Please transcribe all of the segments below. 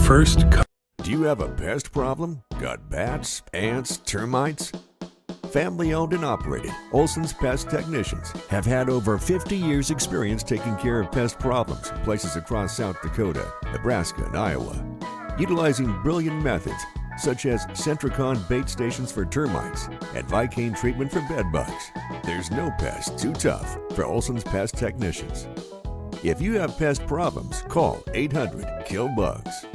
first. Do you have a pest problem? Got bats, ants, termites? Family-owned and operated, Olson's Pest Technicians have had over 50 years' experience taking care of pest problems in places across South Dakota, Nebraska, and Iowa. Utilizing brilliant methods such as Centricon bait stations for termites and Vicane treatment for bed bugs, there's no pest too tough for Olson's Pest Technicians. If you have pest problems, call 800-KILL-BUGS.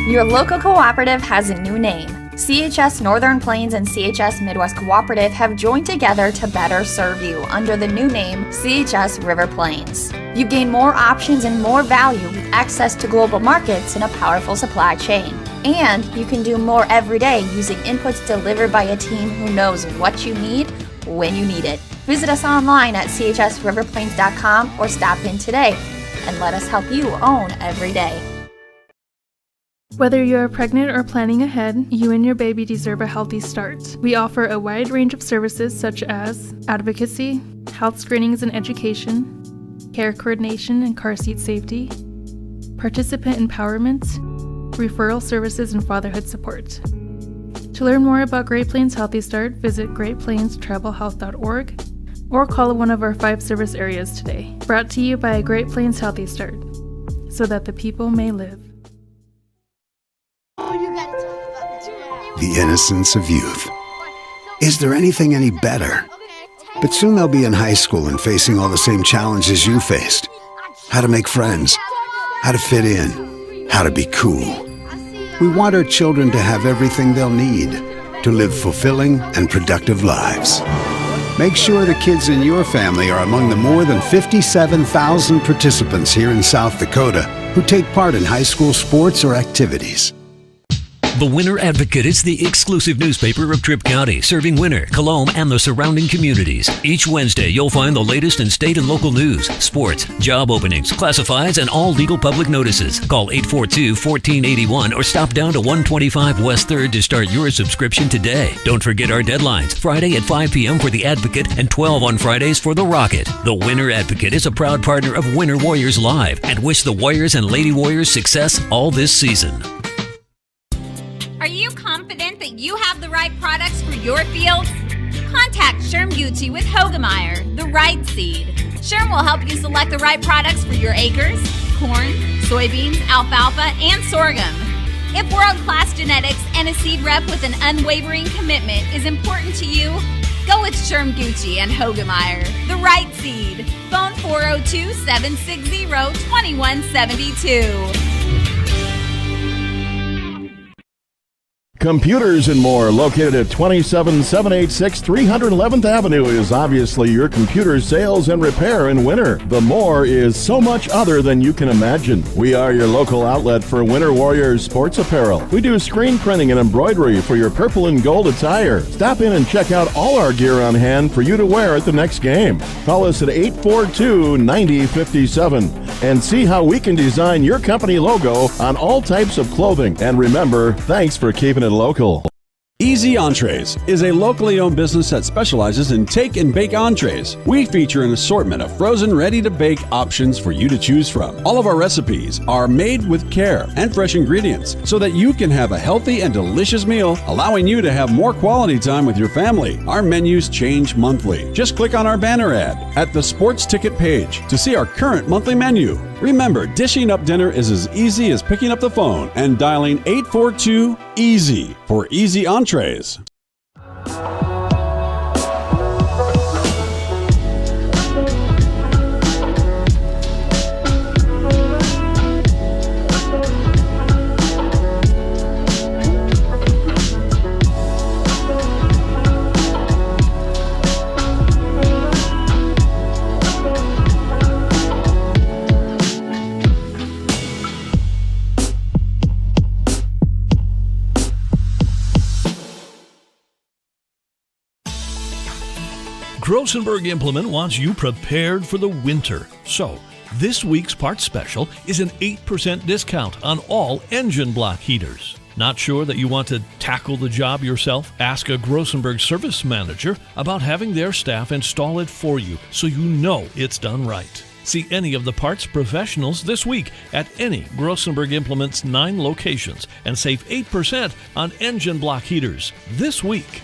Your local cooperative has a new name. CHS Northern Plains and CHS Midwest Cooperative have joined together to better serve you under the new name CHS River Plains. You gain more options and more value with access to global markets and a powerful supply chain. And you can do more every day using inputs delivered by a team who knows what you need when you need it. Visit us online at chsriverplains.com or stop in today and let us help you own every day. Whether you're pregnant or planning ahead, you and your baby deserve a healthy start. We offer a wide range of services such as advocacy, health screenings and education, care coordination and car seat safety, participant empowerment, referral services, and fatherhood support. To learn more about Great Plains Healthy Start, visit greatplainstravelhealth.org or call one of our 5 service areas today. Brought to you by Great Plains Healthy Start, so that the people may live. The innocence of youth. Is there anything any better? But soon they'll be in high school and facing all the same challenges you faced. How to make friends, how to fit in, how to be cool. We want our children to have everything they'll need to live fulfilling and productive lives. Make sure the kids in your family are among the more than 57,000 participants here in South Dakota who take part in high school sports or activities. The Winter Advocate is the exclusive newspaper of Tripp County, serving Winter, Colome, and the surrounding communities. Each Wednesday, you'll find the latest in state and local news, sports, job openings, classifieds, and all legal public notices. Call 842-1481 or stop down to 125 West 3rd to start your subscription today. Don't forget our deadlines, Friday at 5 p.m. for The Advocate and 12 on Fridays for The Rocket. The Winter Advocate is a proud partner of Winter Warriors Live and wish the Warriors and Lady Warriors success all this season. Are you confident that you have the right products for your field? Contact Sherm Gucci with Hogemeyer, the right seed. Sherm will help you select the right products for your acres, corn, soybeans, alfalfa, and sorghum. If world-class genetics and a seed rep with an unwavering commitment is important to you, go with Sherm Gucci and Hogemeyer, the right seed. Phone 402-760-2172. Computers and More, located at 27786 311th Avenue, is obviously your computer sales and repair in winter. The More is so much other than you can imagine. We are your local outlet for Winter Warriors sports apparel. We do screen printing and embroidery for your purple and gold attire. Stop in and check out all our gear on hand for you to wear at the next game. Call us at 842-9057 and see how we can design your company logo on all types of clothing. And remember, thanks for keeping it local. Easy Entrees is a locally owned business that specializes in take and bake entrees. We feature an assortment of frozen, ready-to-bake options for you to choose from. All of our recipes are made with care and fresh ingredients so that you can have a healthy and delicious meal, allowing you to have more quality time with your family. Our menus change monthly. Just click on our banner ad at the sports ticket page to see our current monthly menu. Remember, dishing up dinner is as easy as picking up the phone and dialing 842-EASY for Easy Entrees. Grosenberg Implement wants you prepared for the winter. So, this week's part special is an 8% discount on all engine block heaters. Not sure that you want to tackle the job yourself? Ask a Grosenberg service manager about having their staff install it for you so you know it's done right. See any of the parts professionals this week at any Grossenberg Implements 9 locations and save 8% on engine block heaters this week.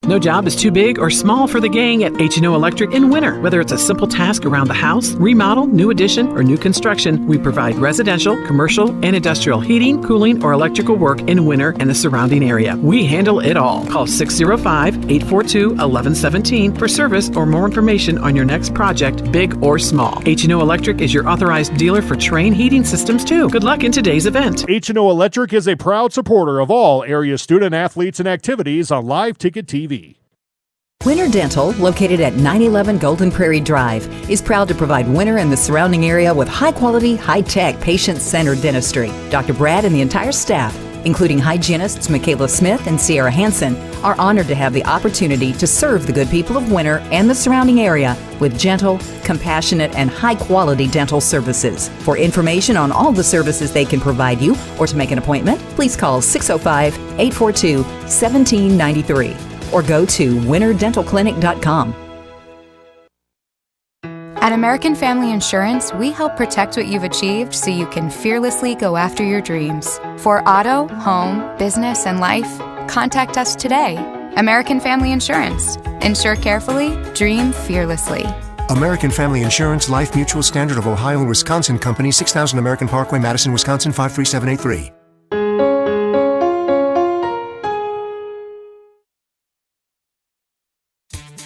No job is too big or small for the gang at H&O Electric in winter. Whether it's a simple task around the house, remodel, new addition, or new construction, we provide residential, commercial, and industrial heating, cooling, or electrical work in winter and the surrounding area. We handle it all. Call 605-842-1117 for service or more information on your next project, big or small. H&O Electric is your authorized dealer for Trane heating systems, too. Good luck in today's event. H&O Electric is a proud supporter of all area student athletes and activities on Live Ticket TV. Winter Dental, located at 911 Golden Prairie Drive, is proud to provide Winter and the surrounding area with high-quality, high-tech, patient-centered dentistry. Dr. Brad and the entire staff, including hygienists Michaela Smith and Sierra Hansen, are honored to have the opportunity to serve the good people of Winter and the surrounding area with gentle, compassionate, and high-quality dental services. For information on all the services they can provide you or to make an appointment, please call 605-842-1793. or go to winterdentalclinic.com. At American Family Insurance, we help protect what you've achieved so you can fearlessly go after your dreams. For auto, home, business, and life, contact us today. American Family Insurance. Insure carefully, dream fearlessly. American Family Insurance, Life Mutual, Standard of Ohio and Wisconsin Company, 6000 American Parkway, Madison, Wisconsin, 53783.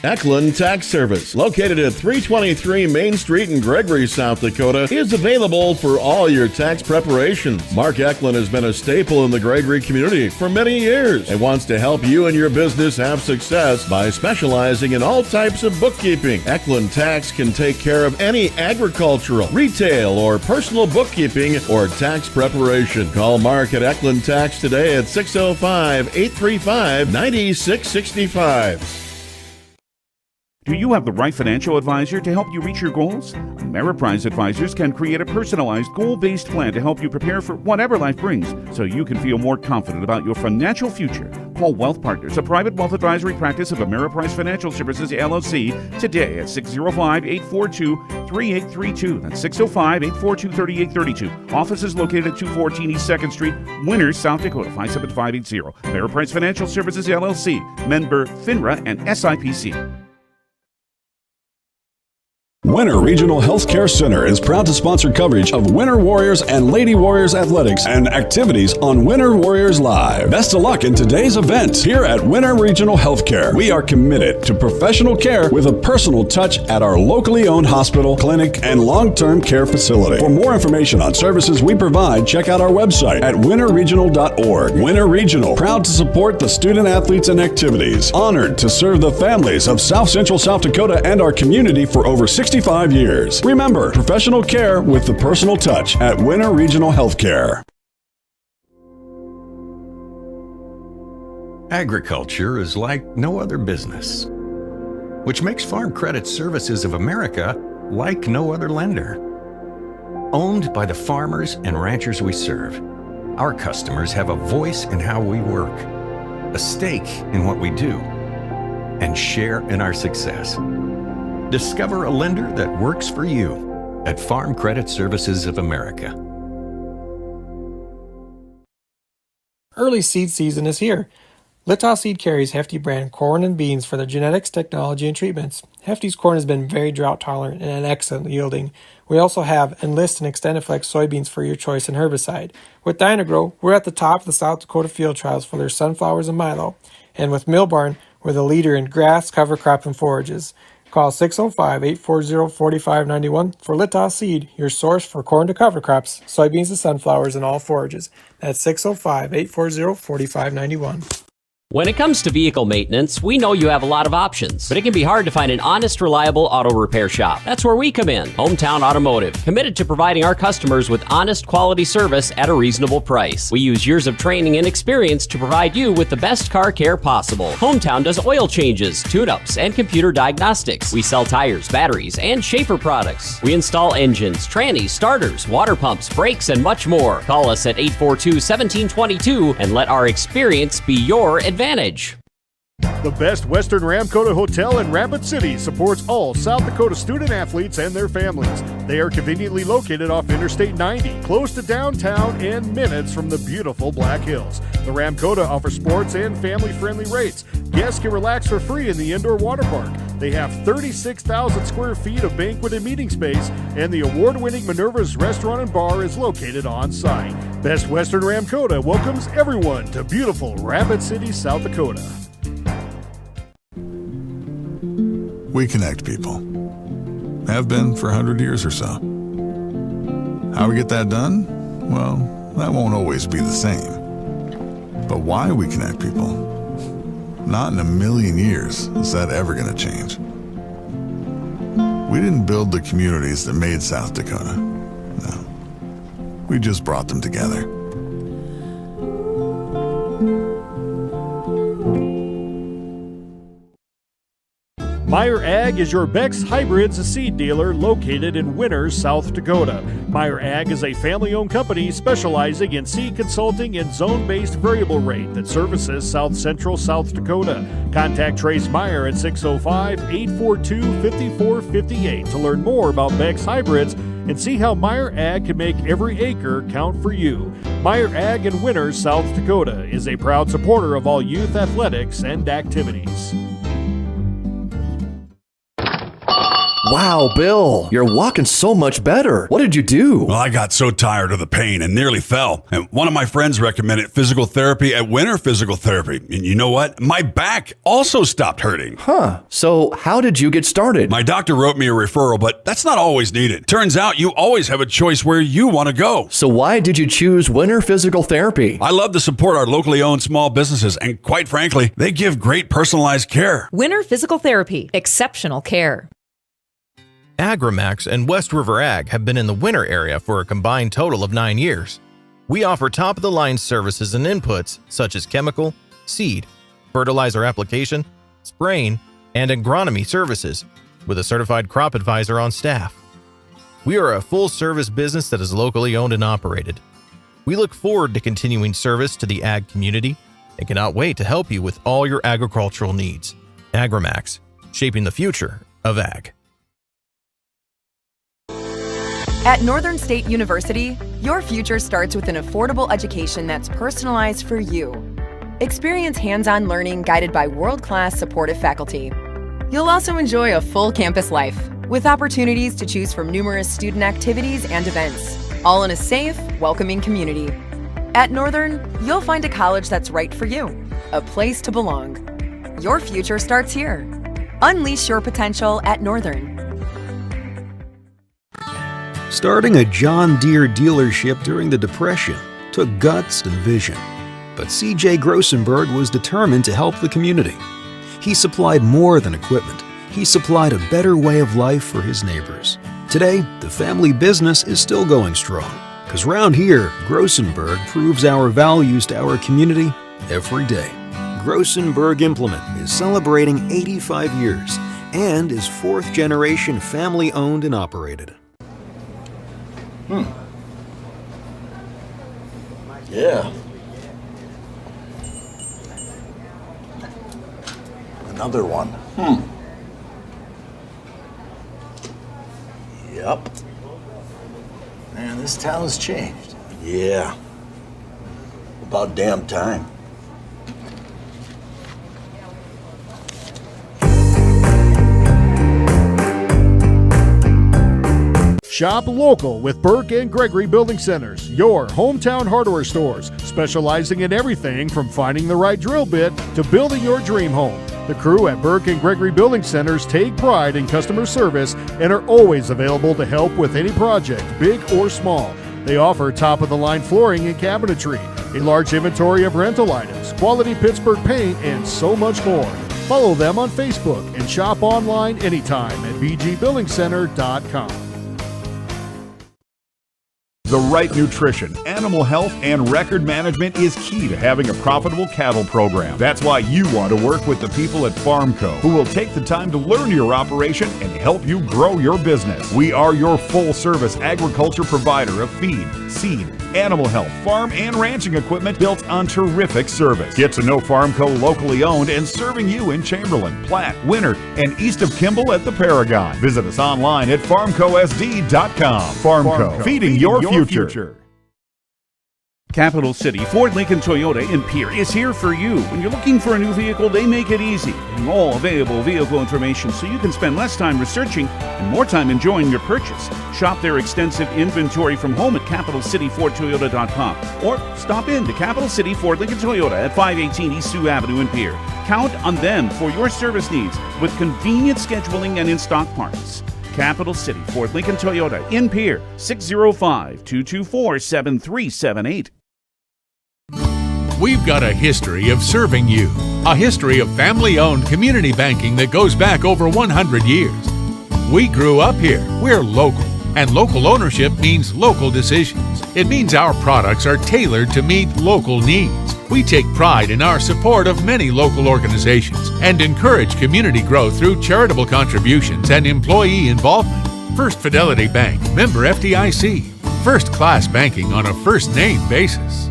Eklund Tax Service, located at 323 Main Street in Gregory, South Dakota, is available for all your tax preparations. Mark Eklund has been a staple in the Gregory community for many years and wants to help you and your business have success by specializing in all types of bookkeeping. Eklund Tax can take care of any agricultural, retail, or personal bookkeeping or tax preparation. Call Mark at Eklund Tax today at 605-835-9665. Do you have the right financial advisor to help you reach your goals? Ameriprise Advisors can create a personalized, goal-based plan to help you prepare for whatever life brings so you can feel more confident about your financial future. Call Wealth Partners, a private wealth advisory practice of Ameriprise Financial Services, LLC, today at 605-842-3832. That's 605-842-3832. Office is located at 214 East 2nd Street, Winter, South Dakota, 57580. Ameriprise Financial Services, LLC, member FINRA and SIPC. Winter Regional Healthcare Center is proud to sponsor coverage of Winter Warriors and Lady Warriors athletics and activities on Winter Warriors Live. Best of luck in today's event. Here at Winter Regional Healthcare, we are committed to professional care with a personal touch at our locally owned hospital, clinic, and long-term care facility. For more information on services we provide, check out our website at winterregional.org. Winter Regional, proud to support the student athletes and activities. Honored to serve the families of South Central South Dakota and our community for over 65 years. Remember, professional care with the personal touch at Winter Regional Healthcare. Agriculture is like no other business, which makes Farm Credit Services of America like no other lender. Owned by the farmers and ranchers we serve, our customers have a voice in how we work, a stake in what we do, and share in our success. Discover a lender that works for you at Farm Credit Services of America. Early seed season is here. Littow Seed carries Hefty brand corn and beans for their genetics, technology, and treatments. Hefty's corn has been very drought tolerant and an excellent yielding. We also have Enlist and XtendFlex soybeans for your choice in herbicide. With Dynagrow, we're at the top of the South Dakota field trials for their sunflowers and milo. And with Millbarn, we're the leader in grass, cover crop, and forages. Call 605-840-4591 for Littow Seed, your source for corn to cover crops, soybeans to sunflowers, and all forages. That's 605-840-4591. When it comes to vehicle maintenance, we know you have a lot of options, but it can be hard to find an honest, reliable auto repair shop. That's where we come in, Hometown Automotive, committed to providing our customers with honest, quality service at a reasonable price. We use years of training and experience to provide you with the best car care possible. Hometown does oil changes, tune-ups, and computer diagnostics. We sell tires, batteries, and Schaefer products. We install engines, trannies, starters, water pumps, brakes, and much more. Call us at 842-1722 and let our experience be your advantage. The Best Western Ramkota Hotel in Rapid City supports all South Dakota student athletes and their families. They are conveniently located off Interstate 90, close to downtown and minutes from the beautiful Black Hills. The Ramkota offers sports and family-friendly rates. Guests can relax for free in the indoor water park. They have 36,000 square feet of banquet and meeting space, and the award-winning Minerva's Restaurant and Bar is located on site. Best Western Ramkota welcomes everyone to beautiful Rapid City, South Dakota. We connect people. Have been for 100 years or so. How we get that done? Well, that won't always be the same. But why we connect people? Not in a million years is that ever going to change. We didn't build the communities that made South Dakota. No. We just brought them together. Meyer Ag is your Beck's Hybrids seed dealer located in Winters, South Dakota. Meyer Ag is a family-owned company specializing in seed consulting and zone-based variable rate that services South Central South Dakota. Contact Trace Meyer at 605-842-5458 to learn more about Beck's Hybrids and see how Meyer Ag can make every acre count for you. Meyer Ag in Winters, South Dakota is a proud supporter of all youth athletics and activities. Wow, Bill, you're walking so much better. What did you do? Well, I got so tired of the pain and nearly fell. And one of my friends recommended physical therapy at Winter Physical Therapy. And you know what? My back also stopped hurting. Huh. So how did you get started? My doctor wrote me a referral, but that's not always needed. Turns out you always have a choice where you want to go. So why did you choose Winter Physical Therapy? I love to support our locally owned small businesses, and quite frankly, they give great personalized care. Winter Physical Therapy. Exceptional care. Agrimax and West River Ag have been in the Winter area for a combined total of 9 years. We offer top-of-the-line services and inputs such as chemical, seed, fertilizer application, spraying, and agronomy services with a certified crop advisor on staff. We are a full-service business that is locally owned and operated. We look forward to continuing service to the ag community and cannot wait to help you with all your agricultural needs. Agrimax, shaping the future of ag. At Northern State University, your future starts with an affordable education that's personalized for you. Experience hands-on learning guided by world-class supportive faculty. You'll also enjoy a full campus life with opportunities to choose from numerous student activities and events, all in a safe, welcoming community. At Northern, you'll find a college that's right for you, a place to belong. Your future starts here. Unleash your potential at Northern. Starting a John Deere dealership during the Depression took guts and vision. But C.J. Grossenberg was determined to help the community. He supplied more than equipment. He supplied a better way of life for his neighbors. Today, the family business is still going strong. Because round here, Grossenberg proves our values to our community every day. Grossenberg Implement is celebrating 85 years and is fourth generation family owned and operated. Yeah. Another one. Yep. Man, this town's changed. Yeah. About damn time. Shop local with Burke and Gregory Building Centers, your hometown hardware stores, specializing in everything from finding the right drill bit to building your dream home. The crew at Burke and Gregory Building Centers take pride in customer service and are always available to help with any project, big or small. They offer top-of-the-line flooring and cabinetry, a large inventory of rental items, quality Pittsburgh paint, and so much more. Follow them on Facebook and shop online anytime at bgbuildingcenter.com. The right nutrition, animal health, and record management is key to having a profitable cattle program. That's why you want to work with the people at FarmCo, who will take the time to learn your operation and help you grow your business. We are your full-service agriculture provider of feed, seed, animal health, farm and ranching equipment built on terrific service. Get to know Farmco, locally owned and serving you in Chamberlain, Platte, Winter, and east of Kimball at the Paragon. Visit us online at farmcosd.com. Farmco, feeding your future. Capital City Ford Lincoln Toyota in Pierre is here for you. When you're looking for a new vehicle, they make it easy. All available vehicle information so you can spend less time researching and more time enjoying your purchase. Shop their extensive inventory from home at capitalcityfordtoyota.com or stop in to Capital City Ford Lincoln Toyota at 518 East Sioux Avenue in Pierre. Count on them for your service needs with convenient scheduling and in-stock parts. Capital City Ford Lincoln Toyota in Pierre, 605-224-7378. We've got a history of serving you, a history of family-owned community banking that goes back over 100 years. We grew up here, we're local, and local ownership means local decisions. It means our products are tailored to meet local needs. We take pride in our support of many local organizations and encourage community growth through charitable contributions and employee involvement. First Fidelity Bank, member FDIC. First-class banking on a first-name basis.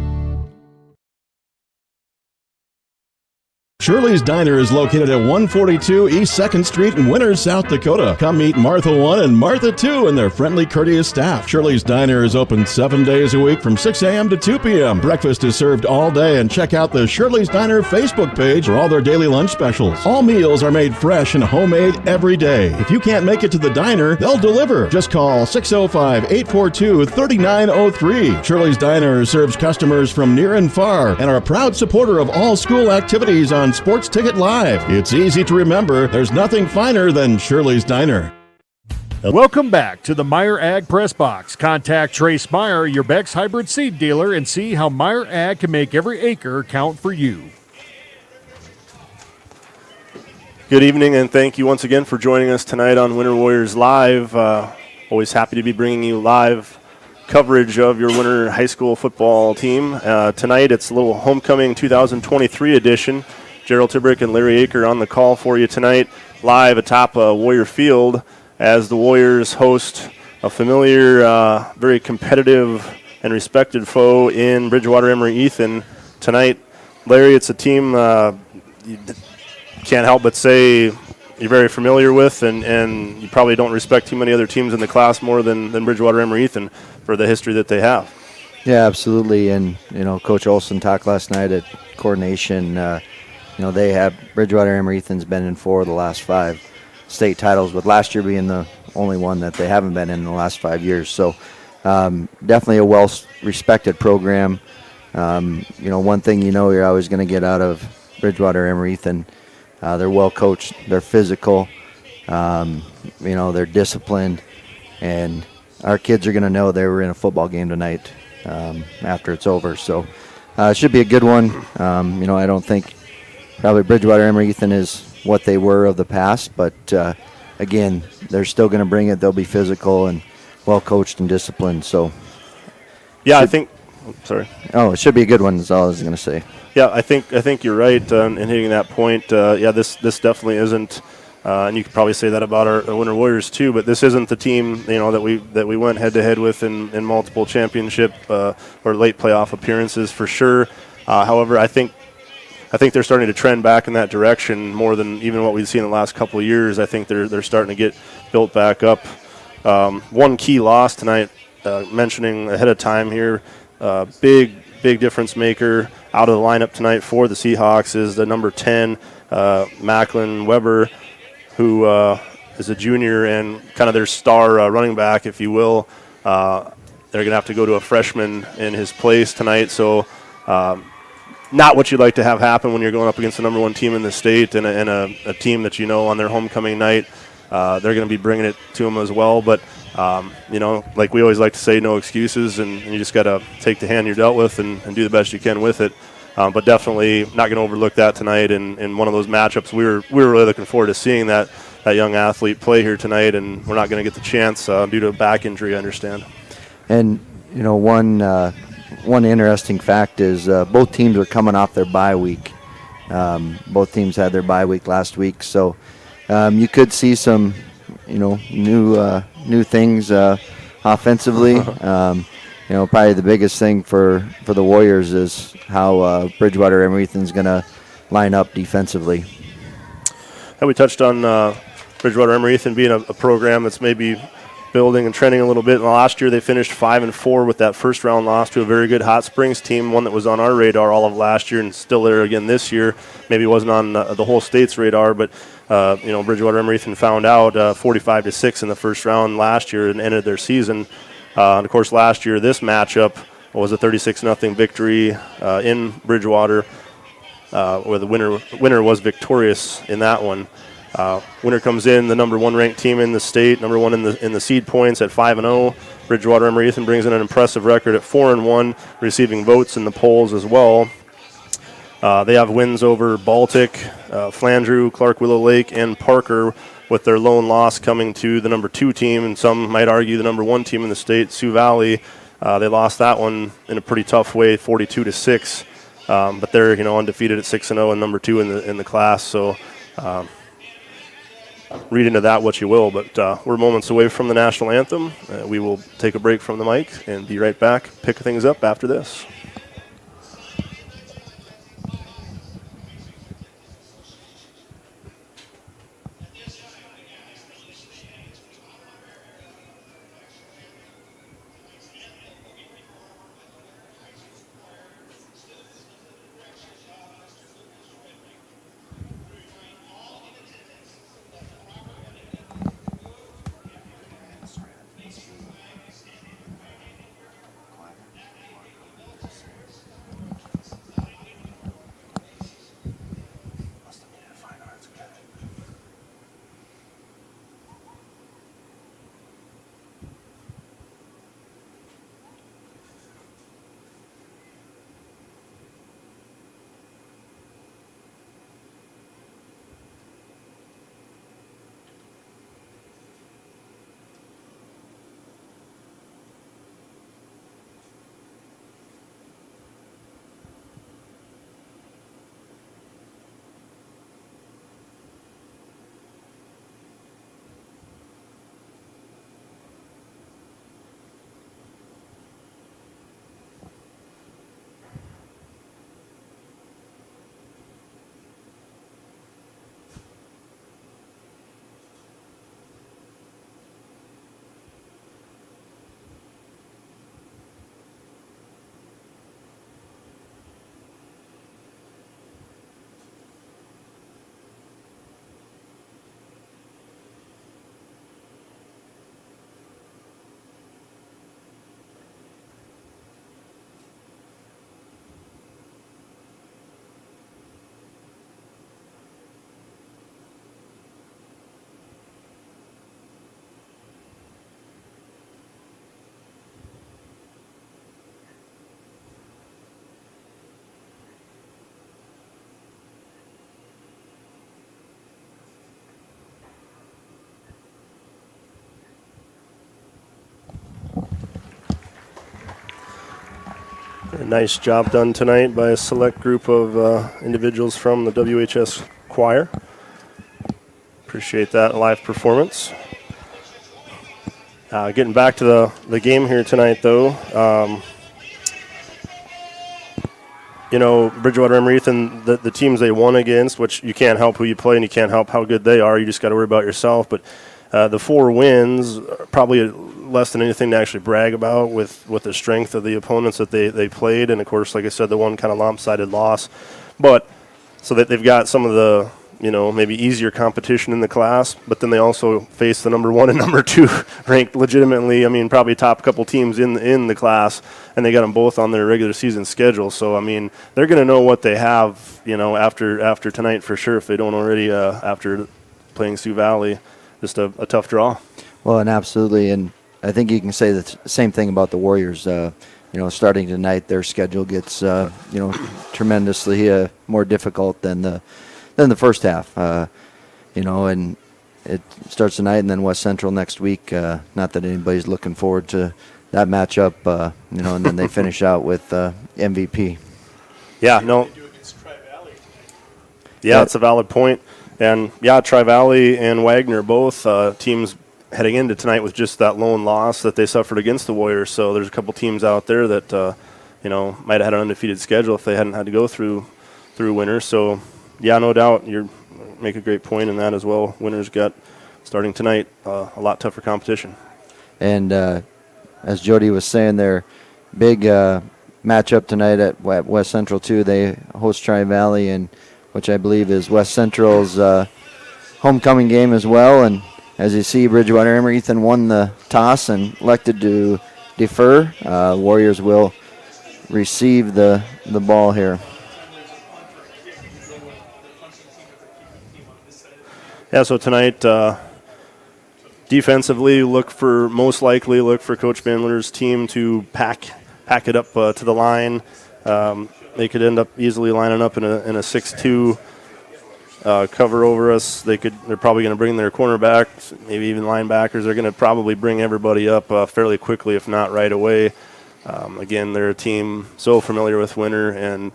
Shirley's Diner is located at 142 East 2nd Street in Winter, South Dakota. Come meet Martha 1 and Martha 2 and their friendly, courteous staff. Shirley's Diner is open 7 days a week from 6 a.m. to 2 p.m. Breakfast is served all day, and check out the Shirley's Diner Facebook page for all their daily lunch specials. All meals are made fresh and homemade every day. If you can't make it to the diner, they'll deliver. Just call 605-842-3903. Shirley's Diner serves customers from near and far and are a proud supporter of all school activities on Sports Ticket Live. It's easy to remember. There's nothing finer than Shirley's Diner. Welcome back to the Meyer Ag Press Box. Contact Trace Meyer, your Beck's hybrid seed dealer, and see how Meyer Ag can make every acre count for you. Good evening, and thank you once again for joining us tonight on Winter Warriors Live. Always happy to be bringing you live coverage of your Winter High School football team. Tonight it's a little homecoming 2023 edition. Gerald Tibrick and Larry Aker on the call for you tonight, live atop Warrior Field as the Warriors host a familiar, very competitive and respected foe in Bridgewater-Emery Ethan. Tonight, Larry, it's a team you can't help but say you're very familiar with, and you probably don't respect too many other teams in the class more than Bridgewater-Emery Ethan for the history that they have. Yeah, absolutely. And, Coach Olson talked last night at coordination. They have Bridgewater-Emery Ethan's been in 4 of the last 5 state titles, with last year being the only one that they haven't been in the last 5 years. So definitely a well-respected program. One thing you're always going to get out of Bridgewater-Emery Ethan, they're well coached, they're physical, they're disciplined, and our kids are going to know they were in a football game tonight after it's over. So it should be a good one. I don't think probably Bridgewater-Emery Ethan is what they were of the past, but again, they're still going to bring it. They'll be physical and well coached and disciplined. So, yeah, it should be a good one. Is all I was going to say. Yeah, I think you're right in hitting that point. This definitely isn't, and you could probably say that about our Winter Warriors too. But this isn't the team that we went head to head with in multiple championship or late playoff appearances for sure. However, I think they're starting to trend back in that direction more than even what we've seen in the last couple of years. I think they're starting to get built back up. One key loss tonight, mentioning ahead of time here, big difference maker out of the lineup tonight for the Seahawks is the number 10, Macklin Weber, who is a junior and kind of their star running back, if you will. They're going to have to go to a freshman in his place tonight. So not what you'd like to have happen when you're going up against the number 1 team in the state and a team that on their homecoming night. They're going to be bringing it to them as well. But, like we always like to say, no excuses, and you just got to take the hand you're dealt with and do the best you can with it. But definitely not going to overlook that tonight in one of those matchups. We were really looking forward to seeing that young athlete play here tonight, and we're not going to get the chance due to a back injury, I understand. And, one interesting fact is both teams are coming off their bye week. Both teams had their bye week last week, so you could see some, new things offensively. probably the biggest thing for the Warriors is how Bridgewater-Emery is going to line up defensively. And we touched on Bridgewater-Emery being a program that's maybe building and trending a little bit. Last year they finished 5-4 with that first round loss to a very good Hot Springs team, one that was on our radar all of last year and still there again this year. Maybe wasn't on the whole state's radar, but Bridgewater-Emery found out 45-6 in the first round last year and ended their season. And of course, last year this matchup was a 36-0 victory in Bridgewater, where the winner was victorious in that one. Winner comes in, the number 1 ranked team in the state, number 1 in the seed points at 5-0. Bridgewater-Emery brings in an impressive record at 4-1, receiving votes in the polls as well. They have wins over Baltic, Flandreau, Clark Willow Lake, and Parker, with their lone loss coming to the number 2 team, and some might argue the number 1 team in the state, Sioux Valley. They lost that one in a pretty tough way, 42-6. But they're undefeated at 6-0 and number 2 in the class. So read into that what you will. But we're moments away from the national anthem. We will take a break from the mic and be right back. Pick things up after this. A nice job done tonight by a select group of individuals from the WHS choir. Appreciate that live performance. Getting back to the game here tonight, though. Bridgewater-Emery, the teams they won against, which you can't help who you play and you can't help how good they are. You just got to worry about yourself. But the 4 wins are probably less than anything to actually brag about with the strength of the opponents that they played. And, of course, like I said, the one kind of lopsided loss. But so that they've got some of the, maybe easier competition in the class, but then they also face the number 1 and number 2 ranked legitimately, probably top couple teams in the class, and they got them both on their regular season schedule. So, they're going to know what they have, after tonight for sure, if they don't already after playing Sioux Valley. Just a tough draw. Well, and absolutely, and I think you can say the same thing about the Warriors. Starting tonight, their schedule gets tremendously more difficult than the first half. And it starts tonight, and then West Central next week. Not that anybody's looking forward to that matchup. And then they finish out with MVP. Yeah, no. Yeah, it's a valid point. And, yeah, Tri-Valley and Wagner, both teams heading into tonight with just that lone loss that they suffered against the Warriors. So there's a couple teams out there that might have had an undefeated schedule if they hadn't had to go through Winter. So yeah, no doubt you make a great point in that as well. Winter's got starting tonight a lot tougher competition. And as Jody was saying, their big matchup tonight at West Central too. They host Tri-Valley, and which I believe is West Central's homecoming game as well. And as you see, Bridgewater-Emery won the toss and elected to defer. Warriors will receive the ball here. Yeah, so tonight, defensively, most likely look for Coach Bandler's team to pack it up to the line. They could end up easily lining up in a 6-2 cover over us. They're probably going to bring their cornerbacks, maybe even linebackers. They're going to probably bring everybody up fairly quickly, if not right away. Again, they're a team so familiar with Winter, and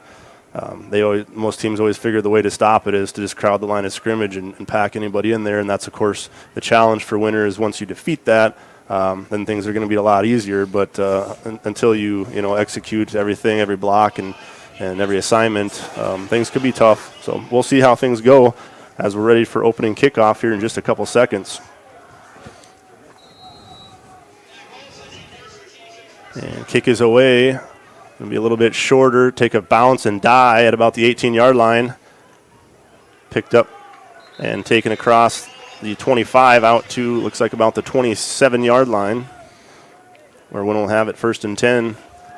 most teams always figure the way to stop it is to just crowd the line of scrimmage and pack anybody in there. And that's, of course, the challenge for Winter is once you defeat that, then things are going to be a lot easier. But until you execute everything, every block, and every assignment, things could be tough. So we'll see how things go as we're ready for opening kickoff here in just a couple seconds. And kick is away. Going to be a little bit shorter. Take a bounce and die at about the 18-yard line. Picked up and taken across the 25 out to, looks like about the 27-yard line, where Wynn will have it 1st and 10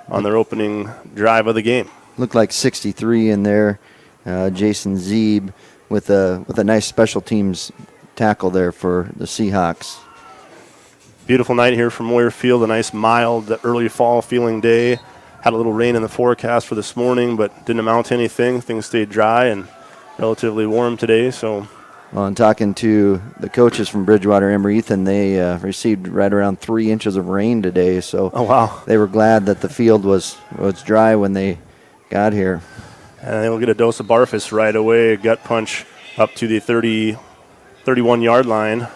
on their opening drive of the game. Looked like 63 in there. Jason Zeeb with a nice special teams tackle there for the Seahawks. Beautiful night here from Moyer Field. A nice mild early fall feeling day. Had a little rain in the forecast for this morning, but didn't amount to anything. Things stayed dry and relatively warm today. So, well, and talking to the coaches from Bridgewater-Emery, they received right around 3 inches of rain today. So, oh wow, they were glad that the field was dry when they got here. And they will get a dose of Barfus right away. A gut punch up to the 31-yard line.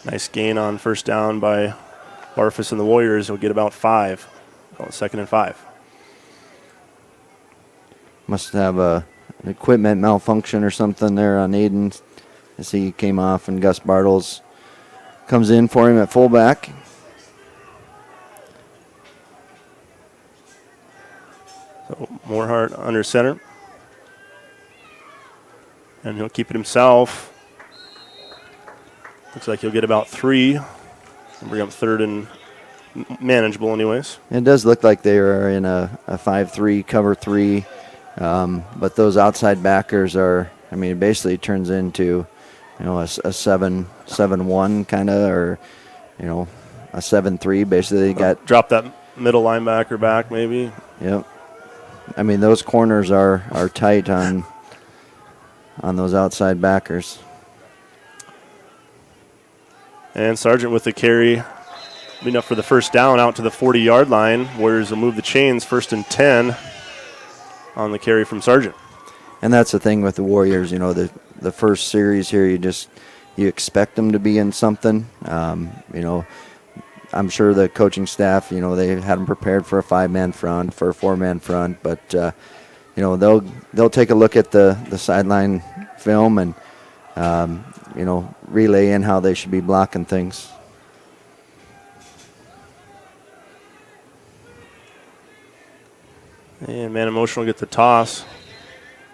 Nice gain on first down by Barfus and the Warriors. Will get about 5. 2nd and 5. Must have an equipment malfunction or something there on Aiden. I see he came off, and Gus Bartles comes in for him at fullback. So Moorhart under center. And he'll keep it himself. Looks like he'll get about 3. And bring up 3rd and manageable anyways. It does look like they are in a 5-3, cover 3. But those outside backers it basically turns into, a 7-1 kind of, or, a 7-3. Basically, they got drop that middle linebacker back maybe. Yep. Those corners are tight on those outside backers. And Sargent with the carry. Enough for the first down out to the 40-yard line. Warriors will move the chains, 1st and 10 on the carry from Sargent. And that's the thing with the Warriors, the first series here, you expect them to be in something. I'm sure the coaching staff, they had them prepared for a 5-man front, for a 4-man front, but they'll take a look at the sideline film and relay in how they should be blocking things. And man in motion will get the toss.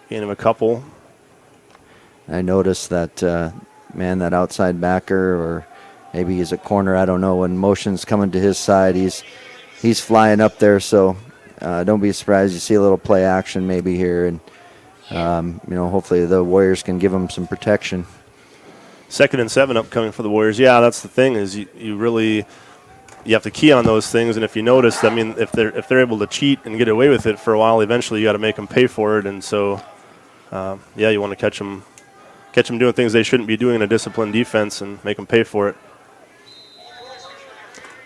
Gain him a couple. I noticed that, that outside backer, or maybe he's a corner, I don't know, when motion's coming to his side, he's flying up there, so don't be surprised you see a little play action maybe here, and hopefully the Warriors can give him some protection. 2nd and 7 upcoming for the Warriors. Yeah, that's the thing, is you have to key on those things, and if you notice, if they're able to cheat and get away with it for a while, eventually you got to make them pay for it, and so you want to catch them doing things they shouldn't be doing in a disciplined defense and make them pay for it.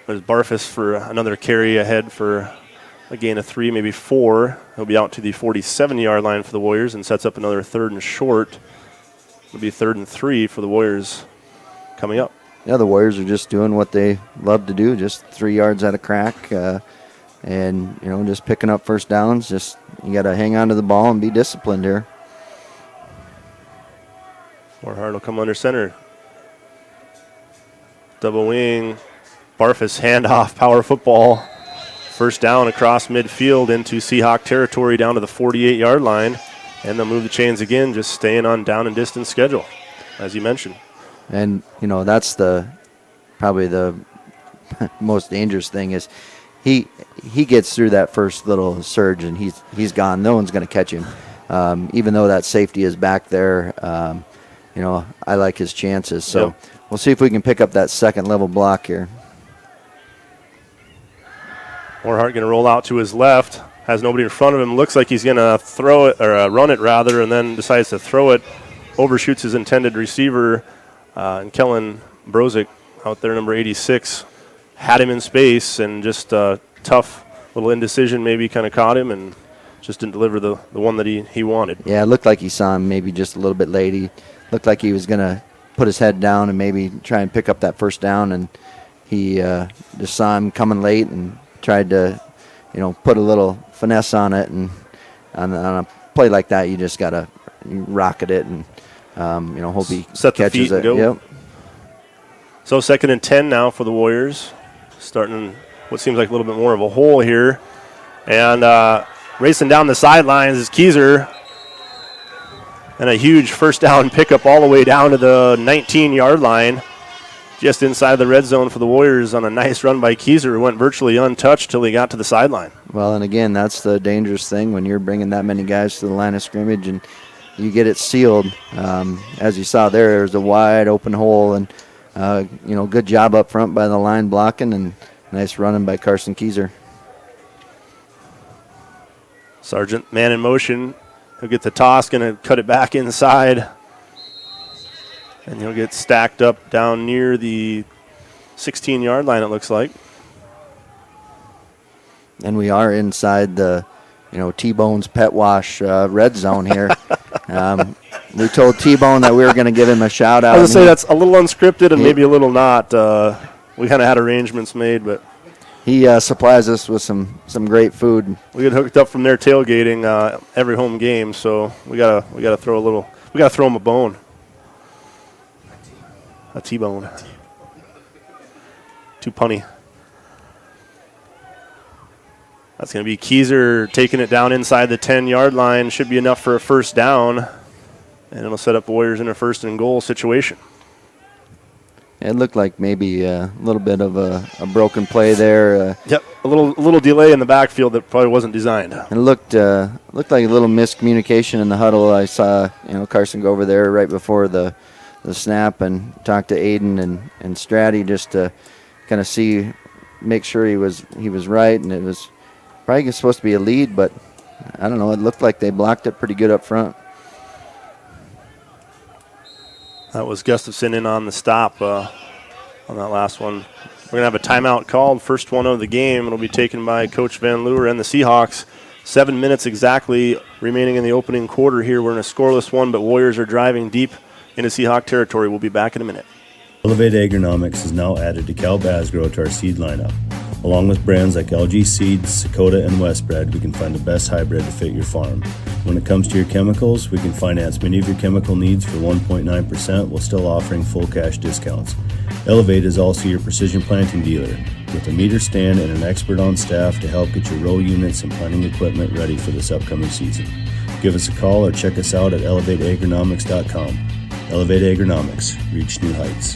There's Barfus for another carry ahead for a gain of 3, maybe 4. He'll be out to the 47-yard line for the Warriors and sets up another 3rd and short. It'll be 3rd and 3 for the Warriors coming up. the Warriors are just doing what they love to do, just 3 yards at a crack, and just picking up first downs. Just you got to hang on to the ball and be disciplined here. Warhart will come under center. Double wing. Barfus handoff, power football. First down across midfield into Seahawk territory down to the 48-yard line. And they'll move the chains again, just staying on down and distance schedule, as you mentioned. And, that's probably the most dangerous thing is he gets through that first little surge and he's gone. No one's going to catch him. Even though that safety is back there, I like his chances. So we'll see if we can pick up that second level block here. Warhart going to roll out to his left. Has nobody in front of him. Looks like he's going to throw it, or run it rather, and then decides to throw it. Overshoots his intended receiver. And Kellen Brozick out there, number 86, had him in space, and just a tough little indecision maybe kind of caught him and just didn't deliver the one that he wanted. Yeah, it looked like he saw him maybe just a little bit late. He looked like he was going to put his head down and maybe try and pick up that first down, and he just saw him coming late and tried to, put a little finesse on it. And on a play like that, you just got to rocket it and, hope he set the catches feet and it. go. Yep. So 2nd and 10 now for the Warriors. Starting what seems like a little bit more of a hole here. And racing down the sidelines is Keyser. And a huge first down pickup all the way down to the 19-yard line. Just inside the red zone for the Warriors on a nice run by Keyser, who went virtually untouched till he got to the sideline. Well, and again, that's the dangerous thing when you're bringing that many guys to the line of scrimmage and you get it sealed. As you saw there's a wide open hole, and good job up front by the line blocking, and nice running by Carson Keyser. Sargent, man in motion. He'll get the toss, going to cut it back inside. And he'll get stacked up down near the 16-yard line, it looks like. And we are inside the, T-Bone's Pet Wash red zone here. We told T-Bone that we were going to give him a shout-out. I was going to say that's a little unscripted and maybe a little not. We kind of had arrangements made, but he supplies us with some great food. We get hooked up from their tailgating every home game, so we gotta throw him a bone. A T-bone. Too punny. That's going to be Keyser taking it down inside the 10-yard line. Should be enough for a first down. And it'll set up Warriors in a 1st and goal situation. It looked like maybe a little bit of a broken play there. Yep, a little delay in the backfield that probably wasn't designed. It looked like a little miscommunication in the huddle. I saw Carson go over there right before the snap and talk to Aiden and Stratty just to kind of make sure he was right, and it was probably supposed to be a lead, but I don't know. It looked like they blocked it pretty good up front. That was Gustafson in on the stop on that last one. We're going to have a timeout called, first one of the game. It'll be taken by Coach Van Leeuwer and the Seahawks. 7 minutes exactly remaining in the opening quarter here. We're in a scoreless one, but Warriors are driving deep into Seahawk territory. We'll be back in a minute. Elevate Agronomics has now added DeKalb Asgrow to our seed lineup. Along with brands like LG Seeds, Dakota, and Westbred, we can find the best hybrid to fit your farm. When it comes to your chemicals, we can finance many of your chemical needs for 1.9% while still offering full cash discounts. Elevate is also your precision planting dealer, with a meter stand and an expert on staff to help get your row units and planting equipment ready for this upcoming season. Give us a call or check us out at elevateagronomics.com. Elevate Agronomics. Reach new heights.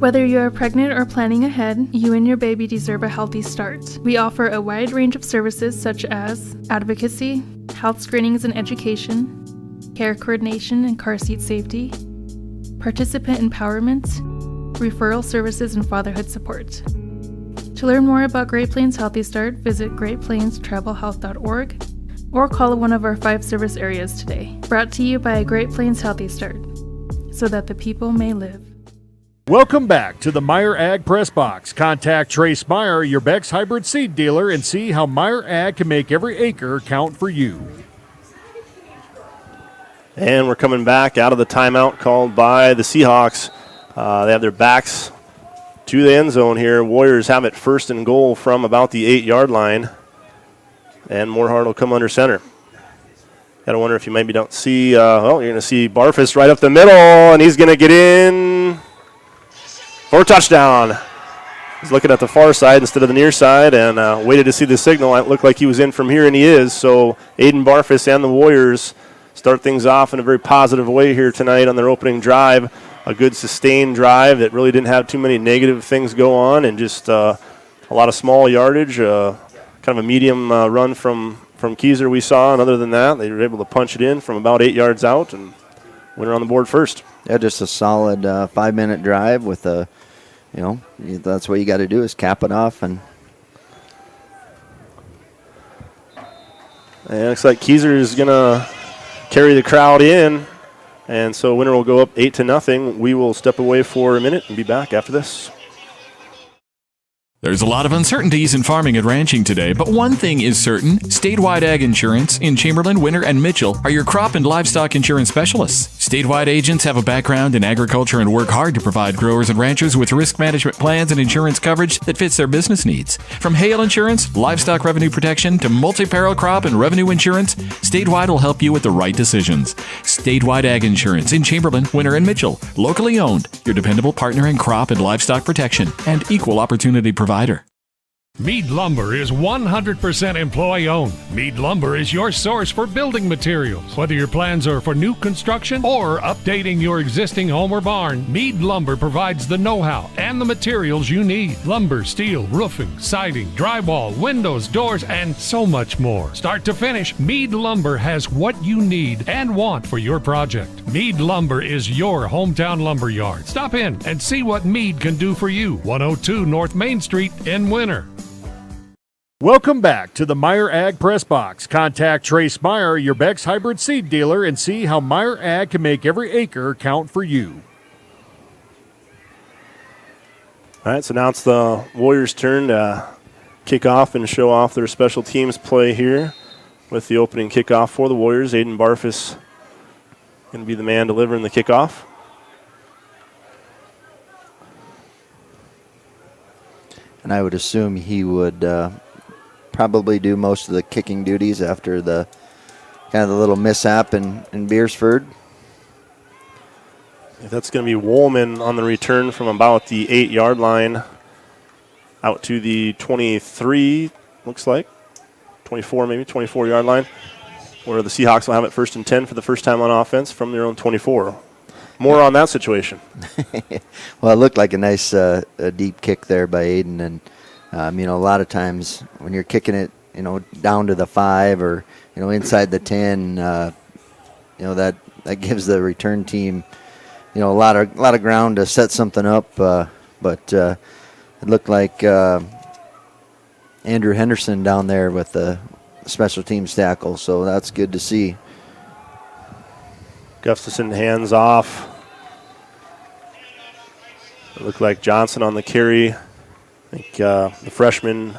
Whether you are pregnant or planning ahead, you and your baby deserve a healthy start. We offer a wide range of services such as advocacy, health screenings and education, care coordination and car seat safety, participant empowerment, referral services, and fatherhood support. To learn more about Great Plains Healthy Start, visit greatplainstravelhealth.org or call one of our 5 service areas today. Brought to you by Great Plains Healthy Start, so that the people may live. Welcome back to the Meyer Ag Press Box. Contact Trace Meyer, your Beck's hybrid seed dealer, and see how Meyer Ag can make every acre count for you. And we're coming back out of the timeout called by the Seahawks. They have their backs to the end zone here. Warriors have it first and goal from about the 8-yard line. And Moorhart will come under center. Gotta wonder if you maybe don't see, you're going to see Barfus right up the middle, and he's going to get in for a touchdown. He's looking at the far side instead of the near side and waited to see the signal. It looked like he was in from here, and he is. So Aiden Barfus and the Warriors start things off in a very positive way here tonight on their opening drive. A good sustained drive that really didn't have too many negative things go on, and just a lot of small yardage, kind of a medium run from Keyser we saw, and other than that, they were able to punch it in from about 8 yards out and winner on the board first. Yeah, just a solid 5-minute drive with a, that's what you got to do is cap it off. And it looks like Keyser is going to carry the crowd in, and so winner will go up 8-0. We will step away for a minute and be back after this. There's a lot of uncertainties in farming and ranching today, but one thing is certain. Statewide Ag Insurance in Chamberlain, Winter, and Mitchell are your crop and livestock insurance specialists. Statewide agents have a background in agriculture and work hard to provide growers and ranchers with risk management plans and insurance coverage that fits their business needs. From hail insurance, livestock revenue protection, to multi-peril crop and revenue insurance, Statewide will help you with the right decisions. Statewide Ag Insurance in Chamberlain, Winter, and Mitchell. Locally owned, your dependable partner in crop and livestock protection and equal opportunity provider. Mead Lumber is 100% employee-owned. Mead Lumber is your source for building materials. Whether your plans are for new construction or updating your existing home or barn, Mead Lumber provides the know-how and the materials you need. Lumber, steel, roofing, siding, drywall, windows, doors, and so much more. Start to finish, Mead Lumber has what you need and want for your project. Mead Lumber is your hometown lumber yard. Stop in and see what Mead can do for you. 102 North Main Street in Winter. Welcome back to the Meyer Ag Press Box. Contact Trace Meyer, your Beck's hybrid seed dealer, and see how Meyer Ag can make every acre count for you. All right, so now it's the Warriors' turn to kick off and show off their special teams play here with the opening kickoff for the Warriors. Aiden Barfus going to be the man delivering the kickoff. And I would assume he would probably do most of the kicking duties after the kind of the little mishap in Beersford. That's going to be Woolman on the return from about the 8-yard line out to the 23, looks like. 24 maybe, 24-yard line, where the Seahawks will have it 1st and 10 for the first time on offense from their own 24. More on that situation. Well, it looked like a nice a deep kick there by Aiden, and a lot of times when you're kicking it, down to the 5 or inside the 10, that gives the return team, a lot of ground to set something up. But it looked like Andrew Henderson down there with the special teams tackle, so that's good to see. Gustafson hands off. It looked like Johnson on the carry. I think the freshman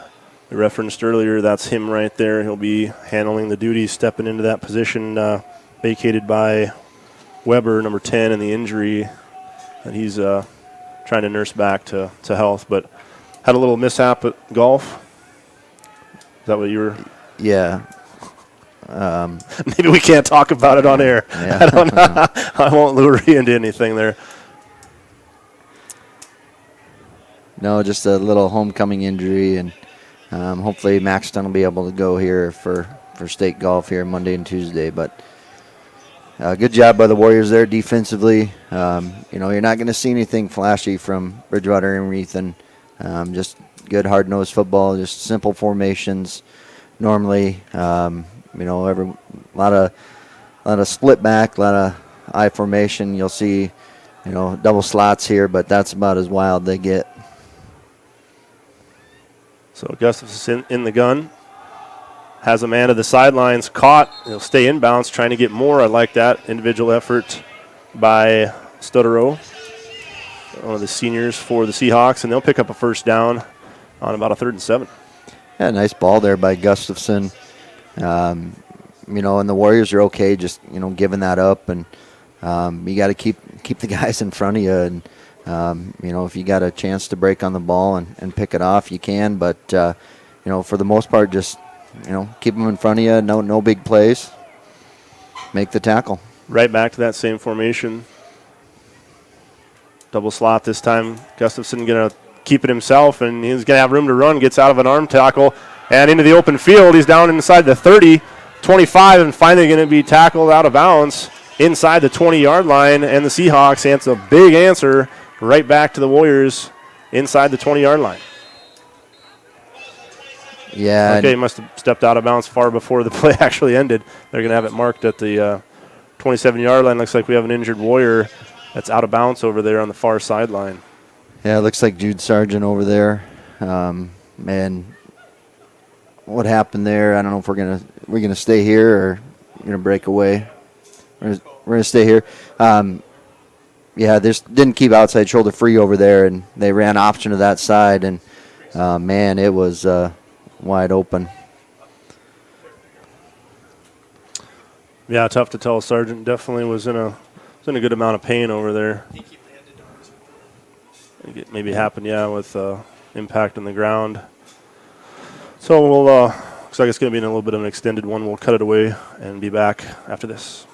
we referenced earlier, that's him right there. He'll be handling the duties, stepping into that position vacated by Weber, number 10, in the injury that he's trying to nurse back to health. But had a little mishap at golf. Is that what you were? Yeah. Maybe we can't talk about it on air. Yeah. I don't know. I won't lure you into anything there. No, just a little homecoming injury, and hopefully Maxton will be able to go here for state golf here Monday and Tuesday. But good job by the Warriors there defensively. You're not going to see anything flashy from Bridgewater-Emery. Just good hard-nosed football, just simple formations. Normally, a lot of split back, a lot of I formation. You'll see, double slots here, but that's about as wild they get. So Gustafson in the gun. Has a man to the sidelines, caught. He'll stay inbounds, trying to get more. I like that individual effort by Stutterow, one of the seniors for the Seahawks, and they'll pick up a first down on about a 3rd and 7. Yeah, nice ball there by Gustafson. and the Warriors are okay just, giving that up. And you got to keep the guys in front of you. And, if you got a chance to break on the ball and pick it off, you can. But, for the most part, just, keep them in front of you. No big plays. Make the tackle. Right back to that same formation. Double slot this time. Gustafson going to keep it himself, and he's going to have room to run. Gets out of an arm tackle and into the open field. He's down inside the 30, 25, and finally going to be tackled out of bounds inside the 20-yard line. And the Seahawks answer a big answer right back to the Warriors inside the 20-yard line. Yeah. Okay, he must have stepped out of bounds far before the play actually ended. They're going to have it marked at the 27-yard line. Looks like we have an injured Warrior that's out of bounds over there on the far sideline. Yeah, it looks like Jude Sargent over there. And what happened there, I don't know if we're gonna stay here or we're gonna break away. We're gonna stay here. This didn't keep outside shoulder free over there, and they ran option to that side, and it was wide open. Yeah, tough to tell. Sargent definitely was in a good amount of pain over there. It maybe happened, with impact on the ground. So we'll looks like it's going to be in a little bit of an extended one. We'll cut it away and be back after this.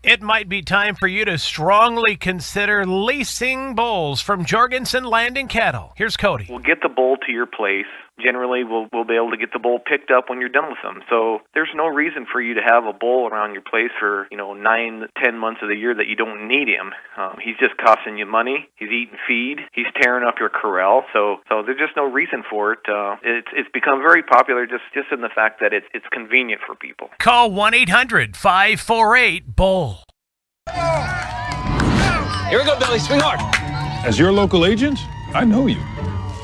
It might be time for you to strongly consider leasing bulls from Jorgensen Land and Cattle. Here's Cody. We'll get the bull to your place. Generally, we'll be able to get the bull picked up when you're done with them. So there's no reason for you to have a bull around your place for 9 to 10 months of the year that you don't need him. He's just costing you money. He's eating feed. He's tearing up your corral. So there's just no reason for it. It's become very popular just in the fact that it's convenient for people. Call 1-800-548-BULL. Here we go, Billy. Swing hard. As your local agent, I know you.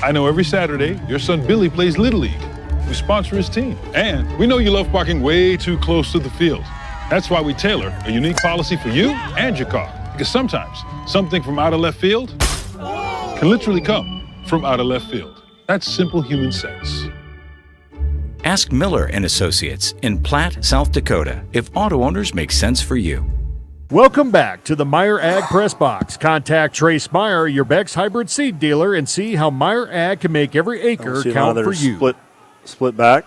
I know every Saturday your son Billy plays Little League. We sponsor his team. And we know you love parking way too close to the field. That's why we tailor a unique policy for you and your car. Because sometimes something from out of left field can literally come from out of left field. That's simple human sense. Ask Miller & Associates in Platte, South Dakota, if auto owners make sense for you. Welcome back to the Meyer Ag Press Box. Contact Trace Meyer, your Beck's hybrid seed dealer, and see how Meyer Ag can make every acre count for you. Split back.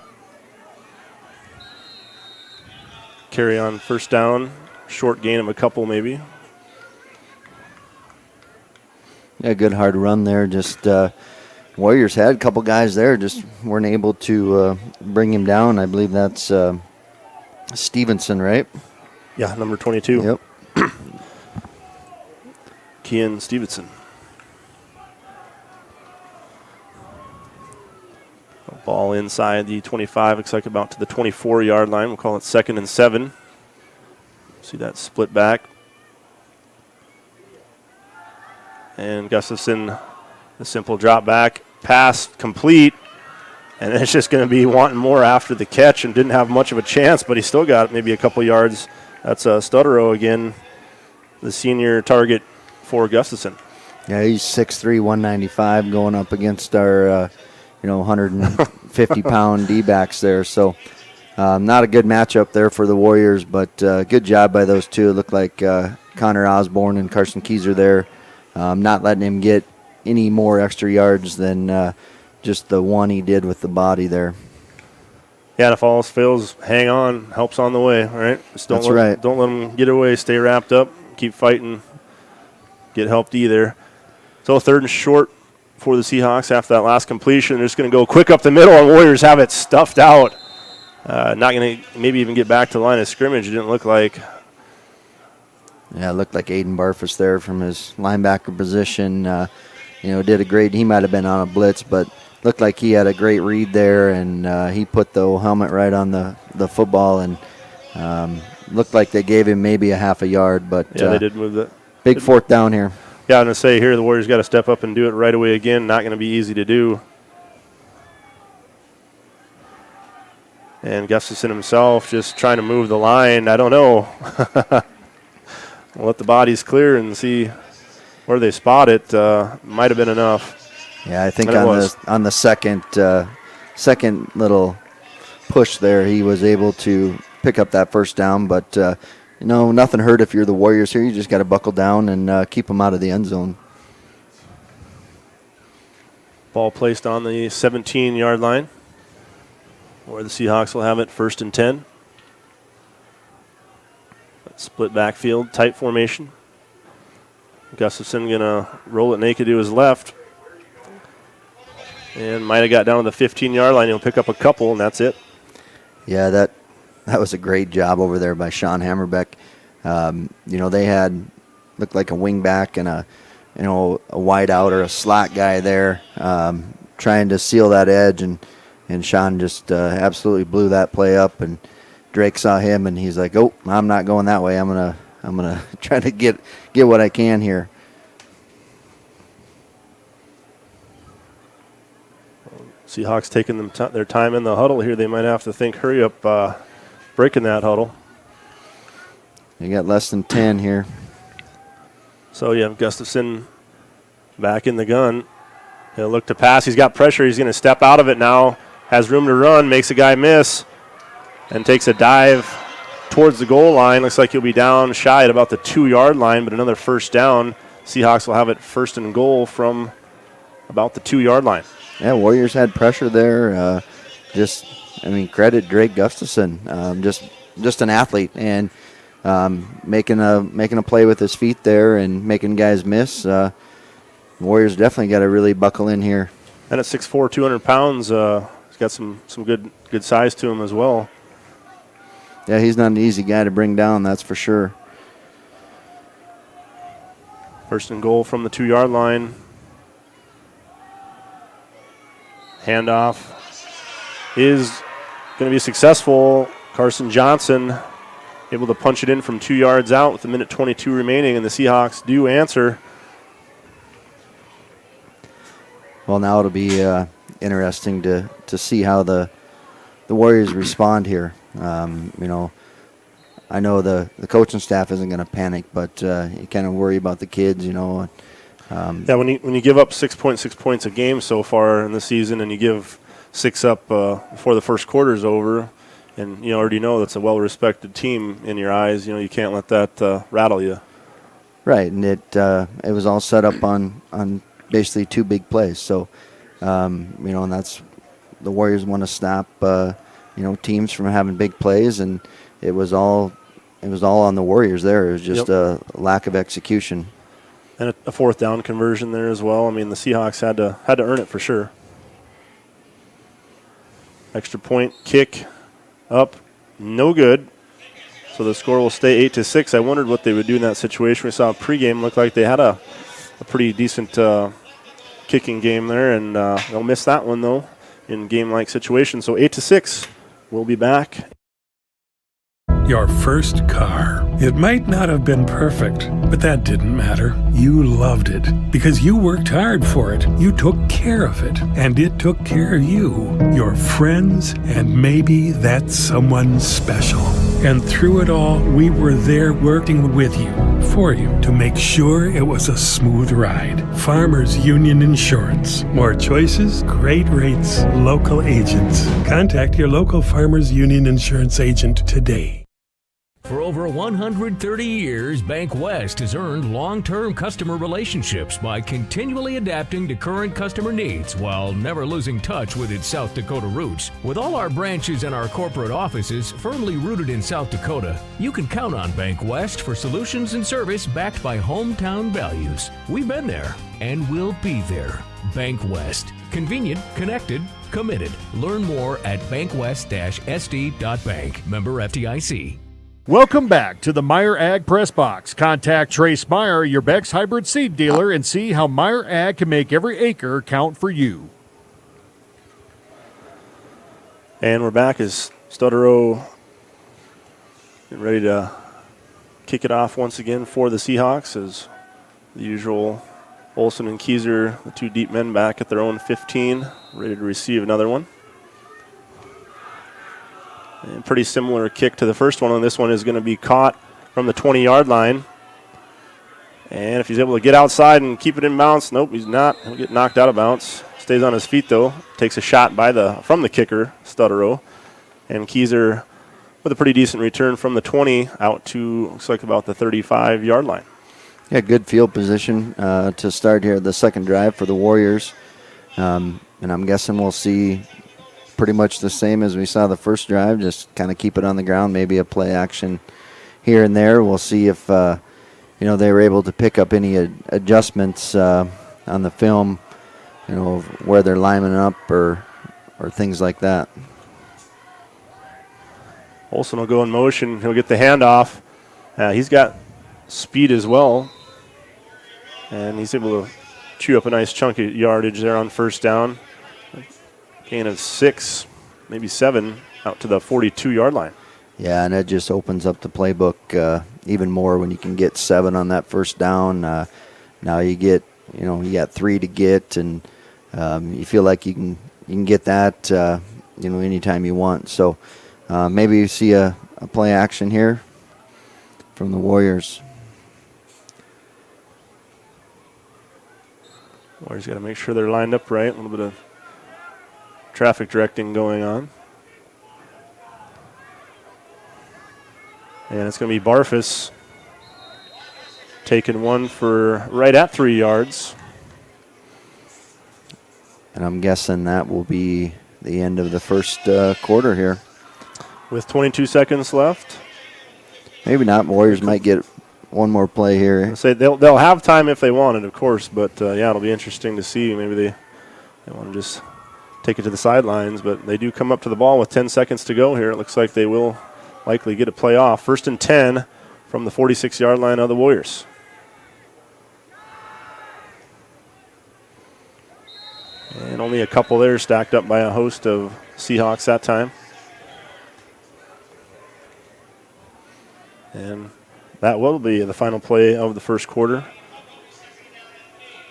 Carry on first down. Short gain of a couple maybe. Yeah, good hard run there. Just Warriors had a couple guys there, just weren't able to bring him down. I believe that's Stevenson, right? Yeah, number 22. Yep. Kian Stevenson. A ball inside the 25, looks like about to the 24-yard line. We'll call it 2nd and 7. See that split back. And Gustafson, the simple drop back, pass complete. And it's just going to be wanting more after the catch and didn't have much of a chance, but he still got maybe a couple yards. That's Stutterow again, the senior target for Gustafson. Yeah, he's 6'3", 195, going up against our, 150-pound D-backs there. So not a good matchup there for the Warriors, but good job by those two. It looked like Connor Osborne and Carson Keyser there, not letting him get any more extra yards than just the one he did with the body there. Yeah, and if all else fails, hang on. Help's on the way, all right? Just don't let them get away. Stay wrapped up. Keep fighting. Get helped there. So 3rd and short for the Seahawks after that last completion. They're just going to go quick up the middle, and Warriors have it stuffed out. Not going to maybe even get back to the line of scrimmage, it didn't look like. Yeah, it looked like Aiden Barfus there from his linebacker position. Did a great – he might have been on a blitz, but – looked like he had a great read there, and he put the helmet right on the football, and looked like they gave him maybe a half a yard. But yeah, they did move that. Big 4th down here. Yeah, I'm going to say here the Warriors got to step up and do it right away again. Not going to be easy to do. And Gustafson himself just trying to move the line. I don't know. We'll let the bodies clear and see where they spot it. Might have been enough. Yeah, I think on the second little push there, he was able to pick up that first down. But, nothing hurt if you're the Warriors here. You just got to buckle down and keep them out of the end zone. Ball placed on the 17-yard line, where the Seahawks will have it 1st and 10. Split backfield, tight formation. Gustafson going to roll it naked to his left. And might have got down to the 15-yard line. He'll pick up a couple, and that's it. Yeah, that was a great job over there by Sean Hammerbeck. They had looked like a wing back and a wide out or a slot guy there trying to seal that edge, and Sean just absolutely blew that play up, and Drake saw him, and he's like, "Oh, I'm not going that way. I'm gonna try to get what I can here." Seahawks taking their time in the huddle here. They might have to think, hurry up, breaking that huddle. You got less than 10 here. So you have Gustafson back in the gun. He'll look to pass. He's got pressure. He's going to step out of it now. Has room to run. Makes a guy miss. And takes a dive towards the goal line. Looks like he'll be down shy at about the 2-yard line, but another first down. Seahawks will have it 1st and goal from about the 2-yard line. Yeah, Warriors had pressure there. Credit Drake Gustafson. Just an athlete, and making a play with his feet there and making guys miss. Warriors definitely got to really buckle in here. And at 6'4", 200 pounds, he's got some good size to him as well. Yeah, he's not an easy guy to bring down, that's for sure. 1st and goal from the 2-yard line. Handoff is going to be successful. Carson Johnson able to punch it in from 2 yards out with a minute 22 remaining, and the Seahawks do answer. Well, now it'll be interesting to see how the Warriors respond here. I know the coaching staff isn't going to panic, but you kind of worry about the kids, when you give up 6.6 points a game so far in the season, and you give 6 up before the first quarter is over, and you already know that's a well-respected team in your eyes, you can't let that rattle you. Right, and it was all set up on basically 2 big plays. So, and that's the Warriors want to stop teams from having big plays, and it was all on the Warriors there. It was just a lack of execution. And a 4th down conversion there as well. I mean, the Seahawks had to earn it for sure. Extra point kick up, no good. So the score will stay 8-6. I wondered what they would do in that situation. We saw pregame looked like they had a pretty decent kicking game there, and they'll miss that one though in game-like situations. So 8-6. We'll be back. Your first car. It might not have been perfect, but that didn't matter. You loved it because you worked hard for it. You took care of it, and it took care of you, your friends, and maybe that someone special. And through it all, we were there working with you, for you, to make sure it was a smooth ride. Farmers Union Insurance. More choices, great rates, local agents. Contact your local Farmers Union Insurance agent today. For over 130 years, Bank West has earned long-term customer relationships by continually adapting to current customer needs while never losing touch with its South Dakota roots. With all our branches and our corporate offices firmly rooted in South Dakota, you can count on Bank West for solutions and service backed by hometown values. We've been there and we'll be there. Bank West. Convenient, connected, committed. Learn more at bankwest-sd.bank. Member FDIC. Welcome back to the Meyer Ag Press Box. Contact Trace Meyer, your Beck's hybrid seed dealer, and see how Meyer Ag can make every acre count for you. And we're back as Stutterow getting ready to kick it off once again for the Seahawks, as the usual Olsen and Kieser, the 2 deep men, back at their own 15, ready to receive another one. And pretty similar kick to the first one, and this one is going to be caught from the 20-yard line. And if he's able to get outside and keep it in bounds, nope, he's not. He'll get knocked out of bounds. Stays on his feet, though. Takes a shot from the kicker, Stutterow. And Keyser with a pretty decent return from the 20 out to, looks like, about the 35-yard line. Yeah, good field position to start here the second drive for the Warriors. And I'm guessing we'll see pretty much the same as we saw the first drive, just kind of keep it on the ground, maybe a play action here and there. We'll see if they were able to pick up any adjustments on the film, of where they're lining up or things like that. Olsen will go in motion. He'll get the handoff. He's got speed as well, and he's able to chew up a nice chunk of yardage there on first down. Gain of 6, maybe 7, out to the 42-yard line. Yeah, and it just opens up the playbook even more when you can get 7 on that first down. Now you get, you got 3 to get, and you feel like you can get that, anytime you want. So maybe you see a play action here from the Warriors. Warriors got to make sure they're lined up right. A little bit of traffic directing going on. And it's going to be Barfus taking one for right at 3 yards. And I'm guessing that will be the end of the first quarter here. With 22 seconds left. Maybe not. Warriors might get one more play here. Say they'll have time if they want it, of course. But, it'll be interesting to see. Maybe they want to just take it to the sidelines, but they do come up to the ball with 10 seconds to go here. It looks like they will likely get a play off. 1st and 10 from the 46-yard line of the Warriors. And only a couple there stacked up by a host of Seahawks that time. And that will be the final play of the first quarter.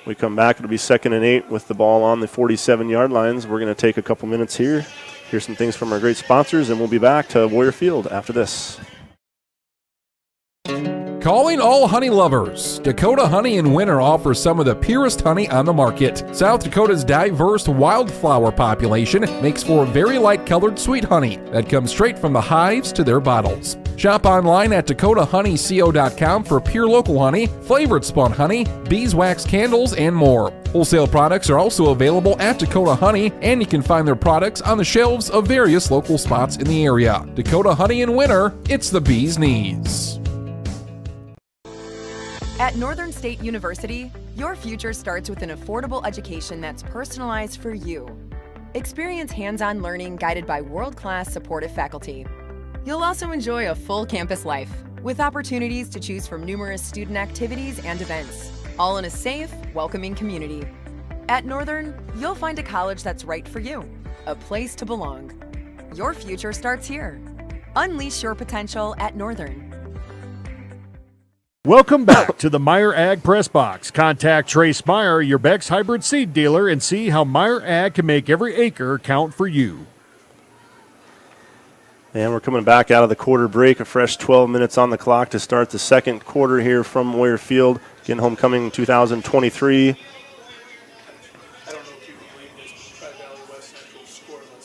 We come back, it'll be 2nd and 8 with the ball on the 47-yard lines. We're going to take a couple minutes here, hear some things from our great sponsors, and we'll be back to Warrior Field after this. Calling all honey lovers. Dakota Honey in winter offers some of the purest honey on the market. South Dakota's diverse wildflower population makes for very light-colored sweet honey that comes straight from the hives to their bottles. Shop online at dakotahoneyco.com for pure local honey, flavored spun honey, beeswax candles, and more. Wholesale products are also available at Dakota Honey, and you can find their products on the shelves of various local spots in the area. Dakota Honey in winter, it's the bee's knees. At Northern State University, your future starts with an affordable education that's personalized for you. Experience hands-on learning guided by world-class supportive faculty. You'll also enjoy a full campus life with opportunities to choose from numerous student activities and events, all in a safe, welcoming community. At Northern, you'll find a college that's right for you, a place to belong. Your future starts here. Unleash your potential at Northern. Welcome back to the Meyer Ag Press Box. Contact Trace Meyer, your Beck's hybrid seed dealer, and see how Meyer Ag can make every acre count for you. And we're coming back out of the quarter break. A fresh 12 minutes on the clock to start the second quarter here from Warrior Field. Again, homecoming 2023.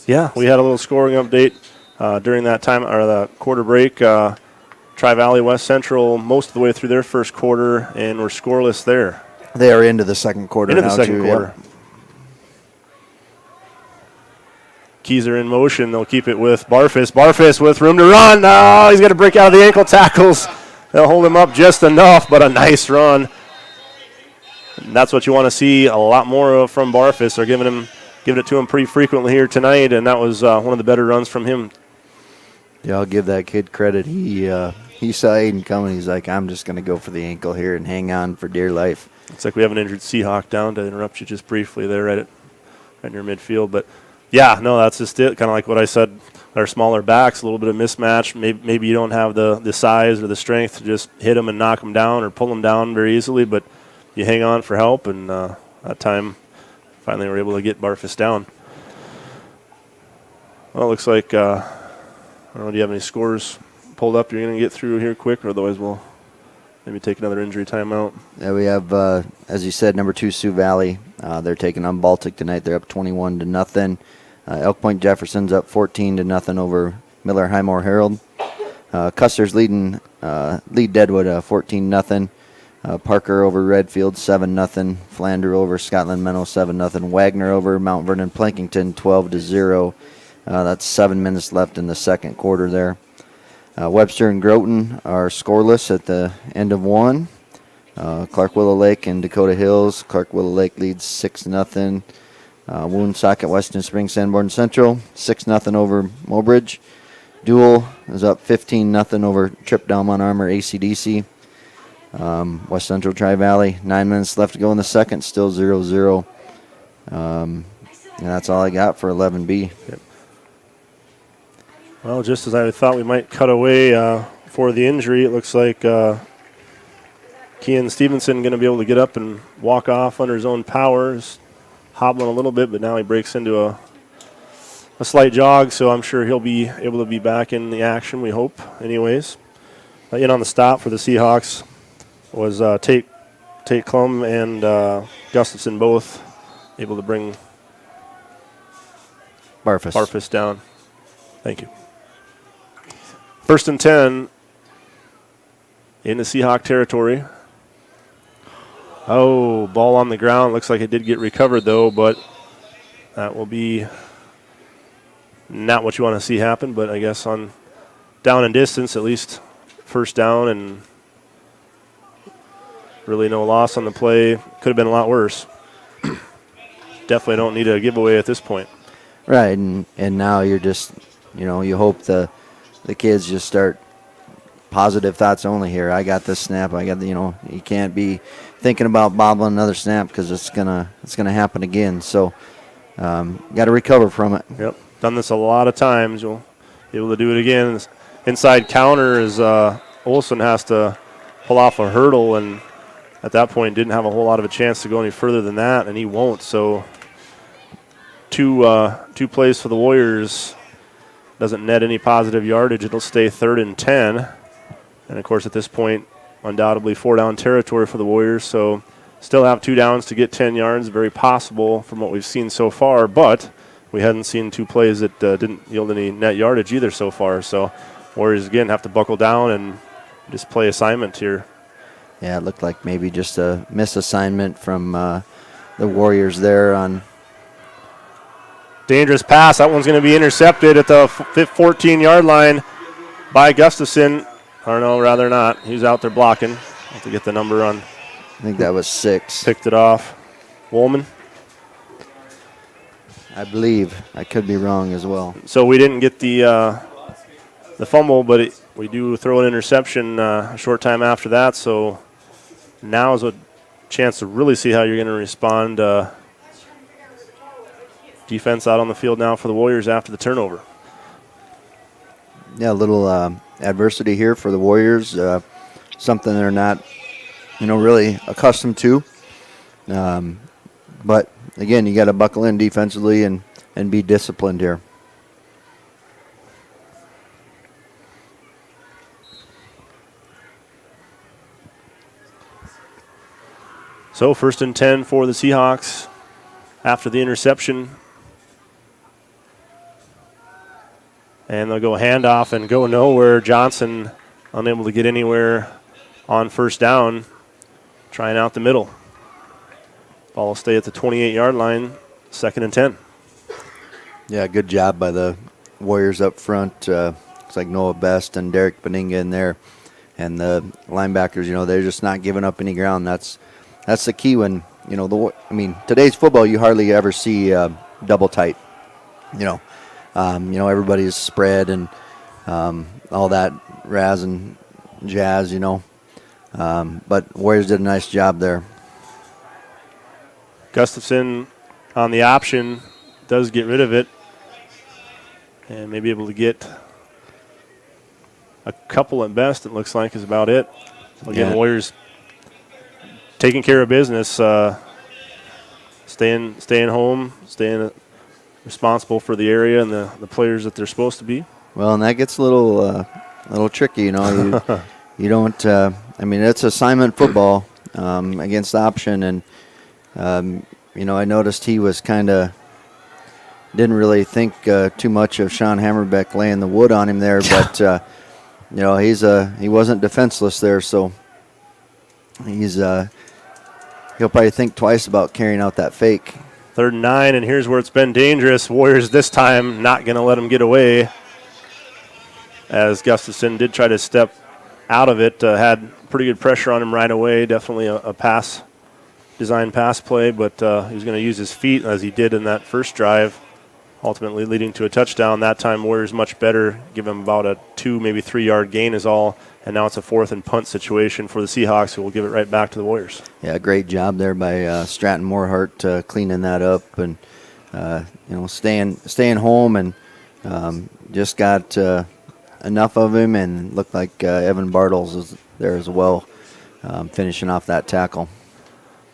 Yeah, we had a little scoring update during that time, or the quarter break. Tri-Valley West Central most of the way through their first quarter, and we're scoreless there. They are into the second quarter into now, the second too, quarter. Yep. Keys are in motion. They'll keep it with Barfus. Barfus with room to run. No, he's got to break out of the ankle tackles. They'll hold him up just enough, but a nice run. And that's what you want to see a lot more of from Barfus. They're giving it to him pretty frequently here tonight, and that was one of the better runs from him. Yeah, I'll give that kid credit. He saw Aiden coming. He's like, I'm just going to go for the ankle here and hang on for dear life. Looks like we have an injured Seahawk down, to interrupt you just briefly there right near midfield. But, yeah, no, that's just it. Kind of like what I said, our smaller backs, a little bit of mismatch. Maybe you don't have the size or the strength to just hit them and knock them down or pull them down very easily, but you hang on for help, and that time finally we're able to get Barfus down. Well, it looks like I don't know, do you have any scores pulled up you're going to get through here quick, or otherwise we'll maybe take another injury timeout? Yeah, we have, as you said, number 2, Sioux Valley. They're taking on Baltic tonight. They're up 21-0. Elk Point Jefferson's up 14-0 over Miller Highmore Herald. Custer's lead Deadwood 14-0. Parker over Redfield 7-0. Flander over Scotland Menno 7-0. Wagner over Mount Vernon Plankington 12-0. That's 7 minutes left in the second quarter there. Webster and Groton are scoreless at the end of one. Clark Willow Lake and Dakota Hills. Clark Willow Lake leads 6-0. Woonsocket Weston Springs Sanborn Central 6-0 over Mobridge. Dual is up 15-0 over Trip Delmont Armor ACDC. West Central Tri-Valley, 9 minutes left to go in the second, still 0-0. And that's all I got for 11B. Yep. Well, just as I thought we might cut away for the injury, it looks like Kean Stevenson going to be able to get up and walk off under his own powers, hobbling a little bit, but now he breaks into a slight jog, so I'm sure he'll be able to be back in the action, we hope, anyways. In on the stop for the Seahawks was Tate Colome and Gustafson both able to bring Barfus down. Thank you. 1st and 10 in the Seahawk territory. Oh, ball on the ground. Looks like it did get recovered, though, but that will be not what you want to see happen, but I guess on down and distance, at least first down and really no loss on the play. Could have been a lot worse. Definitely don't need a giveaway at this point. Right, and now you're just, you hope the kids just start positive thoughts only here. I got this snap. I got the, you can't be thinking about bobbling another snap because it's gonna happen again. So got to recover from it. Yep, done this a lot of times. You'll be able to do it again. Inside counter is Olson has to pull off a hurdle, and at that point didn't have a whole lot of a chance to go any further than that, and he won't. So two plays for the Warriors doesn't net any positive yardage. It'll stay 3rd and 10. And, of course, at this point, undoubtedly 4-down territory for the Warriors. So still have 2 downs to get 10 yards. Very possible from what we've seen so far. But we hadn't seen 2 plays that didn't yield any net yardage either so far. So Warriors, again, have to buckle down and just play assignment here. Yeah, it looked like maybe just a misassignment from the Warriors there on. Dangerous pass. That one's going to be intercepted at the 14-yard line by Gustafson. Or no, rather not. He's out there blocking. I'll have to get the number on. I think that was 6. Picked it off. Woolman. I believe. I could be wrong as well. So we didn't get the fumble, but we do throw an interception a short time after that. So now is a chance to really see how you're going to respond. Defense out on the field now for the Warriors after the turnover. Yeah, a little adversity here for the Warriors. Something they're not, really accustomed to. But again, you got to buckle in defensively and be disciplined here. So 1st and 10 for the Seahawks after the interception. And they'll go handoff and go nowhere. Johnson unable to get anywhere on 1st down, trying out the middle. Ball will stay at the 28-yard line, 2nd and 10. Yeah, good job by the Warriors up front. Looks like Noah Best and Derek Beninga in there. And the linebackers, they're just not giving up any ground. That's the key when, today's football, you hardly ever see double tight, everybody's spread and all that razz and jazz, but Warriors did a nice job there. Gustafson on the option does get rid of it and may be able to get a couple at best, it looks like, is about it. Again, Warriors taking care of business, staying home, staying responsible for the area and the players that they're supposed to be. Well, and that gets a little tricky, You don't. It's assignment football against option, and I noticed he was kind of didn't really think too much of Sean Hammerbeck laying the wood on him there, but he wasn't defenseless there, so he'll probably think twice about carrying out that fake. 3rd and 9, and here's where it's been dangerous. Warriors this time not going to let him get away, as Gustafson did try to step out of it, had pretty good pressure on him right away. Definitely a design pass play, but he was going to use his feet as he did in that first drive, ultimately leading to a touchdown. That time Warriors much better, give him about a 2, maybe 3 yard gain is all, and now it's a 4th and punt situation for the Seahawks, who will give it right back to the Warriors. Yeah, great job there by Stratton Morehart cleaning that up and staying home, and just got enough of him, and looked like Evan Bartles is there as well, finishing off that tackle.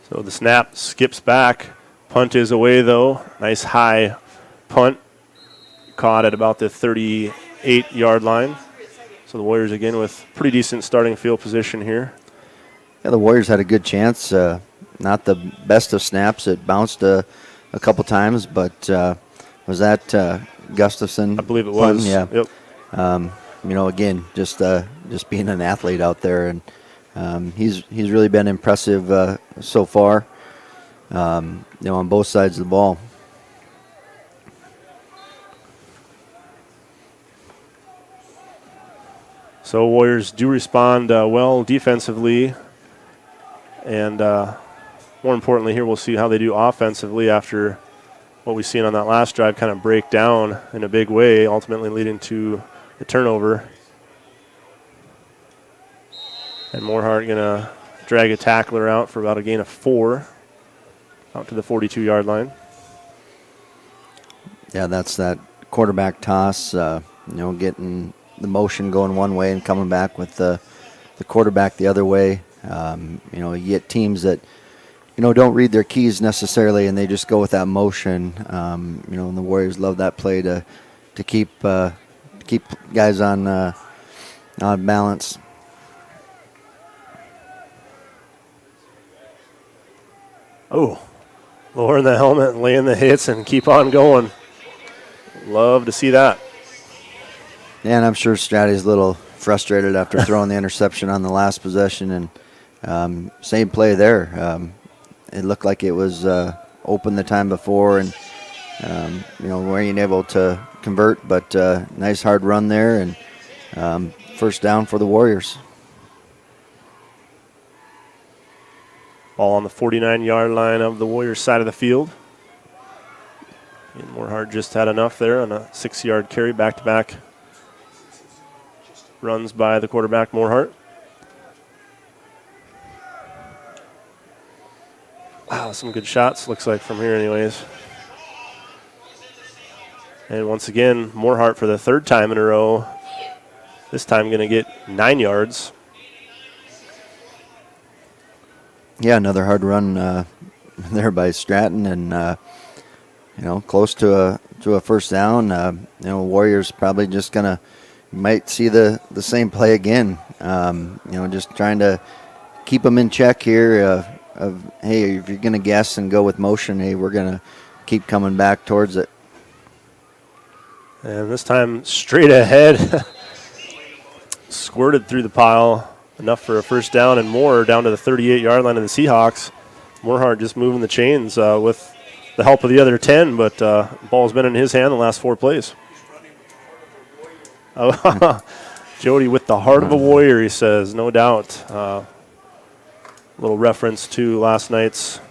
So the snap skips back. Punt is away, though. Nice high punt. Caught at about the 38-yard line. So the Warriors again with pretty decent starting field position here. Yeah, the Warriors had a good chance. Not the best of snaps. It bounced a couple times, but was that Gustafson? I believe it was. Yeah. Yep. Again, just being an athlete out there, and he's really been impressive so far. On both sides of the ball. So Warriors do respond well defensively, and more importantly here we'll see how they do offensively after what we've seen on that last drive kind of break down in a big way, ultimately leading to the turnover. And Morehart going to drag a tackler out for about a gain of 4 out to the 42-yard line. Yeah, that's that quarterback toss, getting the motion going one way and coming back with the quarterback the other way. You get teams that, don't read their keys necessarily, and they just go with that motion. And the Warriors love that play to keep guys on balance. Oh, lowering the helmet and laying the hits and keep on going. Love to see that. Yeah, and I'm sure Stratty's a little frustrated after throwing the interception on the last possession. And same play there. It looked like it was open the time before, and weren't able to convert. But nice hard run there, and first down for the Warriors. Ball on the 49-yard line of the Warriors side of the field. And Morehart just had enough there on a 6-yard carry, back-to-back runs by the quarterback, Morehart. Wow, some good shots, looks like, from here anyways. And once again, Morehart for the 3rd time in a row. This time going to get 9 yards. Yeah, another hard run there by Stratton, and close to a first down. Warriors probably just might see the same play again. Just trying to keep them in check here. Hey, if you're going to guess and go with motion, hey, we're going to keep coming back towards it. And this time straight ahead, squirted through the pile. Enough for a first down and more down to the 38-yard line of the Seahawks. Morehart just moving the chains with the help of the other 10, but ball's been in his hand the last 4 plays. Oh, Jody with the heart of a Warrior, he says, no doubt. Little reference to last night's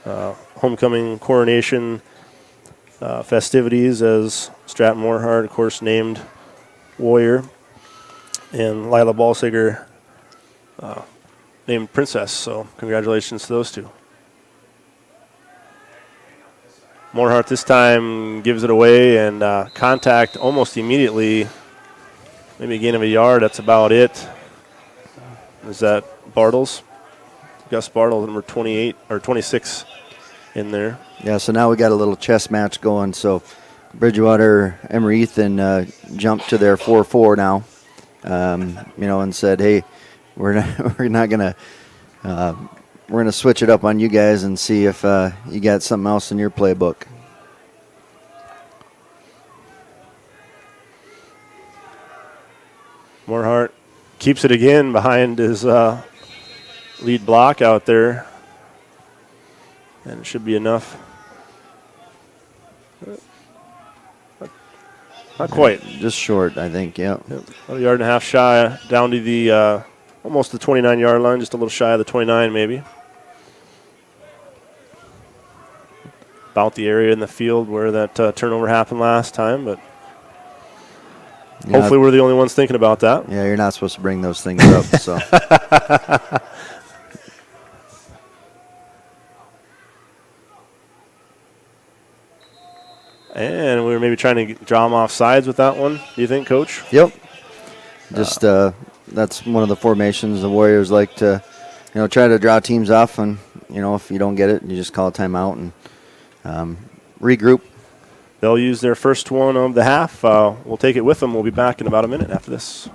homecoming coronation festivities, as Stratton Morehart, of course, named Warrior, and Lila Balsiger named Princess, so congratulations to those two. Morehart this time gives it away, and contact almost immediately, maybe a gain of a yard, that's about it. Is that Bartles? Gus Bartles, number 28 or 26 in there. Yeah, so now we got a little chess match going, so Bridgewater-Emery Ethan jumped to their 4-4 now, and said, hey, we're gonna switch it up on you guys and see if you got something else in your playbook. Morehart keeps it again behind his lead block out there. And it should be enough. Not quite. Just short, I think, yeah. Yep. About a yard and a half shy, down to the almost the 29-yard line, just a little shy of the 29 maybe. About the area in the field where that turnover happened last time, but hopefully we're the only ones thinking about that. Yeah, you're not supposed to bring those things up, so. And we were maybe trying to draw them off sides with that one, do you think, Coach? Yep. Just that's one of the formations the Warriors like to, try to draw teams off, and, if you don't get it, you just call a timeout and regroup. They'll use their first one of the half. We'll take it with them. We'll be back in about a minute after this.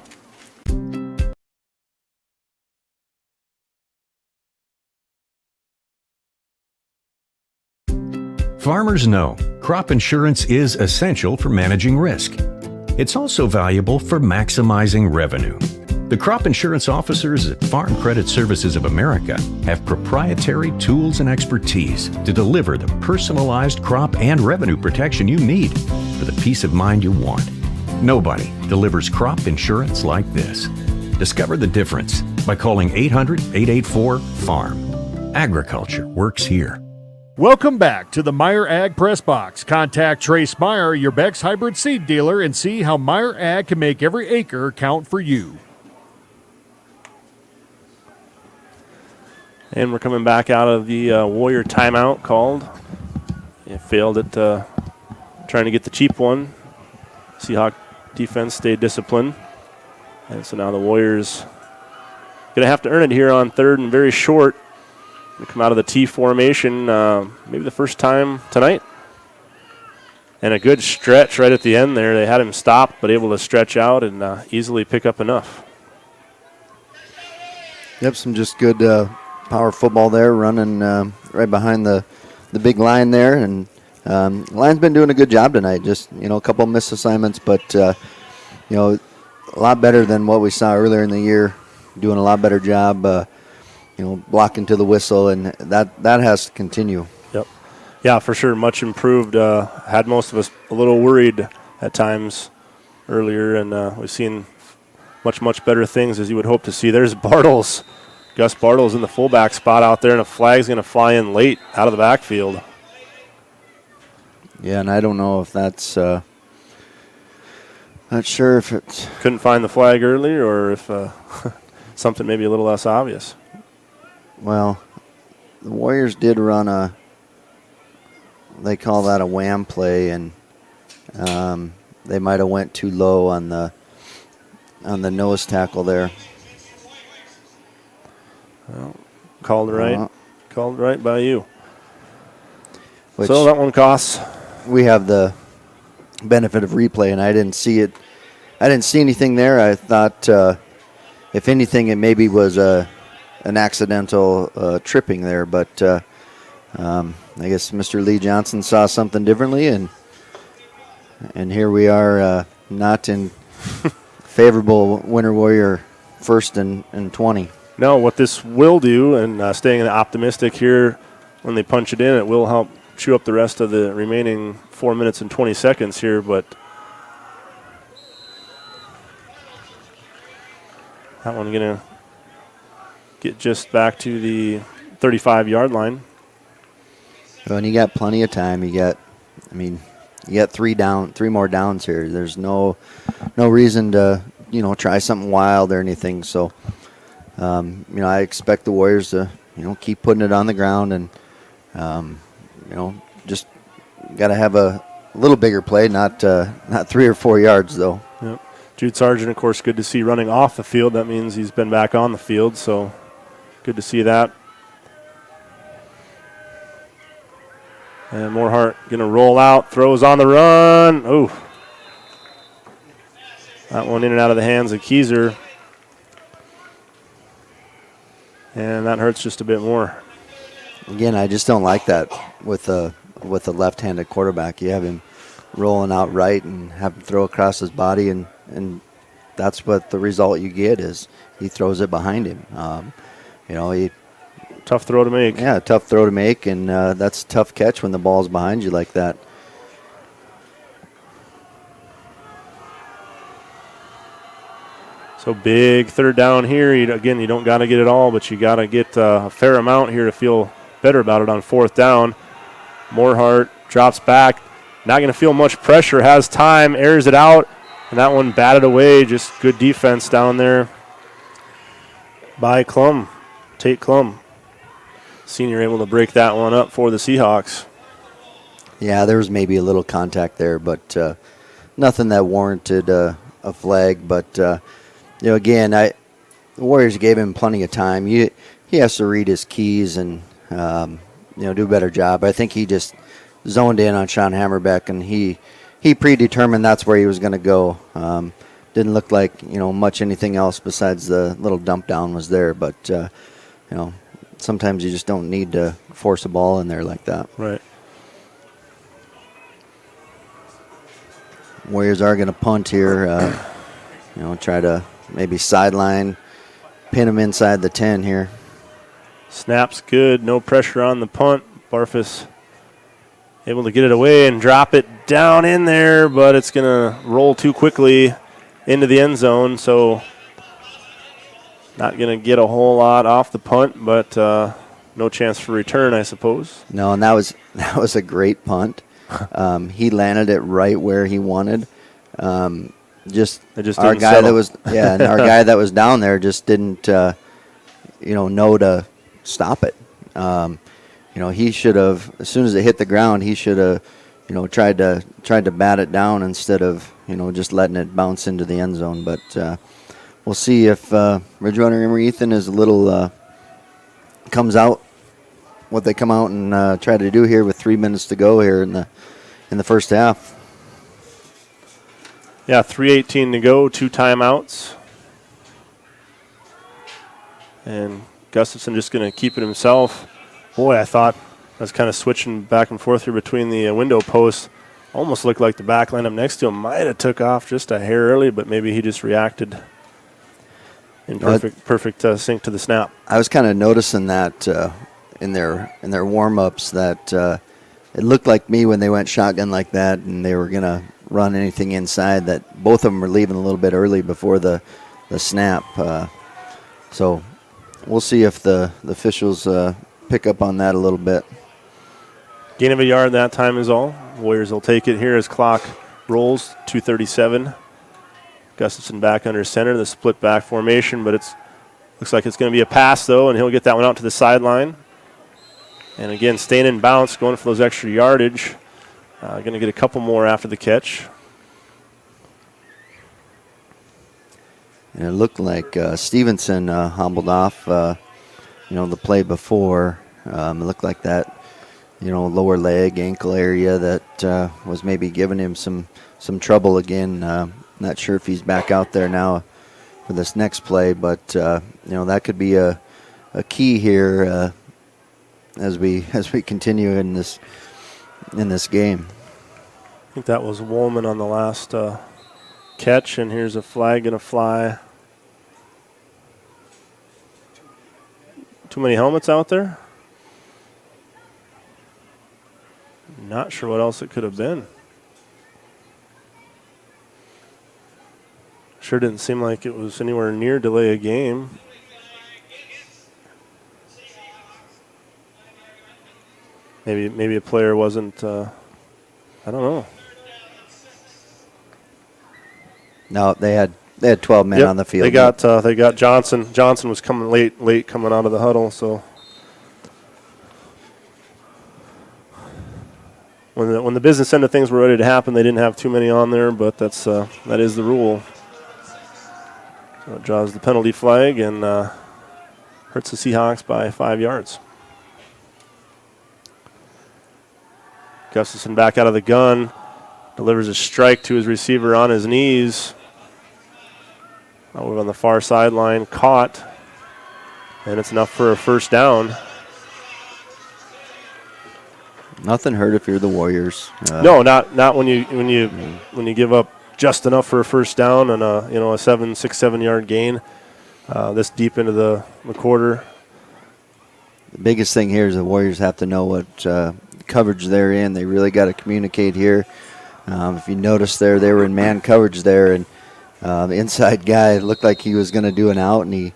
Farmers know crop insurance is essential for managing risk. It's also valuable for maximizing revenue. The crop insurance officers at Farm Credit Services of America have proprietary tools and expertise to deliver the personalized crop and revenue protection you need for the peace of mind you want. Nobody delivers crop insurance like this. Discover the difference by calling 800-884-FARM. Agriculture works here. Welcome back to the Meyer Ag Press Box. Contact Trace Meyer, your Beck's hybrid seed dealer, and see how Meyer Ag can make every acre count for you. And we're coming back out of the Warrior timeout called. It failed at trying to get the cheap one. Seahawk defense stayed disciplined. And so now the Warriors going to have to earn it here on third and very short. They come out of the T formation maybe the first time tonight. And a good stretch right at the end there. They had him stopped, but able to stretch out and easily pick up enough. Yep, some just good power football there, running right behind the big line there. And line's been doing a good job tonight. Just, a couple missed assignments, but, a lot better than what we saw earlier in the year. Doing a lot better job, blocking to the whistle, and that has to continue. Yep. Yeah, for sure. Much improved. Had most of us a little worried at times earlier, and we've seen much better things as you would hope to see. There's Bartles. Gus Bartles in the fullback spot out there, and a flag's going to fly in late out of the backfield. Yeah, and I don't know if that's not sure if it's couldn't find the flag early, or if something maybe a little less obvious. Well, the Warriors did run they call that a wham play, and they might have went too low on the nose tackle there. Well, called right by you. So that one costs. We have the benefit of replay, and I didn't see it. I didn't see anything there. I thought, if anything, it maybe was an accidental tripping there. But I guess Mr. Lee Johnson saw something differently, and here we are, not in favorable Winter Warrior 1st and 20. No, what this will do, and staying optimistic here, when they punch it in, it will help chew up the rest of the remaining 4 minutes and 20 seconds here, but that one going to get just back to the 35-yard line. Well, and you got plenty of time. You got three more downs here. There's no reason to, try something wild or anything. So, I expect the Warriors to, keep putting it on the ground, and, just got to have a little bigger play, not 3 or 4 yards, though. Yep. Jude Sargent, of course, good to see running off the field. That means he's been back on the field, so good to see that. And Morehart going to roll out, throws on the run. Oh, that one in and out of the hands of Keyser. And that hurts just a bit more. Again, I just don't like that with a left-handed quarterback. You have him rolling out right and have him throw across his body, and that's what the result you get is he throws it behind him. Tough throw to make. Yeah, tough throw to make, and that's a tough catch when the ball's behind you like that. So big third down here. You don't got to get it all, but you got to get a fair amount here to feel better about it on fourth down. Morehart drops back. Not going to feel much pressure. Has time, airs it out, and that one batted away. Just good defense down there by Colome. Tate Colome. Senior able to break that one up for the Seahawks. Yeah, there was maybe a little contact there, but nothing that warranted a flag. But, again, the Warriors gave him plenty of time. He has to read his keys and, do a better job. I think he just zoned in on Sean Hammerbeck, and he predetermined that's where he was going to go. Didn't look like, much anything else besides the little dump down was there. But, sometimes you just don't need to force a ball in there like that. Right. Warriors are going to punt here. Try to maybe sideline, pin him inside the 10 here. Snap's good. No pressure on the punt. Barfus able to get it away and drop it down in there, but it's going to roll too quickly into the end zone, so not going to get a whole lot off the punt, but no chance for return, I suppose. No, and that was a great punt. He landed it right where he wanted. Just our guy that was and our guy that was down there just didn't know to stop it. He should have, as soon as it hit the ground, he should have tried to bat it down instead of just letting it bounce into the end zone. But we'll see if Bridgewater-Emery Ethan is a little comes out what they come out and try to do here with 3 minutes to go here in the first half. Yeah, 3:18 to go, 2 timeouts. And Gustafson just going to keep it himself. Boy, I thought I was kind of switching back and forth here between the window posts. Almost looked like the back line up next to him might have took off just a hair early, but maybe he just reacted in perfect sync to the snap. I was kind of noticing that in their warm-ups that it looked like me when they went shotgun like that and they were going to run anything inside, that both of them were leaving a little bit early before the snap. So we'll see if the officials pick up on that a little bit. Gain of a yard that time is all. Warriors will take it here as clock rolls, 2:37. Gustafson back under center, the split back formation, but looks like it's going to be a pass, though, and he'll get that one out to the sideline. And again, staying in bounce, going for those extra yardage. Going to get a couple more after the catch. And it looked like Stevenson humbled off, the play before. It looked like that, lower leg, ankle area that was maybe giving him some trouble again. Not sure if he's back out there now for this next play, but that could be a key here as we continue in this game. I think that was Woolman on the last catch, and here's a flag going to fly. Too many helmets out there? Not sure what else it could have been. Sure didn't seem like it was anywhere near delay a game. Maybe a player wasn't, I don't know. No, they had 12 men on the field. They got Johnson. Johnson was coming late coming out of the huddle. So when the business end of things were ready to happen, they didn't have too many on there, but that is the rule. So it draws the penalty flag and hurts the Seahawks by 5 yards. Gustafson back out of the gun, delivers a strike to his receiver on his knees. Over on the far sideline, caught, and it's enough for a first down. Nothing hurt if you're the Warriors. No, not when you give up just enough for a first down and a 6-7 yard gain this deep into the quarter. The biggest thing here is the Warriors have to know what coverage they're in. They really got to communicate here. If you notice there, they were in man coverage there, and the inside guy looked like he was going to do an out, and he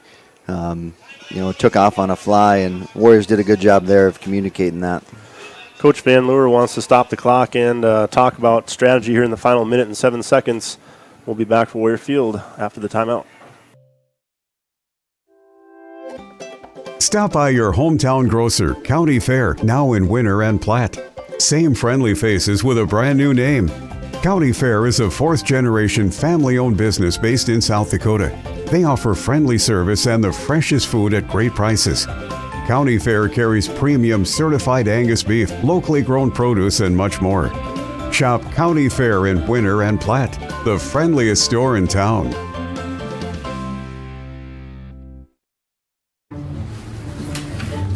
took off on a fly, and Warriors did a good job there of communicating that. Coach Van Leeuwer wants to stop the clock and talk about strategy here in the final minute and 7 seconds. We'll be back for Warrior Field after the timeout. Stop by your hometown grocer, County Fair, now in Winter and Platte. Same friendly faces with a brand new name. County Fair is a 4th-generation family-owned business based in South Dakota. They offer friendly service and the freshest food at great prices. County Fair carries premium certified Angus beef, locally grown produce, and much more. Shop County Fair in Winter and Platte, the friendliest store in town.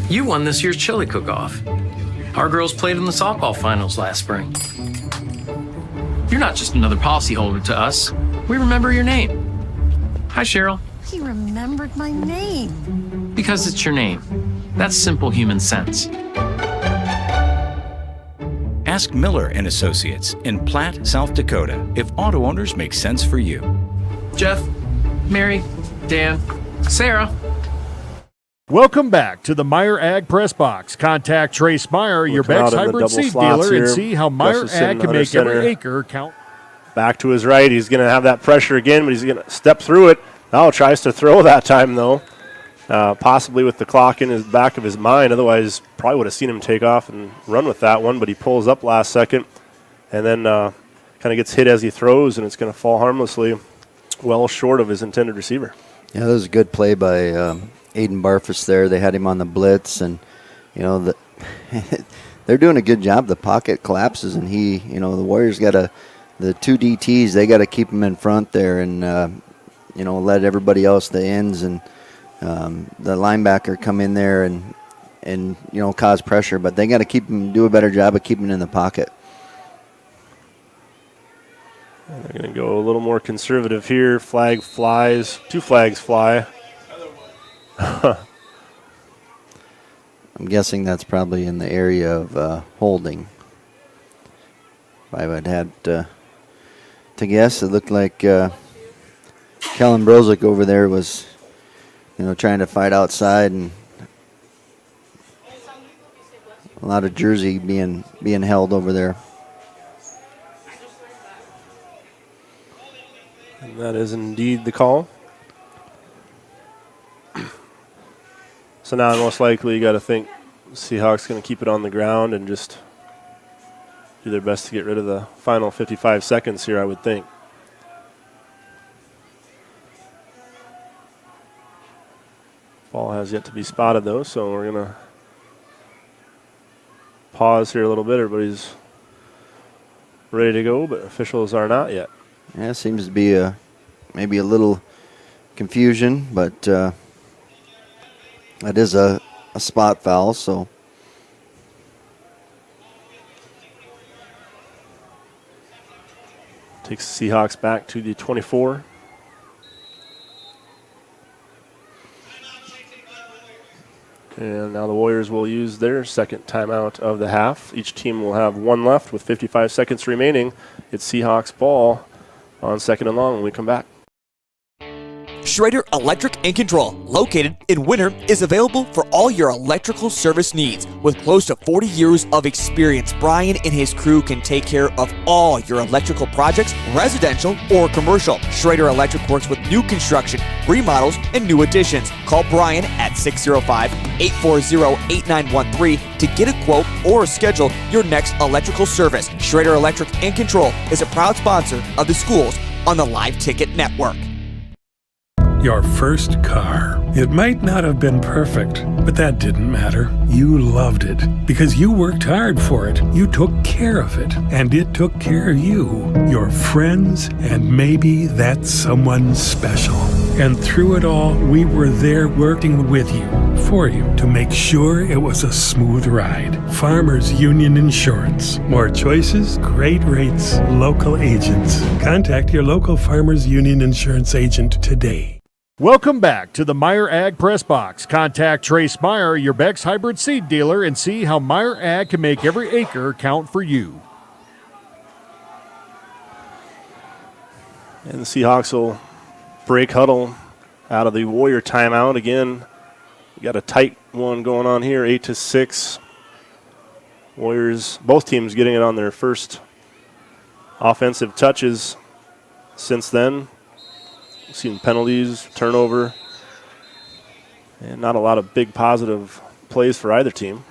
You won this year's chili cook-off. Our girls played in the softball finals last spring. You're not just another policyholder to us. We remember your name. Hi, Cheryl. He remembered my name. Because it's your name. That's simple human sense. Ask Miller and Associates in Platte, South Dakota, if auto owners make sense for you. Jeff, Mary, Dan, Sarah. Welcome back to the Meyer Ag Press Box. Contact Trace Meyer, your Beck's hybrid seed dealer, and see how Meyer Ag can make every acre count. Back to his right. He's going to have that pressure again, but he's going to step through it. Now tries to throw that time, though, possibly with the clock in his back of his mind. Otherwise, probably would have seen him take off and run with that one, but he pulls up last second and then kind of gets hit as he throws, and it's going to fall harmlessly well short of his intended receiver. Yeah, that was a good play by Aiden Barfus there. They had him on the blitz, and they're doing a good job. The pocket collapses, and the Warriors got the 2 DTs. They got to keep him in front there, and let everybody else, the ends and the linebacker, come in there and cause pressure. But they got to do a better job of keeping him in the pocket. And they're going to go a little more conservative here. Flag flies. 2 flags fly. I'm guessing that's probably in the area of holding. If I would had to guess, it looked like Kellen Brozick over there was, trying to fight outside, and a lot of jersey being held over there. And that is indeed the call. So now most likely you got to think Seahawks going to keep it on the ground and just do their best to get rid of the final 55 seconds here, I would think. Ball has yet to be spotted, though, so we're going to pause here a little bit. Everybody's ready to go, but officials are not yet. Yeah, seems to be maybe a little confusion, but that is a spot foul, so. Takes the Seahawks back to the 24. And now the Warriors will use their second timeout of the half. Each team will have 1 left with 55 seconds remaining. It's Seahawks ball on 2nd and long when we come back. Schrader Electric and Control, located in Winter, is available for all your electrical service needs. With close to 40 years of experience, Brian and his crew can take care of all your electrical projects, residential or commercial. Schrader Electric works with new construction, remodels, and new additions. Call Brian at 605-840-8913 to get a quote or schedule your next electrical service. Schrader Electric and Control is a proud sponsor of the schools on the Live Ticket Network. Your first car. It might not have been perfect, but that didn't matter. You loved it because you worked hard for it. You took care of it, and it took care of you, your friends, and maybe that someone special. And through it all, we were there working with you for you to make sure it was a smooth ride. Farmers Union Insurance. More choices, great rates, local agents. Contact your local Farmers Union Insurance agent today. Welcome back to the Meyer Ag Press Box. Contact Trace Meyer, your Beck's hybrid seed dealer, and see how Meyer Ag can make every acre count for you. And the Seahawks will break huddle out of the Warrior timeout. Again, we got a tight one going on here, 8-6. Warriors, both teams getting it on their first offensive touches since then. We've seen penalties, turnover, and not a lot of big positive plays for either team.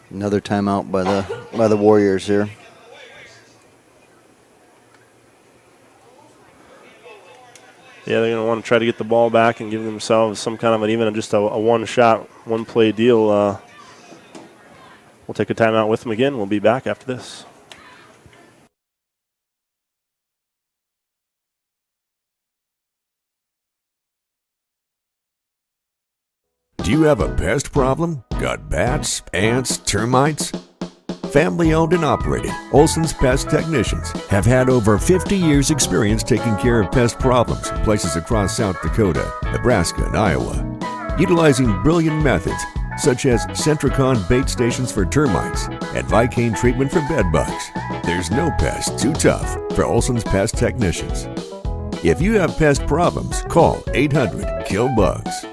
Another timeout by the Warriors here. Yeah, they're going to want to try to get the ball back and give themselves some kind of even just a one-shot, one-play deal. We'll take a timeout with them again. We'll be back after this. Do you have a pest problem? Got bats, ants, termites? Family owned and operated, Olson's Pest Technicians have had over 50 years experience taking care of pest problems in places across South Dakota, Nebraska, and Iowa. Utilizing brilliant methods such as Centricon bait stations for termites and Vicane treatment for bed bugs. There's no pest too tough for Olson's Pest Technicians. If you have pest problems, call 800-KILL-BUGS.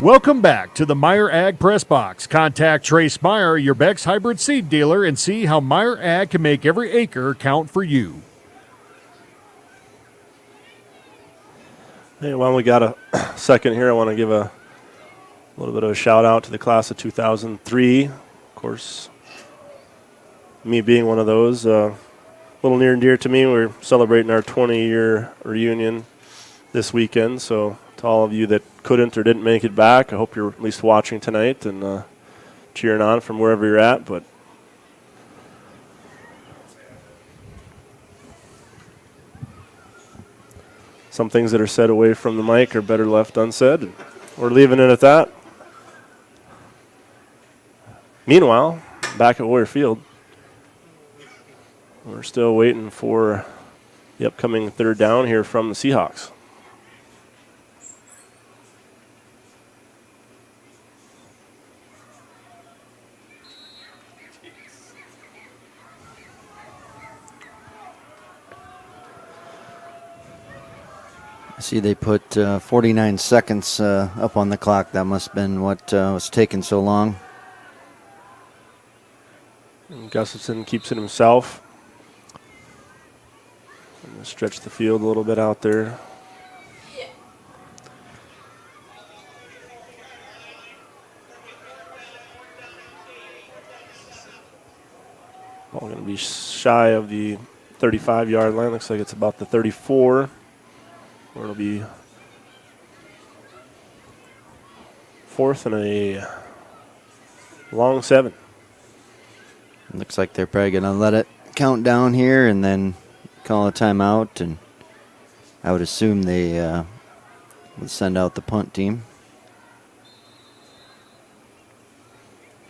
Welcome back to the Meyer Ag Press Box. Contact Trace Meyer, your Beck's hybrid seed dealer, and see how Meyer Ag can make every acre count for you. Hey, while we got a second here, I want to give a little bit of a shout out to the class of 2003. Of course, me being one of those, a little near and dear to me. We're celebrating our 20-year reunion this weekend, so to all of you that couldn't or didn't make it back, I hope you're at least watching tonight and cheering on from wherever you're at. But some things that are said away from the mic are better left unsaid. We're leaving it at that. Meanwhile, back at Warrior Field, we're still waiting for the upcoming third down here from the Seahawks. I see they put 49 seconds up on the clock. That must have been what was taking so long. And Gustafson keeps it himself. I'm going to stretch the field a little bit out there. Ball going to be shy of the 35-yard line. Looks like it's about the 34. Or it'll be fourth and a long 7. Looks like they're probably going to let it count down here and then call a timeout. And I would assume they would send out the punt team.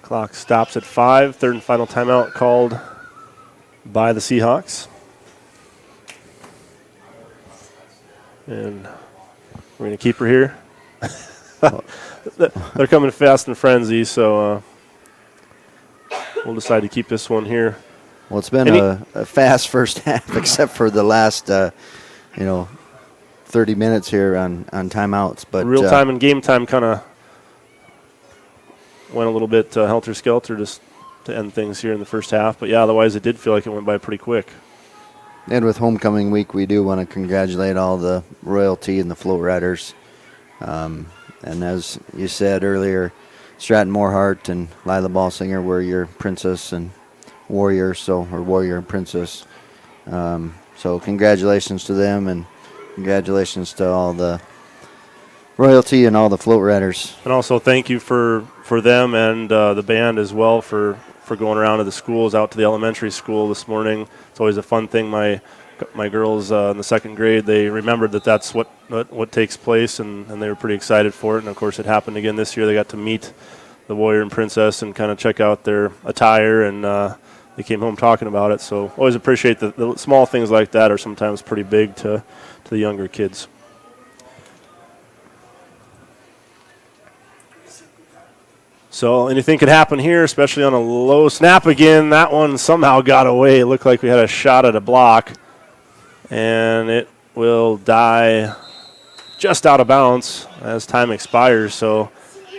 Clock stops at 5. Third and final timeout called by the Seahawks. And we're going to keep her here. They're coming fast and frenzy, so we'll decide to keep this one here. Well, it's been a fast first half, except for the last, 30 minutes here on timeouts. But real time and game time kind of went a little bit helter-skelter just to end things here in the first half. But, yeah, otherwise it did feel like it went by pretty quick. And with homecoming week, we do want to congratulate all the royalty and the float riders. And as you said earlier, Stratton Morehart and Lila Ballsinger were your princess and warrior, or warrior and princess. So congratulations to them, and congratulations to all the royalty and all the float riders. And also thank you for them and the band as well for going around to the schools, out to the elementary school this morning. It's always a fun thing. My my girls in the second grade, they remembered that that's what takes place, and they were pretty excited for it. And of course, it happened again this year. They got to meet the Warrior and Princess and kind of check out their attire, and they came home talking about it. So always appreciate the small things like that are sometimes pretty big to the younger kids. So anything could happen here, especially on a low snap again. That one somehow got away. It looked like we had a shot at a block, and it will die just out of bounds as time expires. So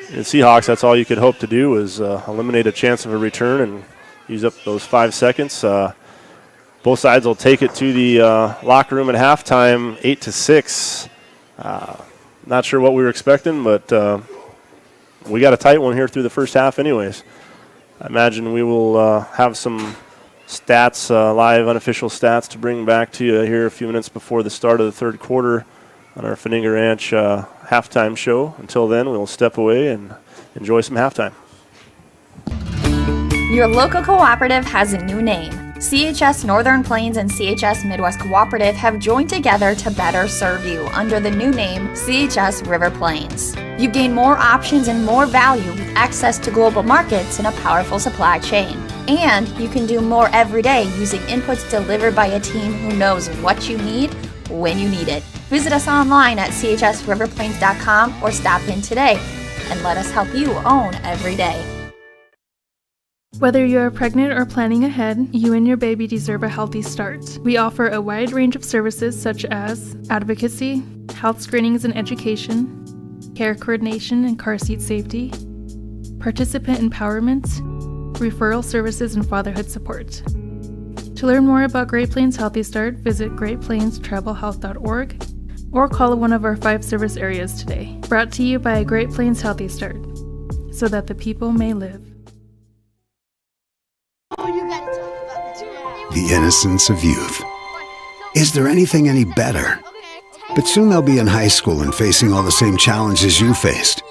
in Seahawks, that's all you could hope to do is eliminate a chance of a return and use up those 5 seconds. Both sides will take it to the locker room at halftime, 8-6. Not sure what we were expecting, but we got a tight one here through the first half anyways. I imagine we will have some stats, live unofficial stats to bring back to you here a few minutes before the start of the third quarter on our Fninga Ranch halftime show. Until then, we'll step away and enjoy some halftime. Your local cooperative has a new name. CHS Northern Plains and CHS Midwest Cooperative have joined together to better serve you under the new name CHS River Plains. You gain more options and more value with access to global markets and a powerful supply chain. And you can do more every day using inputs delivered by a team who knows what you need when you need it. Visit us online at chsriverplains.com or stop in today and let us help you own every day. Whether you're pregnant or planning ahead, you and your baby deserve a healthy start. We offer a wide range of services such as advocacy, health screenings and education, care coordination and car seat safety, participant empowerment, referral services, and fatherhood support. To learn more about Great Plains Healthy Start, visit greatplainstravelhealth.org or call one of our 5 service areas today. Brought to you by Great Plains Healthy Start, so that the people may live. The innocence of youth. Is there anything any better? But soon they'll be in high school and facing all the same challenges you faced.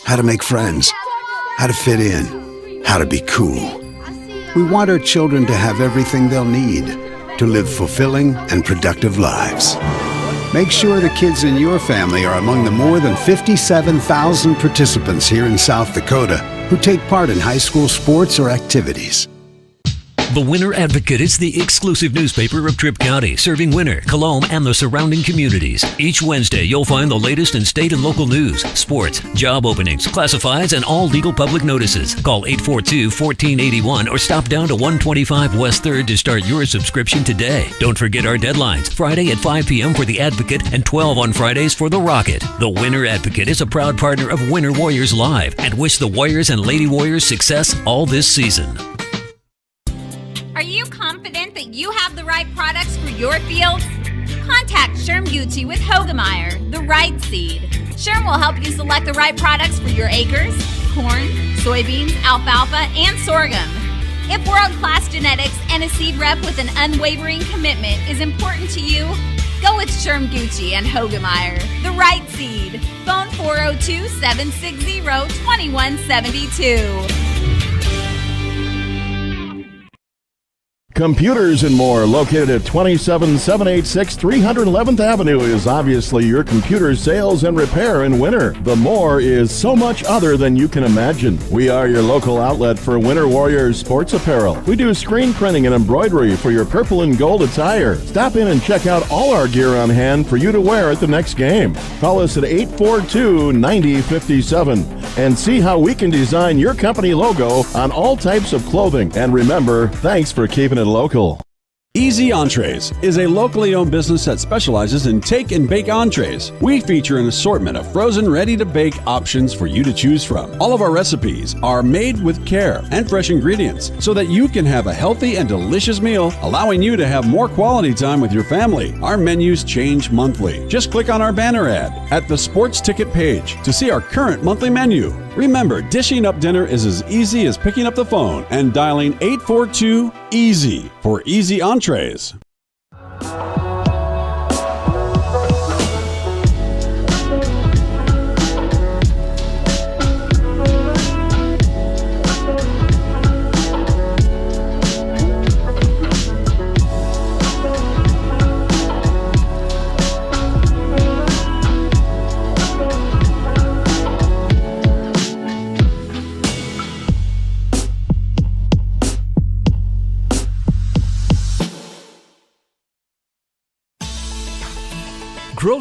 How to make friends, how to fit in, how to be cool. We want our children to have everything they'll need to live fulfilling and productive lives. Make sure the kids in your family are among the more than 57,000 participants here in South Dakota who take part in high school sports or activities. The Winter Advocate is the exclusive newspaper of Tripp County, serving Winter, Colome, and the surrounding communities. Each Wednesday, you'll find the latest in state and local news, sports, job openings, classifieds, and all legal public notices. Call 842-1481 or stop down to 125 West 3rd to start your subscription today. Don't forget our deadlines, Friday at 5 p.m. for the Advocate and 12 on Fridays for the Rocket. The Winter Advocate is a proud partner of Winter Warriors Live and wish the Warriors and Lady Warriors success all this season. Are you confident that you have the right products for your fields? Contact Sherm Gucci with Hogemeyer, the right seed. Sherm will help you select the right products for your acres, corn, soybeans, alfalfa, and sorghum. If world-class genetics and a seed rep with an unwavering commitment is important to you, go with Sherm Gucci and Hogemeyer, the right seed. Phone 402-760-2172. Computers and More, located at 27786 311th Avenue, is obviously your computer sales and repair in winter. The More is so much other than you can imagine. We are your local outlet for Winter Warriors sports apparel. We do screen printing and embroidery for your purple and gold attire. Stop in and check out all our gear on hand for you to wear at the next game. Call us at 842-9057 and see how we can design your company logo on all types of clothing. And remember, thanks for keeping it local. Easy Entrees is a locally owned business that specializes in take and bake entrees. We feature an assortment of frozen, ready-to-bake options for you to choose from. All of our recipes are made with care and fresh ingredients so that you can have a healthy and delicious meal, allowing you to have more quality time with your family. Our menus change monthly. Just click on our banner ad at the sports ticket page to see our current monthly menu. Remember, dishing up dinner is as easy as picking up the phone and dialing 842-EASY for Easy Entrees.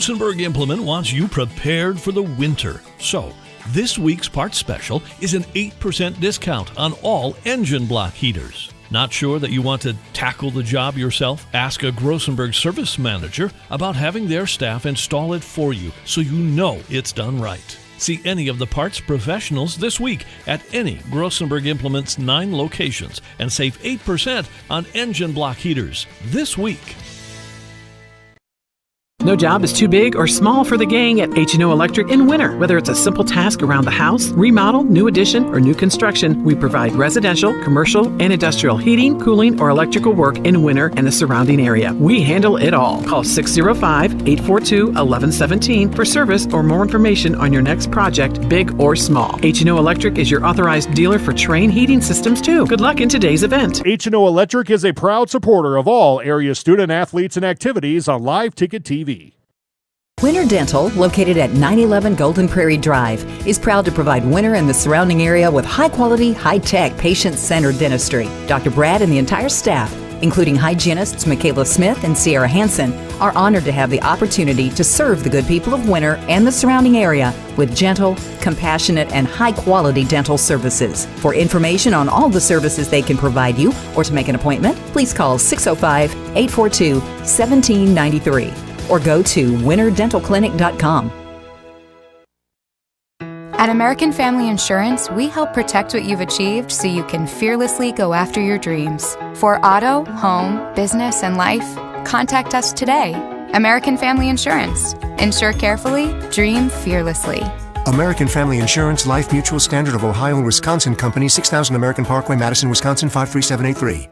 Grossenberg Implement wants you prepared for the winter. So, this week's part special is an 8% discount on all engine block heaters. Not sure that you want to tackle the job yourself? Ask a Grossenberg service manager about having their staff install it for you so you know it's done right. See any of the parts professionals this week at any Grossenberg Implement's 9 locations and save 8% on engine block heaters this week. No job is too big or small for the gang at H&O Electric in winter. Whether it's a simple task around the house, remodel, new addition, or new construction, we provide residential, commercial, and industrial heating, cooling, or electrical work in winter and the surrounding area. We handle it all. Call 605-842-1117 for service or more information on your next project, big or small. H&O Electric is your authorized dealer for Train heating systems, too. Good luck in today's event. H&O Electric is a proud supporter of all area student athletes and activities on Live Ticket TV. Winter Dental, located at 911 Golden Prairie Drive, is proud to provide Winter and the surrounding area with high-quality, high-tech, patient-centered dentistry. Dr. Brad and the entire staff, including hygienists Michaela Smith and Sierra Hansen, are honored to have the opportunity to serve the good people of Winter and the surrounding area with gentle, compassionate, and high-quality dental services. For information on all the services they can provide you or to make an appointment, please call 605-842-1793. or go to winterdentalclinic.com. At American Family Insurance, we help protect what you've achieved so you can fearlessly go after your dreams. For auto, home, business, and life, contact us today. American Family Insurance. Insure carefully, dream fearlessly. American Family Insurance, Life Mutual, Standard of Ohio and Wisconsin Company, 6000 American Parkway, Madison, Wisconsin, 53783.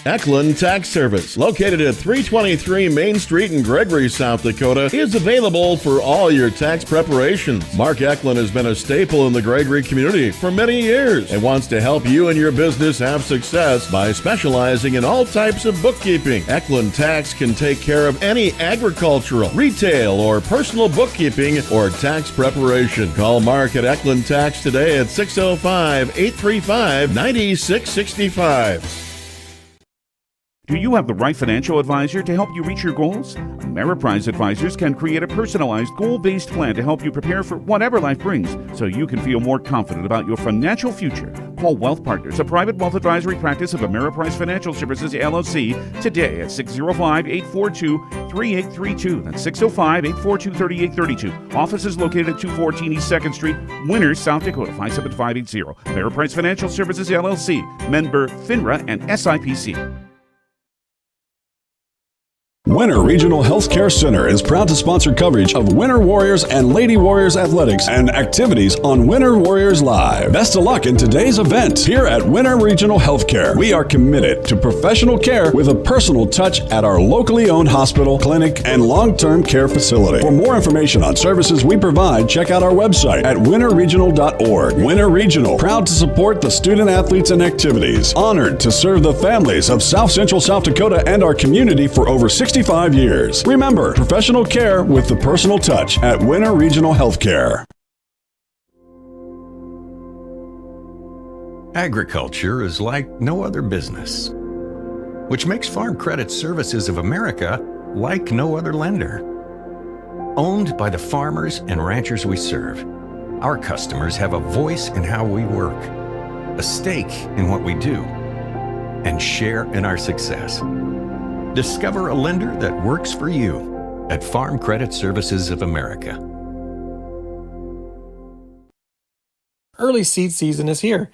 Eklund Tax Service, located at 323 Main Street in Gregory, South Dakota, is available for all your tax preparations. Mark Eklund has been a staple in the Gregory community for many years and wants to help you and your business have success by specializing in all types of bookkeeping. Eklund Tax can take care of any agricultural, retail, or personal bookkeeping or tax preparation. Call Mark at Eklund Tax today at 605-835-9665. Do you have the right financial advisor to help you reach your goals? Ameriprise Advisors can create a personalized, goal-based plan to help you prepare for whatever life brings so you can feel more confident about your financial future. Call Wealth Partners, a private wealth advisory practice of Ameriprise Financial Services, LLC, today at 605-842-3832. That's 605-842-3832. Office is located at 214 East 2nd Street, Winter, South Dakota, 57580. Ameriprise Financial Services, LLC, member FINRA and SIPC. Winter Regional Healthcare Center is proud to sponsor coverage of Winter Warriors and Lady Warriors athletics and activities on Winter Warriors Live. Best of luck in today's event. Here at Winter Regional Healthcare, we are committed to professional care with a personal touch at our locally owned hospital, clinic, and long-term care facility. For more information on services we provide, check out our website at winterregional.org. Winter Regional, proud to support the student athletes and activities. Honored to serve the families of South Central South Dakota and our community for over 65 years. Remember, professional care with the personal touch at Winter Regional Healthcare. Agriculture is like no other business, which makes Farm Credit Services of America like no other lender. Owned by the farmers and ranchers we serve, our customers have a voice in how we work, a stake in what we do, and share in our success. Discover a lender that works for you at Farm Credit Services of America. Early seed season is here.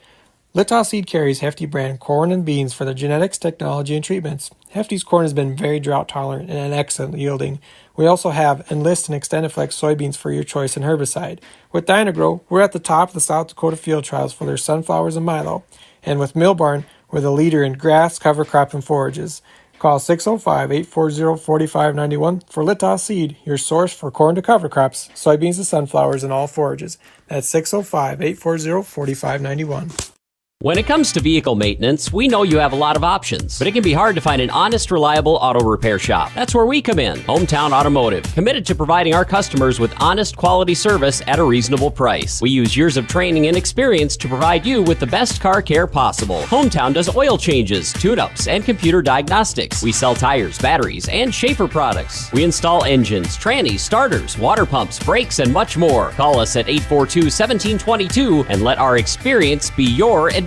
Littow Seed carries Hefty brand corn and beans for their genetics, technology, and treatments. Hefty's corn has been very drought tolerant and an excellent yielding. We also have Enlist and XtendFlex soybeans for your choice in herbicide. With Dynagrow, we're at the top of the South Dakota field trials for their sunflowers and milo. And with Millbarn, we're the leader in grass, cover crop, and forages. Call 605-840-4591 for Littow Seed, your source for corn to cover crops, soybeans to sunflowers, and all forages. That's 605-840-4591. When it comes to vehicle maintenance, we know you have a lot of options, but it can be hard to find an honest, reliable auto repair shop. That's where we come in, Hometown Automotive, committed to providing our customers with honest, quality service at a reasonable price. We use years of training and experience to provide you with the best car care possible. Hometown does oil changes, tune-ups, and computer diagnostics. We sell tires, batteries, and Schaefer products. We install engines, trannies, starters, water pumps, brakes, and much more. Call us at 842-1722 and let our experience be your advantage.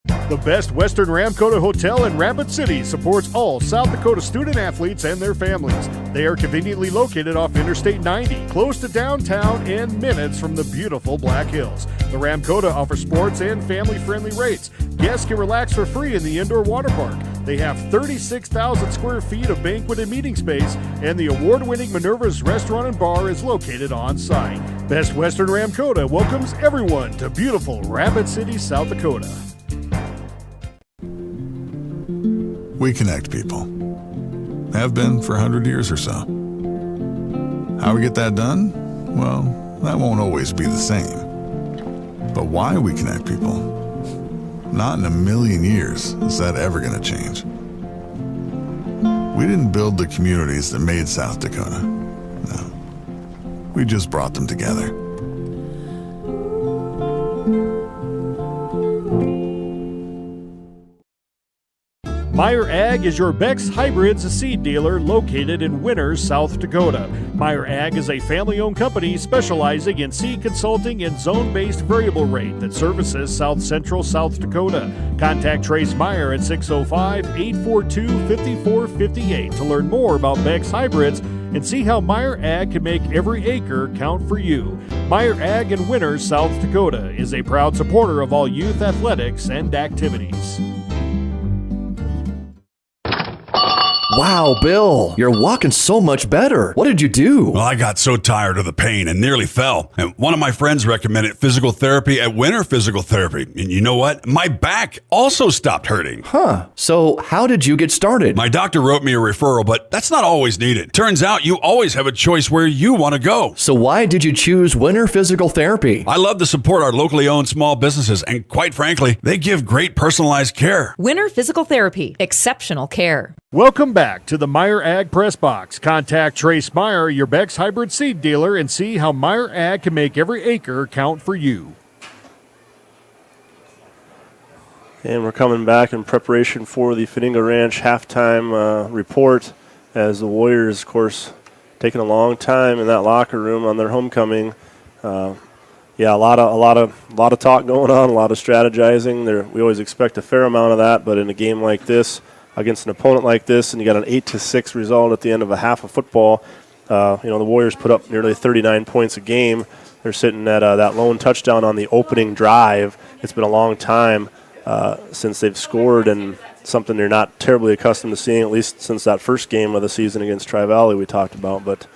The Best Western Ramkota Hotel in Rapid City supports all South Dakota student athletes and their families. They are conveniently located off Interstate 90, close to downtown and minutes from the beautiful Black Hills. The Ramkota offers sports and family-friendly rates. Guests can relax for free in the indoor water park. They have 36,000 square feet of banquet and meeting space, and the award-winning Minerva's Restaurant and Bar is located on site. Best Western Ramkota welcomes everyone to beautiful Rapid City, South Dakota. We connect people. Have been for 100 years or so. How we get that done? Well, that won't always be the same. But why we connect people? Not in a million years is that ever going to change. We didn't build the communities that made South Dakota. No. We just brought them together. Meyer Ag is your Beck's Hybrids seed dealer located in Winters, South Dakota. Meyer Ag is a family-owned company specializing in seed consulting and zone-based variable rate that services South Central South Dakota. Contact Trace Meyer at 605-842-5458 to learn more about Beck's Hybrids and see how Meyer Ag can make every acre count for you. Meyer Ag in Winters, South Dakota is a proud supporter of all youth athletics and activities. Wow, Bill, you're walking so much better. What did you do? Well, I got so tired of the pain and nearly fell. And one of my friends recommended physical therapy at Winter Physical Therapy. And you know what? My back also stopped hurting. Huh. So how did you get started? My doctor wrote me a referral, but that's not always needed. Turns out you always have a choice where you want to go. So why did you choose Winter Physical Therapy? I love to support our locally owned small businesses. And quite frankly, they give great personalized care. Winter Physical Therapy. Exceptional care. Welcome back to the Meyer Ag Press Box. Contact Trace Meyer, your Beck's Hybrid seed dealer, and see how Meyer Ag can make every acre count for you. And we're coming back in preparation for the Fedinga Ranch halftime report, as the Warriors, of course, taking a long time in that locker room on their homecoming. A lot of talk going on, a lot of strategizing. We always expect a fair amount of that, but in a game like this, against an opponent like this, and you got an 8-6 result at the end of a half of football. The Warriors put up nearly 39 points a game. They're sitting at that lone touchdown on the opening drive. It's been a long time since they've scored, and something they're not terribly accustomed to seeing, at least since that first game of the season against Tri-Valley we talked about. But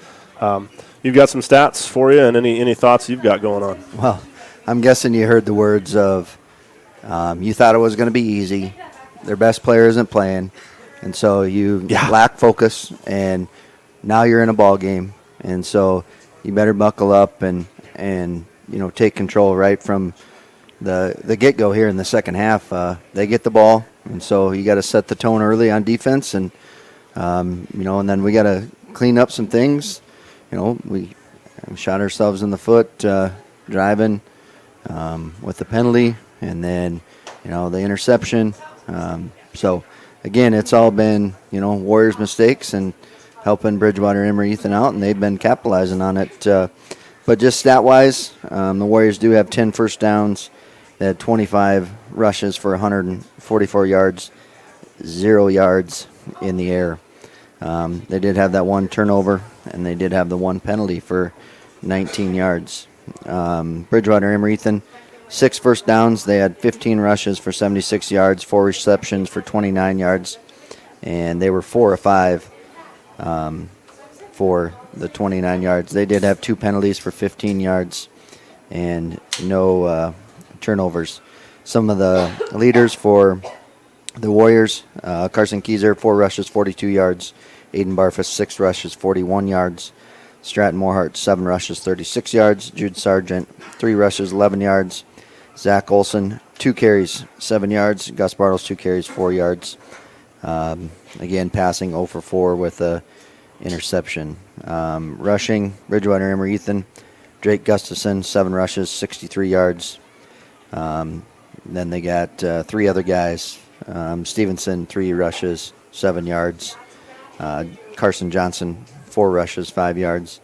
you've got some stats for you, and any thoughts you've got going on. Well, I'm guessing you heard the words of you thought it was going to be easy. Their best player isn't playing, and so you lack focus, and now you're in a ball game, and so you better buckle up and take control right from the get-go here in the second half. They get the ball, and so you got to set the tone early on defense, and and then we got to clean up some things. We shot ourselves in the foot driving with the penalty, and then the interception. So, again, it's all been, Warriors' mistakes and helping Bridgewater-Emery Ethan out, and they've been capitalizing on it. But just stat-wise, the Warriors do have 10 first downs. They had 25 rushes for 144 yards, 0 yards in the air. They did have that one turnover, and they did have the one penalty for 19 yards. Bridgewater-Emery Ethan, 6 first downs. They had 15 rushes for 76 yards, 4 receptions for 29 yards, and they were 4 of 5 for the 29 yards. They did have 2 penalties for 15 yards and no turnovers. Some of the leaders for the Warriors, Carson Keyser, 4 rushes, 42 yards. Aiden Barfus, 6 rushes, 41 yards. Stratton Morehart, 7 rushes, 36 yards. Jude Sargent, 3 rushes, 11 yards. Zach Olson, 2 carries, 7 yards. Gus Bartles, 2 carries, 4 yards. Again, passing 0 for 4 with a interception. Rushing, Bridgewater-Emery Ethan, Drake Gustafson, 7 rushes, 63 yards. Then they got 3 other guys. Stevenson, 3 rushes, 7 yards. Carson Johnson, 4 rushes, 5 yards.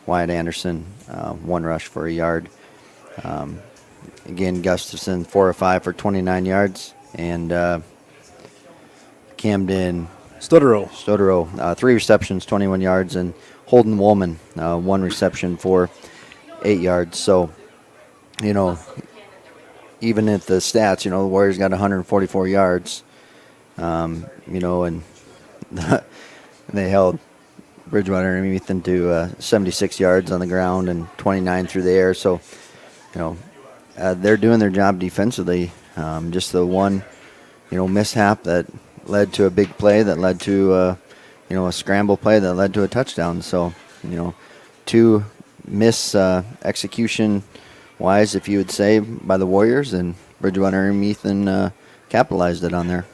Wyatt Anderson, 1 rush for a yard. Again, Gustafson, 4 of 5 for 29 yards. And Camden Stodero, 3 receptions, 21 yards. And Holden Woolman, 1 reception for 8 yards. So, even at the stats, the Warriors got 144 yards, and they held Bridgewater-Emery Ethan to 76 yards on the ground and 29 through the air. So, they're doing their job defensively. Just the one, mishap that led to a big play that led to, a scramble play that led to a touchdown. So, 2 miss execution-wise, if you would say, by the Warriors, and Bridgewater-Emery Ethan capitalized it on there.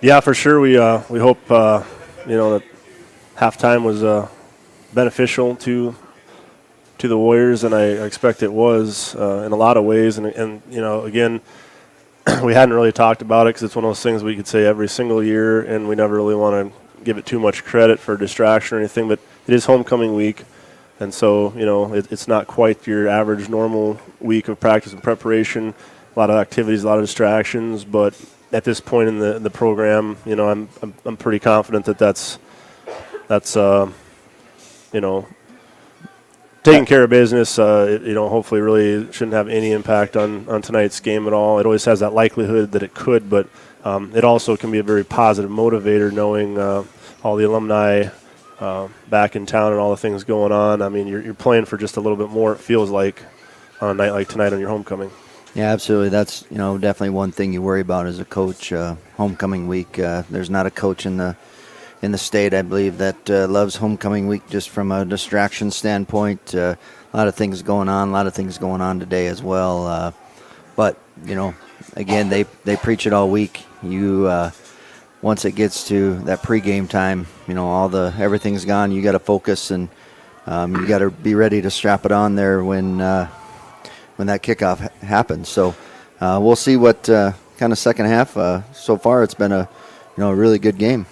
Yeah, for sure. We hope that halftime was beneficial to the Warriors, and I expect it was in a lot of ways. And again, we hadn't really talked about it because it's one of those things we could say every single year, and we never really want to give it too much credit for distraction or anything. But it is homecoming week, and so it's not quite your average normal week of practice and preparation. A lot of activities, a lot of distractions, but at this point in the program, I'm pretty confident that's taking care of business. Hopefully, really shouldn't have any impact on tonight's game at all. It always has that likelihood that it could, but it also can be a very positive motivator, knowing all the alumni back in town and all the things going on. I mean, you're playing for just a little bit more. It feels like on a night like tonight on your homecoming. Yeah, absolutely. That's definitely one thing you worry about as a coach. Homecoming week. There's not a coach in the state, I believe, that loves homecoming week just from a distraction standpoint. A lot of things going on today as well. But again, they preach it all week. Once it gets to that pregame time, everything's gone. You got to focus, and you got to be ready to strap it on there when that kickoff happens. So we'll see what kind of second half. So far, it's been a really good game.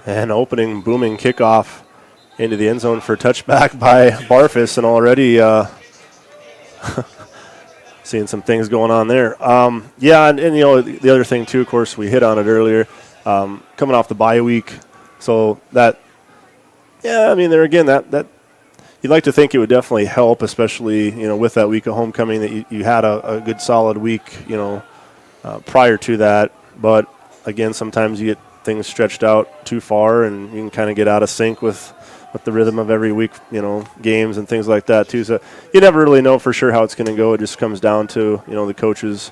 And opening, booming kickoff into the end zone for touchback by Barfus, and already seeing some things going on there. And the other thing too, of course, we hit on it earlier, coming off the bye week. So that, that you'd like to think it would definitely help, especially with that week of homecoming, that you had a good solid week prior to that. But again, sometimes you get things stretched out too far, and you can kind of get out of sync with the rhythm of every week, games and things like that too. So you never really know for sure how it's going to go. It just comes down to the coaches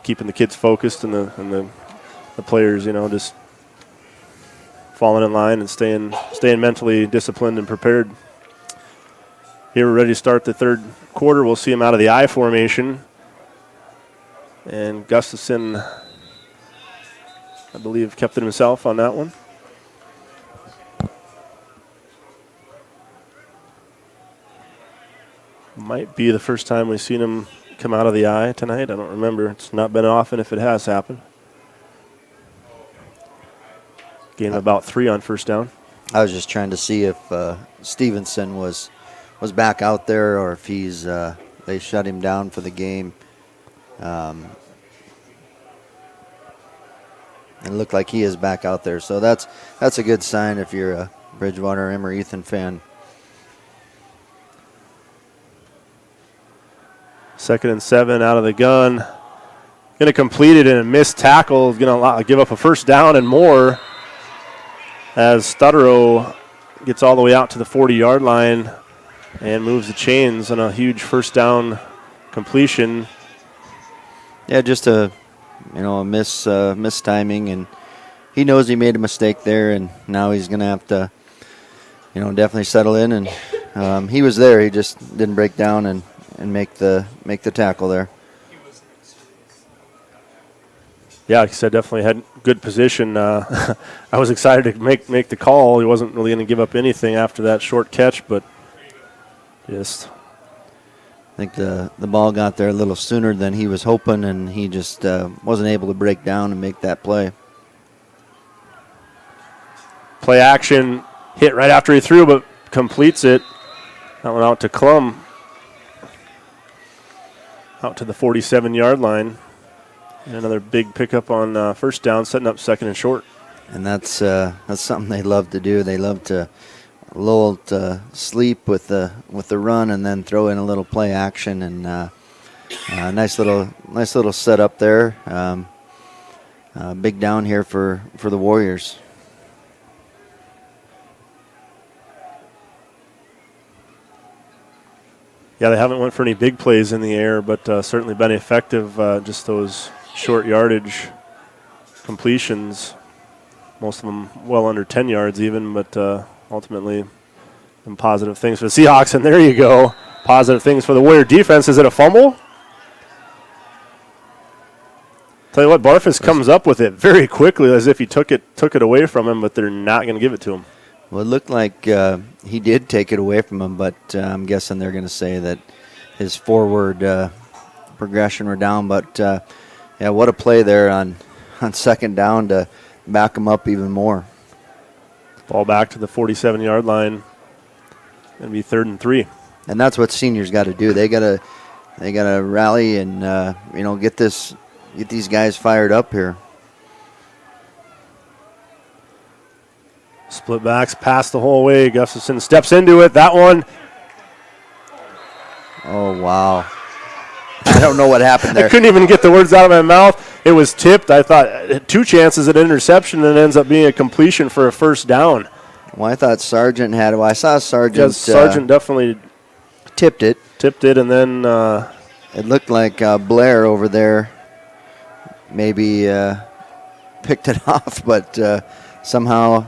keeping the kids focused, and the players just falling in line and staying mentally disciplined and prepared. Here we're ready to start the third quarter. We'll see him out of the I formation, and Gustafson, I believe, kept it himself on that one. Might be the first time we've seen him come out of the eye tonight. I don't remember. It's not been often if it has happened. Gain of about 3 on first down. I was just trying to see if Stevenson was back out there, or if he's they shut him down for the game. It looked like he is back out there, so that's a good sign if you're a Bridgewater-Emery Ethan fan. 2nd and 7 out of the gun. Going to complete it, and a missed tackle is going to give up a first down and more, as Stutterow gets all the way out to the 40-yard line and moves the chains on a huge first down completion. Yeah, just a mistiming, and he knows he made a mistake there, and now he's going to have to, definitely settle in. And he was there. He just didn't break down and make the tackle there. Yeah, like I said, definitely had good position. I was excited to make the call. He wasn't really going to give up anything after that short catch, but just I think the ball got there a little sooner than he was hoping, and he just wasn't able to break down and make that play. Play action, hit right after he threw, but completes it. That one out to Colome. Out to the 47-yard line. And another big pickup on first down, setting up second and short. And that's something they love to do. They love to lull to sleep with the run and then throw in a little play action, and nice little setup there. Big down here for the Warriors. Yeah, they haven't went for any big plays in the air, but certainly been effective. Just those short yardage completions, most of them well under 10 yards even, but ultimately some positive things for the Seahawks. And there you go, positive things for the Warrior defense. Is it a fumble? Tell you what, Barfus comes up with it very quickly as if he took it away from him, but they're not going to give it to him. Well, it looked like he did take it away from him, but I'm guessing they're going to say that his forward progression were down. But, yeah, what a play there on second down to back him up even more. Ball back to the 47-yard line. Going to be 3rd and 3. And that's what seniors got to do. They got to rally and get these guys fired up here. Split backs, pass the whole way. Gustafson steps into it. That one. Oh, wow. I don't know what happened there. I couldn't even get the words out of my mouth. It was tipped. I thought 2 chances at interception, and it ends up being a completion for a first down. Well, I thought Sargent had it. Well, I saw Sargent. Yes, Sargent definitely tipped it. And then it looked like Blair over there maybe picked it off, but somehow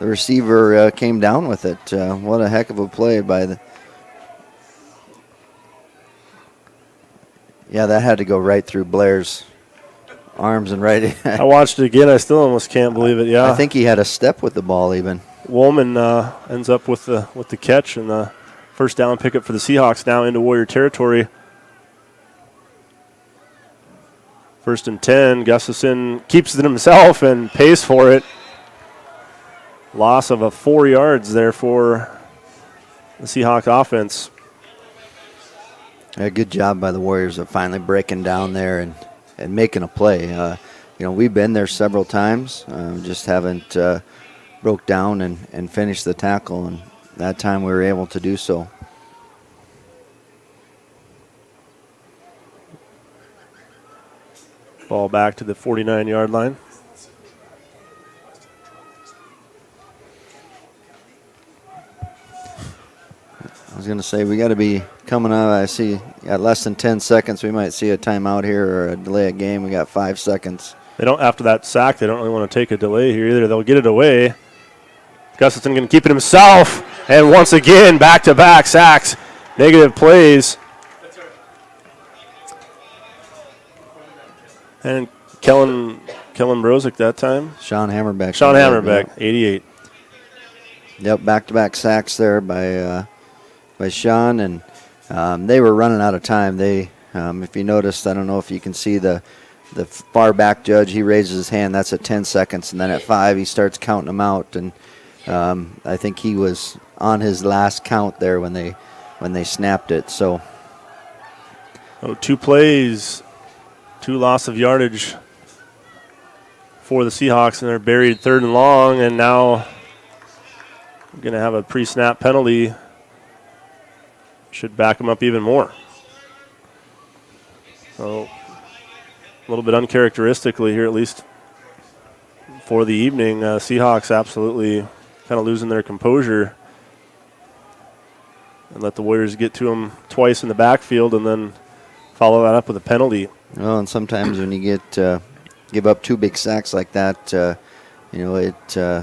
the receiver came down with it. What a heck of a play by the... Yeah, that had to go right through Blair's arms and right... I watched it again. I still almost can't believe it, yeah. I think he had a step with the ball even. Woolman ends up with the catch and the first down pickup for the Seahawks now into Warrior territory. 1st and 10. Gustafson keeps it himself and pays for it. Loss of 4 yards there for the Seahawks offense. Yeah, good job by the Warriors of finally breaking down there and making a play. We've been there several times, just haven't broke down and finished the tackle, and that time we were able to do so. Ball back to the 49-yard line. I was going to say, we got to be coming out. I see at less than 10 seconds, we might see a timeout here or a delay of game. We got 5 seconds. They don't, after that sack, they don't really want to take a delay here either. They'll get it away. Gustafson going to keep it himself. And once again, back-to-back sacks. Negative plays. And Kellen Brozick that time. Sean Hammerbeck. Sean Hammerbeck, 88. Yep, back-to-back sacks there by Sean, and they were running out of time. They, if you noticed, I don't know if you can see the far back judge, he raises his hand. That's at 10 seconds, and then at 5 he starts counting them out. And I think he was on his last count there when they snapped it. So, 2 plays, 2 loss of yardage for the Seahawks, and they're buried 3rd and long. And now we're going to have a pre-snap penalty. Should back them up even more. So a little bit uncharacteristically here, at least for the evening. Seahawks absolutely kind of losing their composure and let the Warriors get to them twice in the backfield and then follow that up with a penalty. Well, and sometimes when you give up 2 big sacks like that, it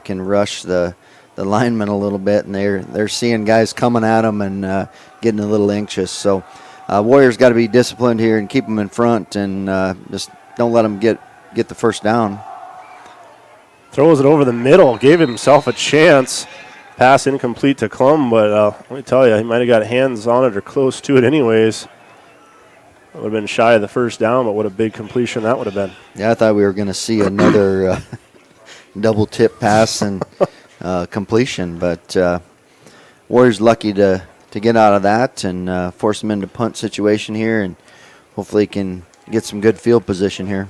can rush the linemen a little bit, and they're seeing guys coming at them and getting a little anxious. So Warriors got to be disciplined here and keep them in front, and just don't let them get the first down. Throws it over the middle, gave himself a chance. Pass incomplete to Colome, but let me tell you, he might have got hands on it or close to it anyways. It would have been shy of the first down, but what a big completion that would have been. Yeah, I thought we were going to see another double tip pass and completion, but Warriors lucky to get out of that and force them into punt situation here, and hopefully can get some good field position here.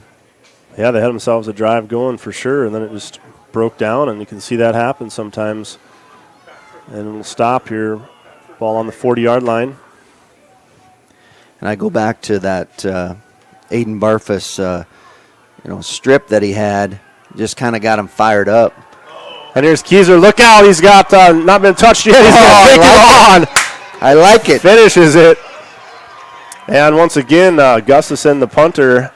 Yeah, they had themselves a drive going for sure, and then it just broke down, and you can see that happen sometimes. And we'll stop here. Ball on the 40-yard line. And I go back to that Aiden Barfus, strip that he had. Just kind of got him fired up. And here's Keyser. Look out. He's got not been touched yet. He's going to take it on. I like it. Finishes it. And once again, Gustafson, the punter,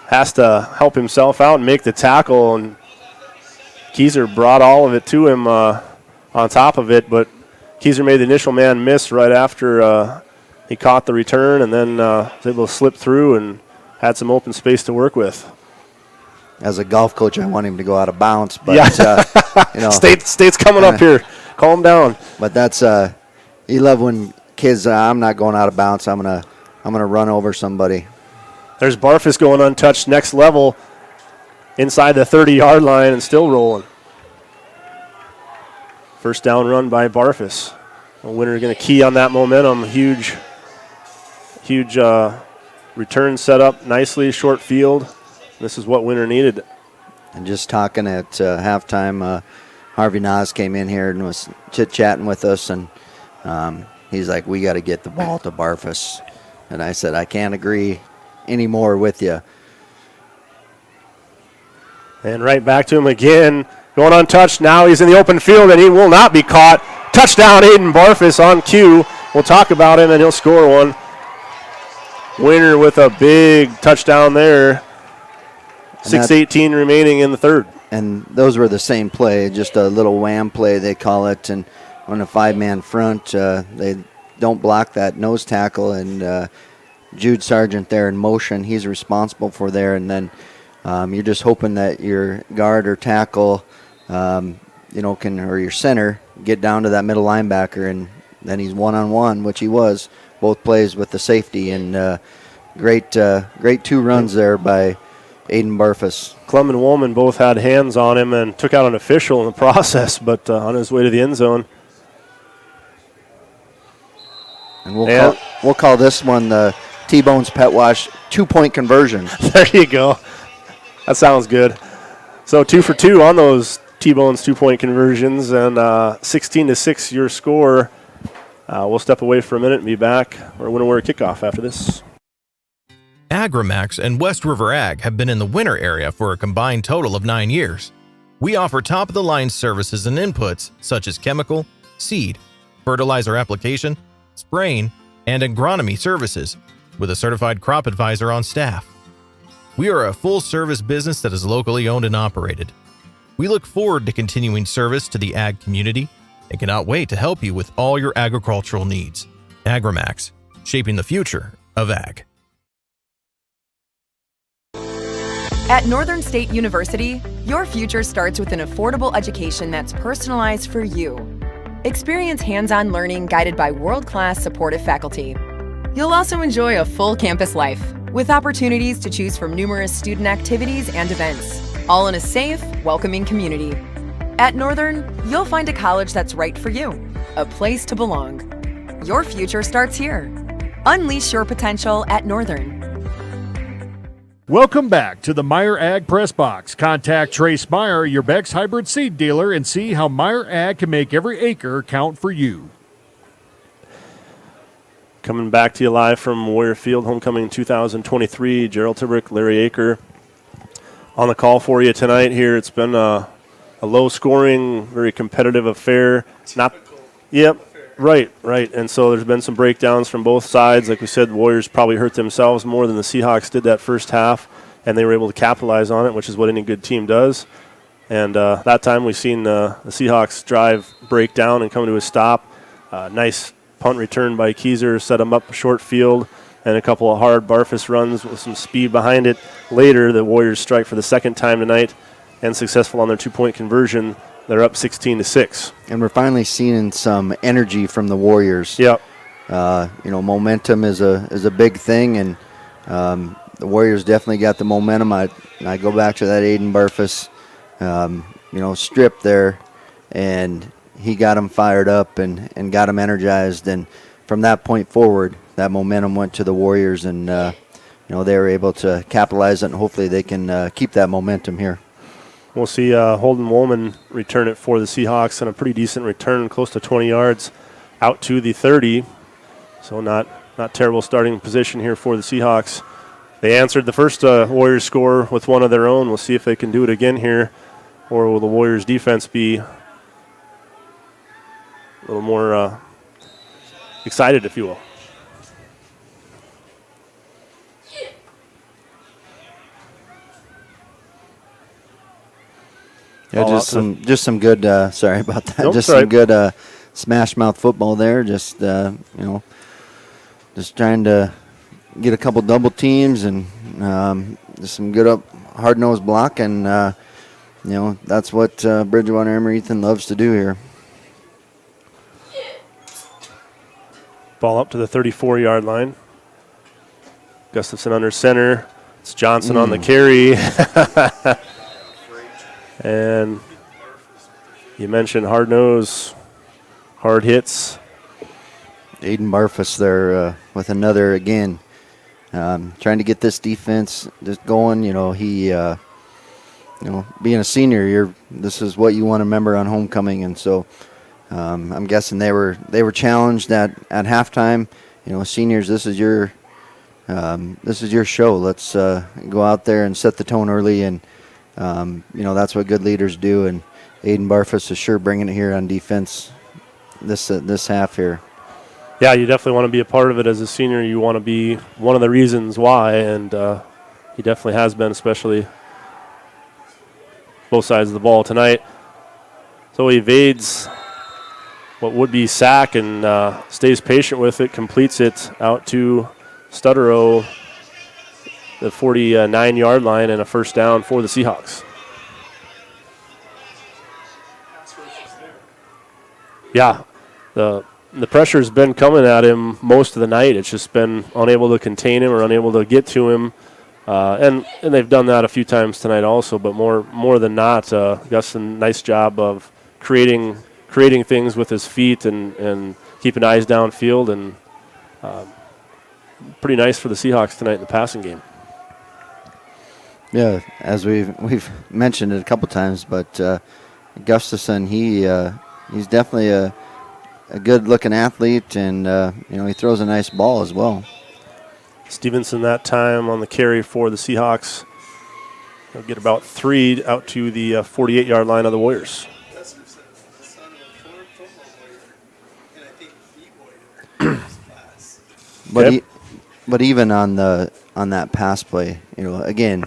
has to help himself out and make the tackle. And Keyser brought all of it to him on top of it. But Keyser made the initial man miss right after he caught the return, and then was able to slip through and had some open space to work with. As a golf coach, I want him to go out of bounds, but yeah. State's coming up here. Calm down. But that's you love when kids. I'm not going out of bounds. I'm gonna run over somebody. There's Barfus going untouched, next level, inside the 30-yard line and still rolling. First down run by Barfus. The winner going to key on that momentum. Huge return set up nicely, short field. This is what Winter needed. And just talking at halftime, Harvey Nas came in here and was chit-chatting with us, and he's like, we got to get the ball to Barfus. And I said, I can't agree anymore with you. And right back to him again, going untouched. Now he's in the open field, and he will not be caught. Touchdown, Aiden Barfus on cue. We'll talk about him, and he'll score one. Winner with a big touchdown there. 6:18 remaining in the third. And those were the same play, just a little wham play, they call it. And on a five-man front, they don't block that nose tackle. And Jude Sargent there in motion, he's responsible for there. And then you're just hoping that your guard or tackle, or your center, get down to that middle linebacker, and then he's one-on-one, which he was, both plays with the safety. And great two runs there by Aiden Barfus. Clem and Woolman both had hands on him and took out an official in the process, but on his way to the end zone. And we'll call this one the T-Bones Pet Wash 2-point conversion. There you go. That sounds good. So 2 for 2 on those T-Bones 2-point conversions, and 16-6 your score. We'll step away for a minute and be back. We're going to wear a kickoff after this. Agrimax and West River Ag have been in the winter area for a combined total of 9 years. We offer top-of-the-line services and inputs such as chemical, seed, fertilizer application, spraying, and agronomy services with a certified crop advisor on staff. We are a full-service business that is locally owned and operated. We look forward to continuing service to the ag community and cannot wait to help you with all your agricultural needs. Agrimax, shaping the future of ag. At Northern State University, your future starts with an affordable education that's personalized for you. Experience hands-on learning guided by world-class supportive faculty. You'll also enjoy a full campus life with opportunities to choose from numerous student activities and events, all in a safe, welcoming community. At Northern, you'll find a college that's right for you, a place to belong. Your future starts here. Unleash your potential at Northern. Welcome back to the Meyer Ag Press Box. Contact Trace Meyer, your Beck's hybrid seed dealer, and see how Meyer Ag can make every acre count for you. Coming back to you live from Warrior Field, Homecoming 2023. Gerald Tibrick, Larry Aker on the call for you tonight here. It's been a low-scoring, very competitive affair. Right. And so there's been some breakdowns from both sides. Like we said, the Warriors probably hurt themselves more than the Seahawks did that first half, and they were able to capitalize on it, which is what any good team does. And that time we've seen the Seahawks drive break down and come to a stop. Nice punt return by Keyser, set him up short field, and a couple of hard Barfus runs with some speed behind it. Later, the Warriors strike for the second time tonight and successful on their 2-point conversion. They're up 16-6. And we're finally seeing some energy from the Warriors. Yep. Momentum is a big thing, and the Warriors definitely got the momentum. I go back to that Aiden Barfus, strip there, and he got them fired up and got them energized. And from that point forward, that momentum went to the Warriors, and they were able to capitalize it, and hopefully they can keep that momentum here. We'll see Holden Woolman return it for the Seahawks, and a pretty decent return, close to 20 yards out to the 30. So not terrible starting position here for the Seahawks. They answered the first Warriors score with one of their own. We'll see if they can do it again here, or will the Warriors defense be a little more excited, if you will. Yeah, just some good. Sorry about that. Nope, some good smash mouth football there. Just trying to get a couple double teams and just some good hard nosed block, and that's what Bridgewater-Emery loves to do here. Ball up to the 34-yard line. Gustafson under center. It's Johnson on the carry. And you mentioned hard nose, hard hits. Aiden Barfus there with another again. Trying to get this defense just going. He being a senior, this is what you want to remember on homecoming, and so I'm guessing they were challenged at halftime. Seniors, this is your show. Let's go out there and set the tone early, and that's what good leaders do. And Aiden Barfus is sure bringing it here on defense this half here. Yeah, you definitely want to be a part of it as a senior. You want to be one of the reasons why, and he definitely has been, especially both sides of the ball tonight. So he evades what would be sack and stays patient with it, completes it out to Stutterow, the 49-yard line, and a first down for the Seahawks. Yeah, the pressure's been coming at him most of the night. It's just been unable to contain him or unable to get to him. And they've done that a few times tonight also, but more than not, Gus, a nice job of creating things with his feet and keeping eyes downfield, and pretty nice for the Seahawks tonight in the passing game. Yeah, as we've mentioned it a couple times, but Gustafson, he's definitely a good-looking athlete, and he throws a nice ball as well. Stevenson that time on the carry for the Seahawks. He'll get about 3 out to the 48-yard line of the Warriors. But even on that pass play, again,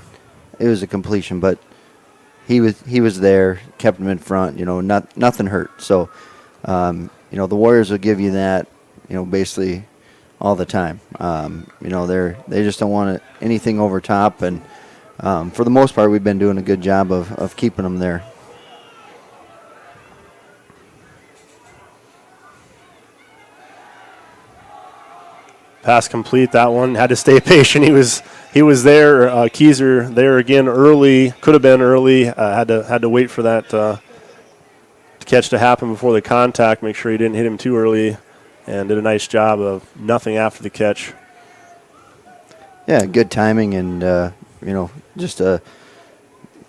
it was a completion, but he was there, kept him in front. Nothing hurt. So, the Warriors will give you that, basically all the time. They just don't want anything over top, and for the most part, we've been doing a good job of keeping them there. Pass complete. That one had to stay patient. He was there. Keyser there again early. Could have been early. Had to wait for that catch to happen before the contact. Make sure he didn't hit him too early, and did a nice job of nothing after the catch. Yeah, good timing, and just a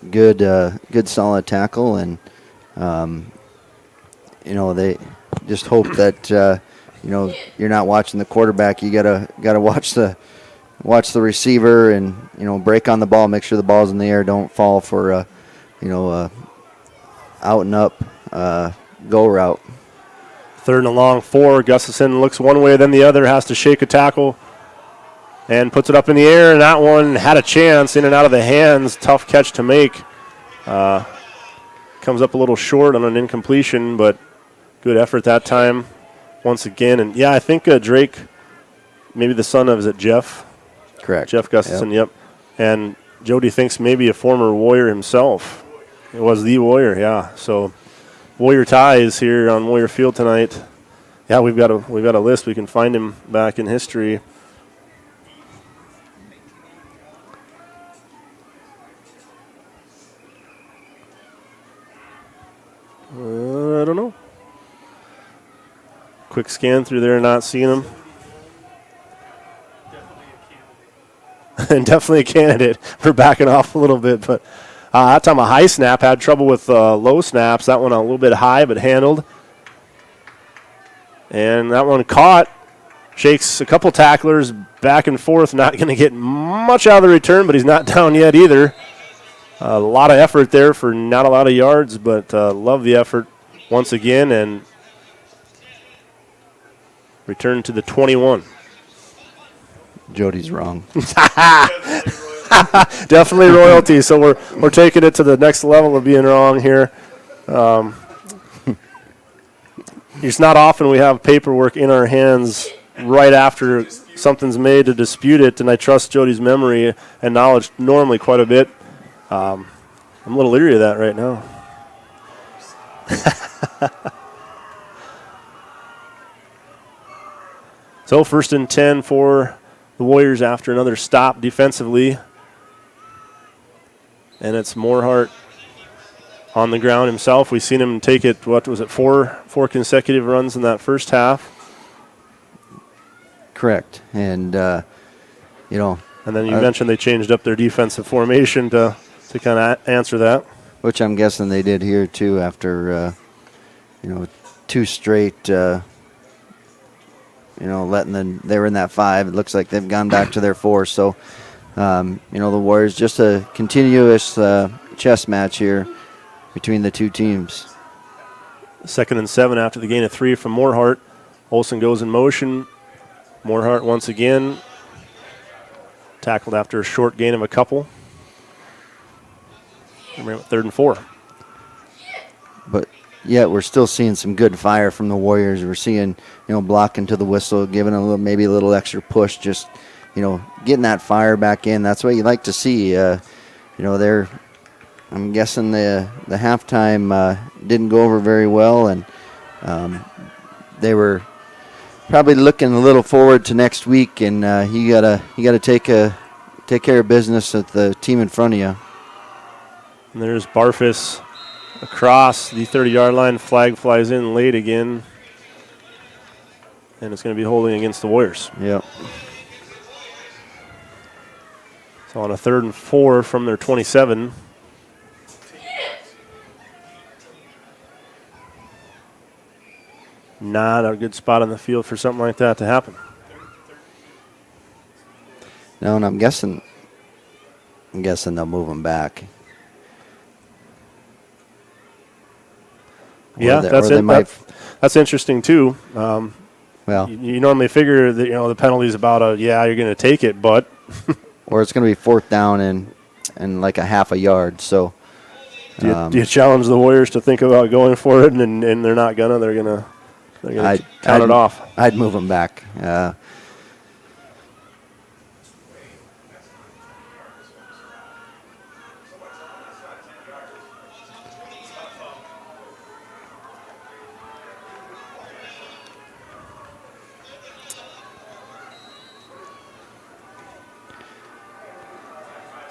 good solid tackle, and they just hope that. You're not watching the quarterback. You gotta watch the receiver, and break on the ball. Make sure the ball's in the air. Don't fall for out and up go route. 3rd and long 4. Gustafson looks one way, then the other. Has to shake a tackle and puts it up in the air. And that one had a chance, in and out of the hands. Tough catch to make. comes up a little short on an incompletion, but good effort that time once again. And, yeah, I think Drake, maybe the son of, is it Jeff? Correct. Jeff Gustafson, yep. And Jody thinks maybe a former Warrior himself. It was the Warrior, yeah. So Warrior ties here on Warrior Field tonight. Yeah, we've got a list. We can find him back in history. I don't know. Quick scan through there, not seeing him. And definitely a candidate. We're backing off a little bit, but that time a high snap, had trouble with low snaps. That one a little bit high, but handled. And that one caught. Shakes a couple tacklers back and forth. Not going to get much out of the return, but he's not down yet either. A lot of effort there for not a lot of yards, but love the effort once again, and return to the 21. Jody's wrong. Definitely royalty, so we're taking it to the next level of being wrong here. It's not often we have paperwork in our hands right after something's made to dispute it, and I trust Jody's memory and knowledge normally quite a bit. I'm a little leery of that right now. So 1st and 10 for the Warriors after another stop defensively. And it's Morehart on the ground himself. We've seen him take it, four consecutive runs in that first half. Correct. And, And then you mentioned they changed up their defensive formation to kind of answer that. Which I'm guessing they did here, too, after, two straight, they were in that 5. It looks like they've gone back to their 4. So, the Warriors, just a continuous chess match here between the two teams. 2nd and 7 after the gain of 3 from Morehart. Olsen goes in motion. Morehart once again tackled after a short gain of a couple. And we're at 3rd and 4. But yet we're still seeing some good fire from the Warriors. We're seeing, blocking to the whistle, giving maybe a little extra push, just, getting that fire back in. That's what you like to see. I'm guessing the halftime didn't go over very well, and they were probably looking a little forward to next week, and you gotta take care of business with the team in front of you. And there's Barfus across the 30-yard line. Flag flies in late again. And it's going to be holding against the Warriors. Yep. So on a 3rd and 4 from their 27. Not a good spot on the field for something like that to happen. No, and I'm guessing they'll move them back. Yeah, that's interesting too. Well, you normally figure that the penalty's about you're going to take it, but or it's going to be 4th down and like a half a yard. So do you challenge the Warriors to think about going for it, and they're not gonna? They're gonna count it off. I'd move them back.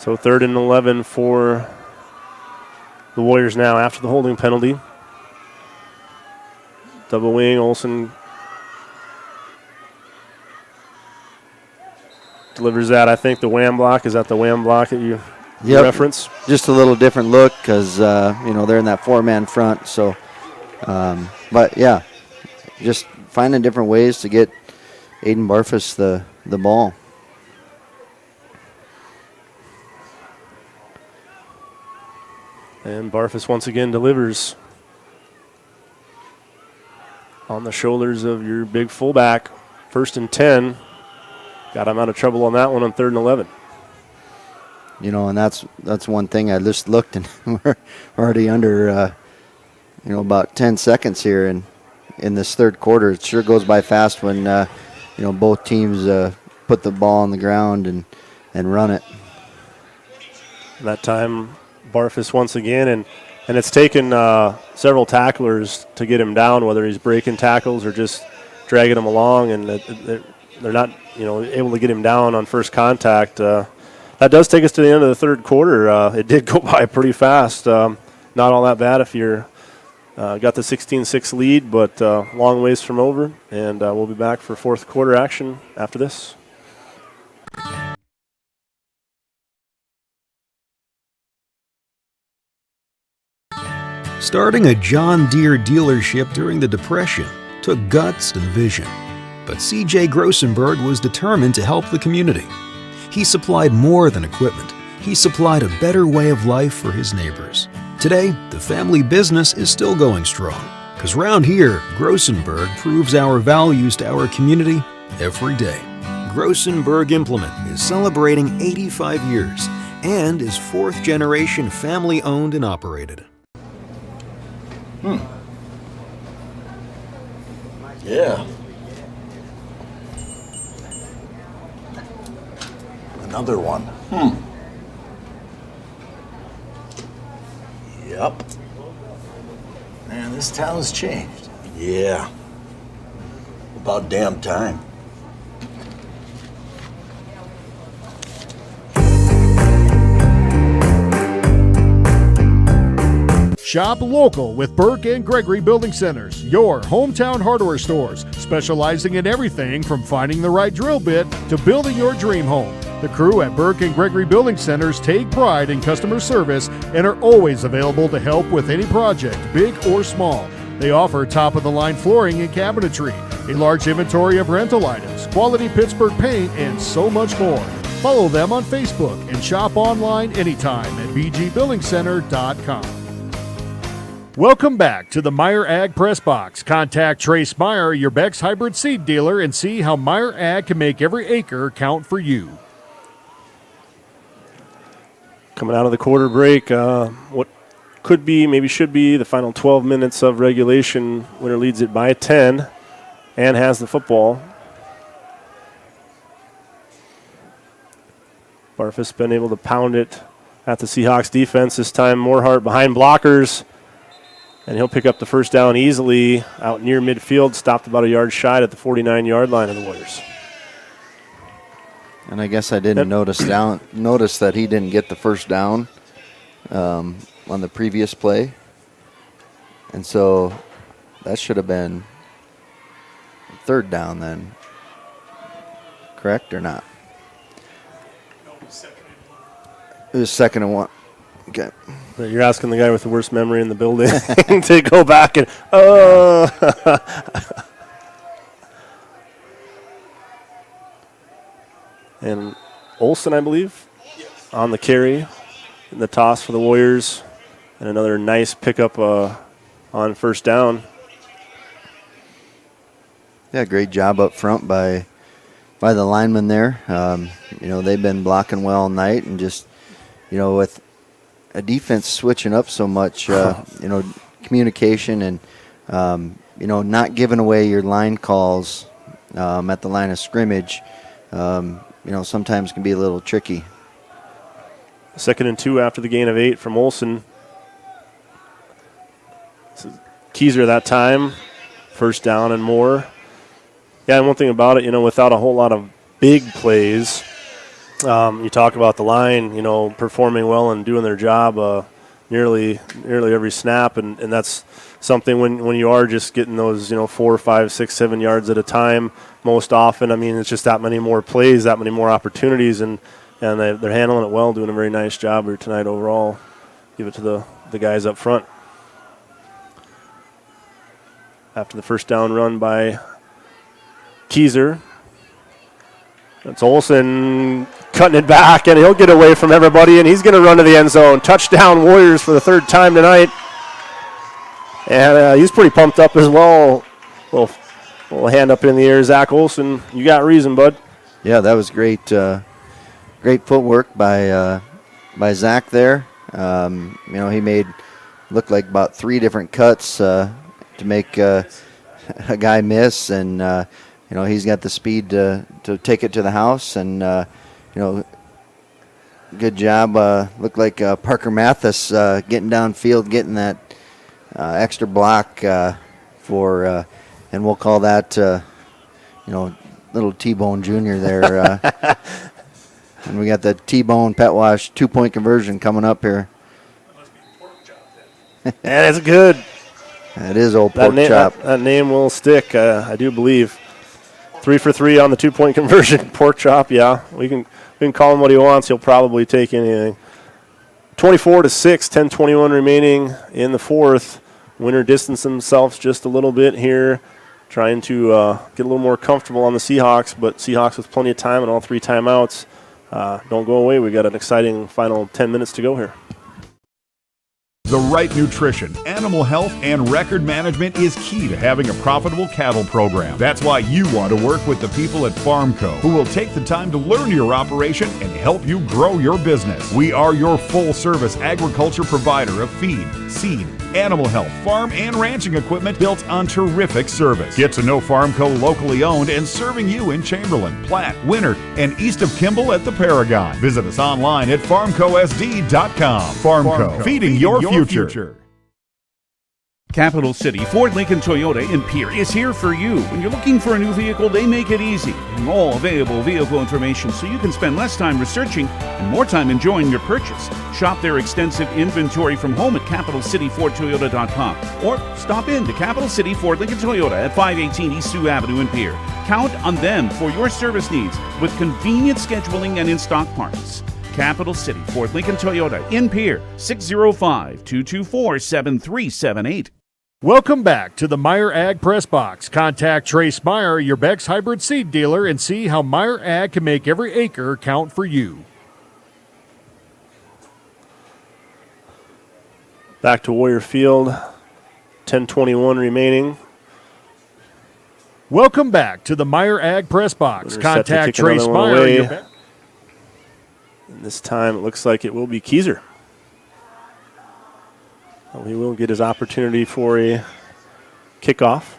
So 3rd and 11 for the Warriors now after the holding penalty. Double wing, Olsen delivers that. I think the wham block, is that the wham block that you reference? Just a little different look because, they're in that 4-man front. So, but yeah, just finding different ways to get Aiden Barfus the ball. And Barfus once again delivers on the shoulders of your big fullback. 1st and 10. Got him out of trouble on that one on 3rd and 11. And that's one thing. I just looked, and we're already under, about 10 seconds here in this third quarter. It sure goes by fast when, both teams put the ball on the ground and run it. That time, Barfus once again, and it's taken several tacklers to get him down, whether he's breaking tackles or just dragging him along, and they're not, able to get him down on first contact. That does take us to the end of the third quarter. It did go by pretty fast. Not all that bad if you're got the 16-6 lead, but long ways from over, and we'll be back for fourth quarter action after this. Starting a John Deere dealership during the Depression took guts and vision, but C.J. Grossenberg was determined to help the community. He supplied more than equipment. He supplied a better way of life for his neighbors. Today, the family business is still going strong, because round here, Grossenberg proves our values to our community every day. Grossenberg Implement is celebrating 85 years and is fourth generation family owned and operated. Yeah. Another one. Yep. Man, this town's changed. Yeah. About damn time. Shop local with Burke and Gregory Building Centers, your hometown hardware stores, specializing in everything from finding the right drill bit to building your dream home. The crew at Burke and Gregory Building Centers take pride in customer service and are always available to help with any project, big or small. They offer top-of-the-line flooring and cabinetry, a large inventory of rental items, quality Pittsburgh paint, and so much more. Follow them on Facebook and shop online anytime at bgbuildingcenter.com. Welcome back to the Meyer Ag Press Box. Contact Trace Meyer, your Beck's hybrid seed dealer, and see how Meyer Ag can make every acre count for you. Coming out of the quarter break, what could be, maybe should be, the final 12 minutes of regulation. Winner leads it by 10 and has the football. Barfus been able to pound it at the Seahawks defense. This time Morehart behind blockers. And he'll pick up the first down easily out near midfield, stopped about a yard shy at the 49-yard line of the Warriors. And I guess I didn't notice that he didn't get the first down on the previous play. And so that should have been third down then. Correct or not? It was second and one. Okay. You're asking the guy with the worst memory in the building to go back and, And Olsen, I believe, on the carry in the toss for the Warriors. And another nice pickup on first down. Yeah, great job up front by the linemen there. They've been blocking well all night, and just, with a defense switching up so much, communication and, not giving away your line calls at the line of scrimmage, sometimes can be a little tricky. 2nd and 2 after the gain of 8 from Olsen. Keyser that time, first down and more. Yeah, and one thing about it, without a whole lot of big plays, you talk about the line, performing well and doing their job nearly every snap, and that's something when you are just getting those 4, 5, 6, 7 yards at a time most often. I mean, it's just that many more plays, that many more opportunities, and they're handling it well, doing a very nice job here tonight overall. Give it to the guys up front. After the first down run by Keyser, it's Olsen cutting it back, and he'll get away from everybody, and he's going to run to the end zone. Touchdown Warriors for the third time tonight. And he's pretty pumped up as well. Little hand up in the air, Zach Olsen. You got reason, bud. Yeah, that was great. Great footwork by by Zach there. He made look like about 3 different cuts to make a guy miss, and he's got the speed to take it to the house, and good job. Looked like Parker Mathis getting downfield, getting that extra block for, and we'll call that little T-Bone Jr. there. And we got the T-Bone Pet Wash 2-point conversion coming up here. Yeah, that's good. It is old pork chop. That name will stick, I do believe. 3 for 3 on the 2-point conversion. Pork chop, yeah. We can call him what he wants. He'll probably take anything. 24-6, 10:21 remaining in the fourth. Winner distanced themselves just a little bit here, trying to get a little more comfortable on the Seahawks, but Seahawks with plenty of time and all 3 timeouts. Don't go away. We got an exciting final 10 minutes to go here. The right nutrition, animal health, and record management is key to having a profitable cattle program. That's why you want to work with the people at Farmco, who will take the time to learn your operation and help you grow your business. We are your full-service agriculture provider of feed, seed, animal health, farm, and ranching equipment built on terrific service. Get to know Farmco locally owned and serving you in Chamberlain, Platte, Winter, and east of Kimball at the Paragon. Visit us online at farmcosd.com. Farmco, feeding your future. Capital City Ford Lincoln Toyota in Pierre is here for you. When you're looking for a new vehicle, they make it easy. And all available vehicle information so you can spend less time researching and more time enjoying your purchase. Shop their extensive inventory from home at CapitalCityFordToyota.com or stop in to Capital City Ford Lincoln Toyota at 518 East Sioux Avenue in Pierre. Count on them for your service needs with convenient scheduling and in-stock parts. Capital City Ford Lincoln Toyota in Pierre, 605-224-7378. Welcome back to the Meyer Ag Press Box. Contact Trace Meyer, your Beck's hybrid seed dealer, and see how Meyer Ag can make every acre count for you. Back to Warrior Field, 10:21 remaining. Welcome back to the Meyer Ag Press Box. Contact Trace Meyer. And this time it looks like it will be Keyser. He will get his opportunity for a kickoff.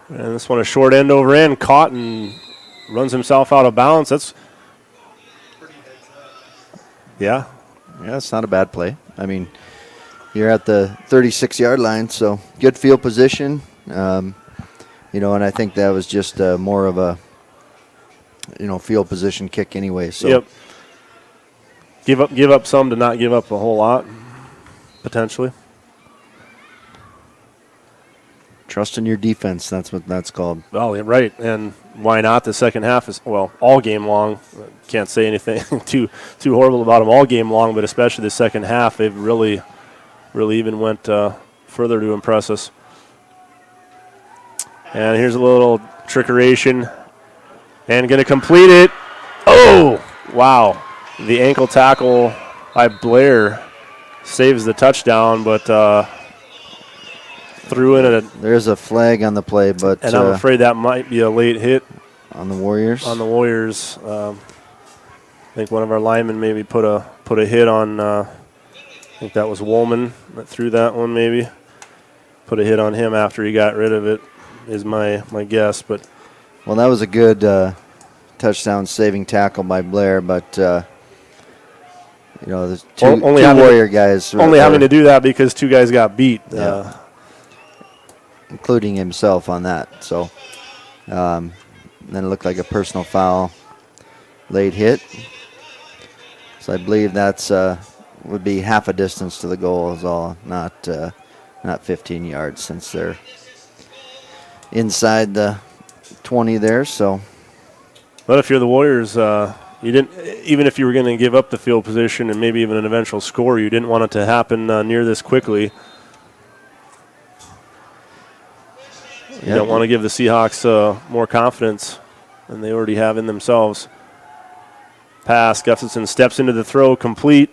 And this one a short end over end, caught and runs himself out of bounds. That's yeah, it's not a bad play. I mean, you're at the 36-yard line, so good field position. And I think that was just more of a field position kick anyway. So yep. Give up some to not give up a whole lot, potentially. Trust in your defense, that's what that's called. Oh, yeah, right. And why not? The second half is, all game long. Can't say anything too horrible about them all game long, but especially the second half, they've really even went further to impress us. And here's a little trickeration. And going to complete it. Oh, wow. The ankle tackle by Blair saves the touchdown, but threw in There's a flag on the play, but and I'm afraid that might be a late hit on the Warriors. I think one of our linemen maybe put a hit on. I think that was Woolman that threw that one. Maybe put a hit on him after he got rid of it. Is my guess, but. Well, that was a good touchdown saving tackle by Blair, but there's two Warrior guys. Only having to do that because 2 guys got beat. Yeah. Including himself on that. So then it looked like a personal foul, late hit. So I believe that's would be half a distance to the goal is all, not 15 yards since they're inside the 20 there. So, but if you're the Warriors, you didn't. Even if you were going to give up the field position and maybe even an eventual score, you didn't want it to happen near this quickly. You don't want to give the Seahawks more confidence than they already have in themselves. Pass. Gustafson steps into the throw, complete.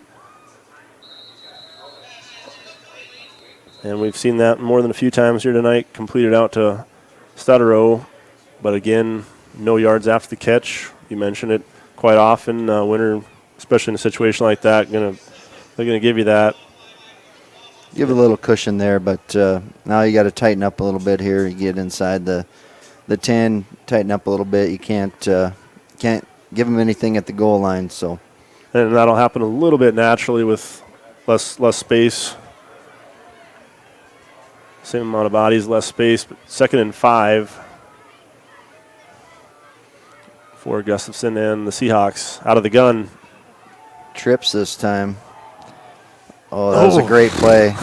And we've seen that more than a few times here tonight. Completed out to Stutterow. But again, no yards after the catch. You mentioned it. quite often. Winter, especially in a situation like that, they're going to give you that. Give a little cushion there, but now you got to tighten up a little bit here. You get inside the 10, tighten up a little bit. You can't give them anything at the goal line. So, and that'll happen a little bit naturally with less space. Same amount of bodies, less space. But 2nd and 5 for Gustafson and the Seahawks out of the gun. Trips this time. Oh, that was a great play.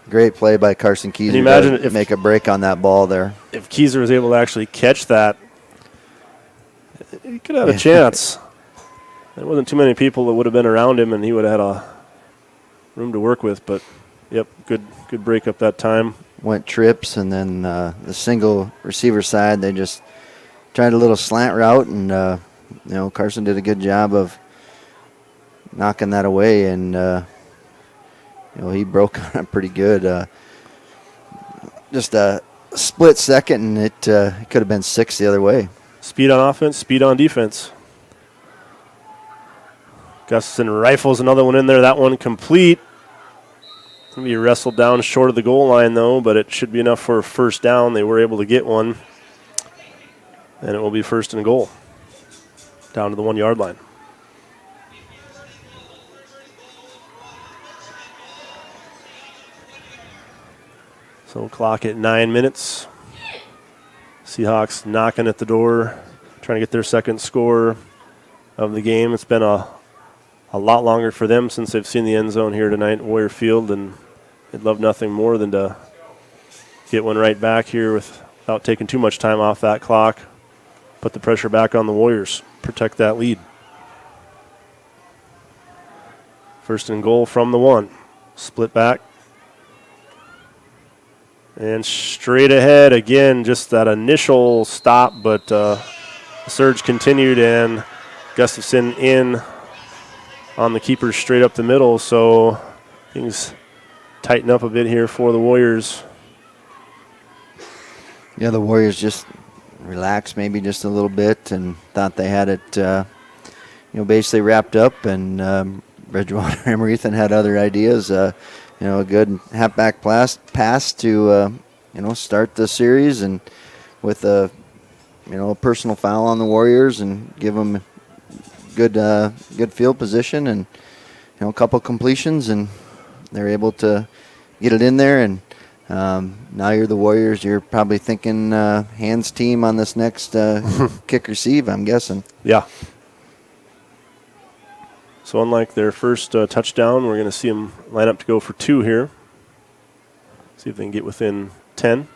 Great play by Carson Keyser. Can you imagine to make a break on that ball there? If Keyser was able to actually catch that, he could have had a chance. There wasn't too many people that would have been around him, and he would have had a room to work with. But, yep, good break up that time. Went trips, and then the single receiver side, they just tried a little slant route, and, Carson did a good job of knocking that away, and he broke on it pretty good. Just a split second, and it could have been 6 the other way. Speed on offense, speed on defense. Gustafson rifles another one in there. That one complete. It's going to be wrestled down short of the goal line, though, but it should be enough for a first down. They were able to get one, and it will be 1st and goal down to the 1-yard line. So clock at 9 minutes. Seahawks knocking at the door, trying to get their second score of the game. It's been a lot longer for them since they've seen the end zone here tonight at Warrior Field, and they'd love nothing more than to get one right back here without taking too much time off that clock. Put the pressure back on the Warriors, protect that lead. 1st and goal from the 1. Split back. And straight ahead again, just that initial stop, but the surge continued, and Gustafson in on the keeper straight up the middle, so things tighten up a bit here for the Warriors. Yeah, the Warriors just relaxed maybe just a little bit and thought they had it, basically wrapped up, and Bridgewater-Emery had other ideas. A good halfback pass to, start the series, and with a personal foul on the Warriors and give them good field position, and a couple completions, and they're able to get it in there. And now you're the Warriors. You're probably thinking hands team on this next kick receive, I'm guessing. Yeah. So unlike their first touchdown, we're going to see them line up to go for 2 here. See if they can get within 10.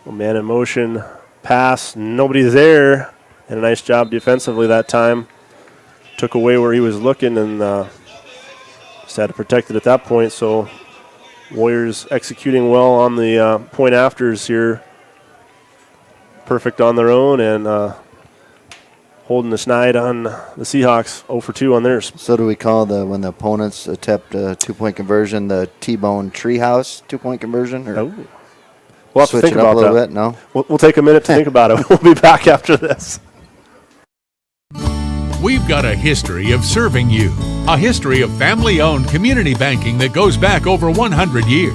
Well, man in motion, pass, nobody's there. And a nice job defensively that time. Took away where he was looking, and just had to protect it at that point. So Warriors executing well on the point afters here. Perfect on their own, and holding the snide on the Seahawks. 0 for 2 on theirs. So do we call when the opponents attempt a 2-point conversion the T-bone treehouse 2-point conversion? Or we'll have to think about that. Bit? No? We'll take a minute to think about it. We'll be back after this. We've got a history of serving you, a history of family-owned community banking that goes back over 100 years.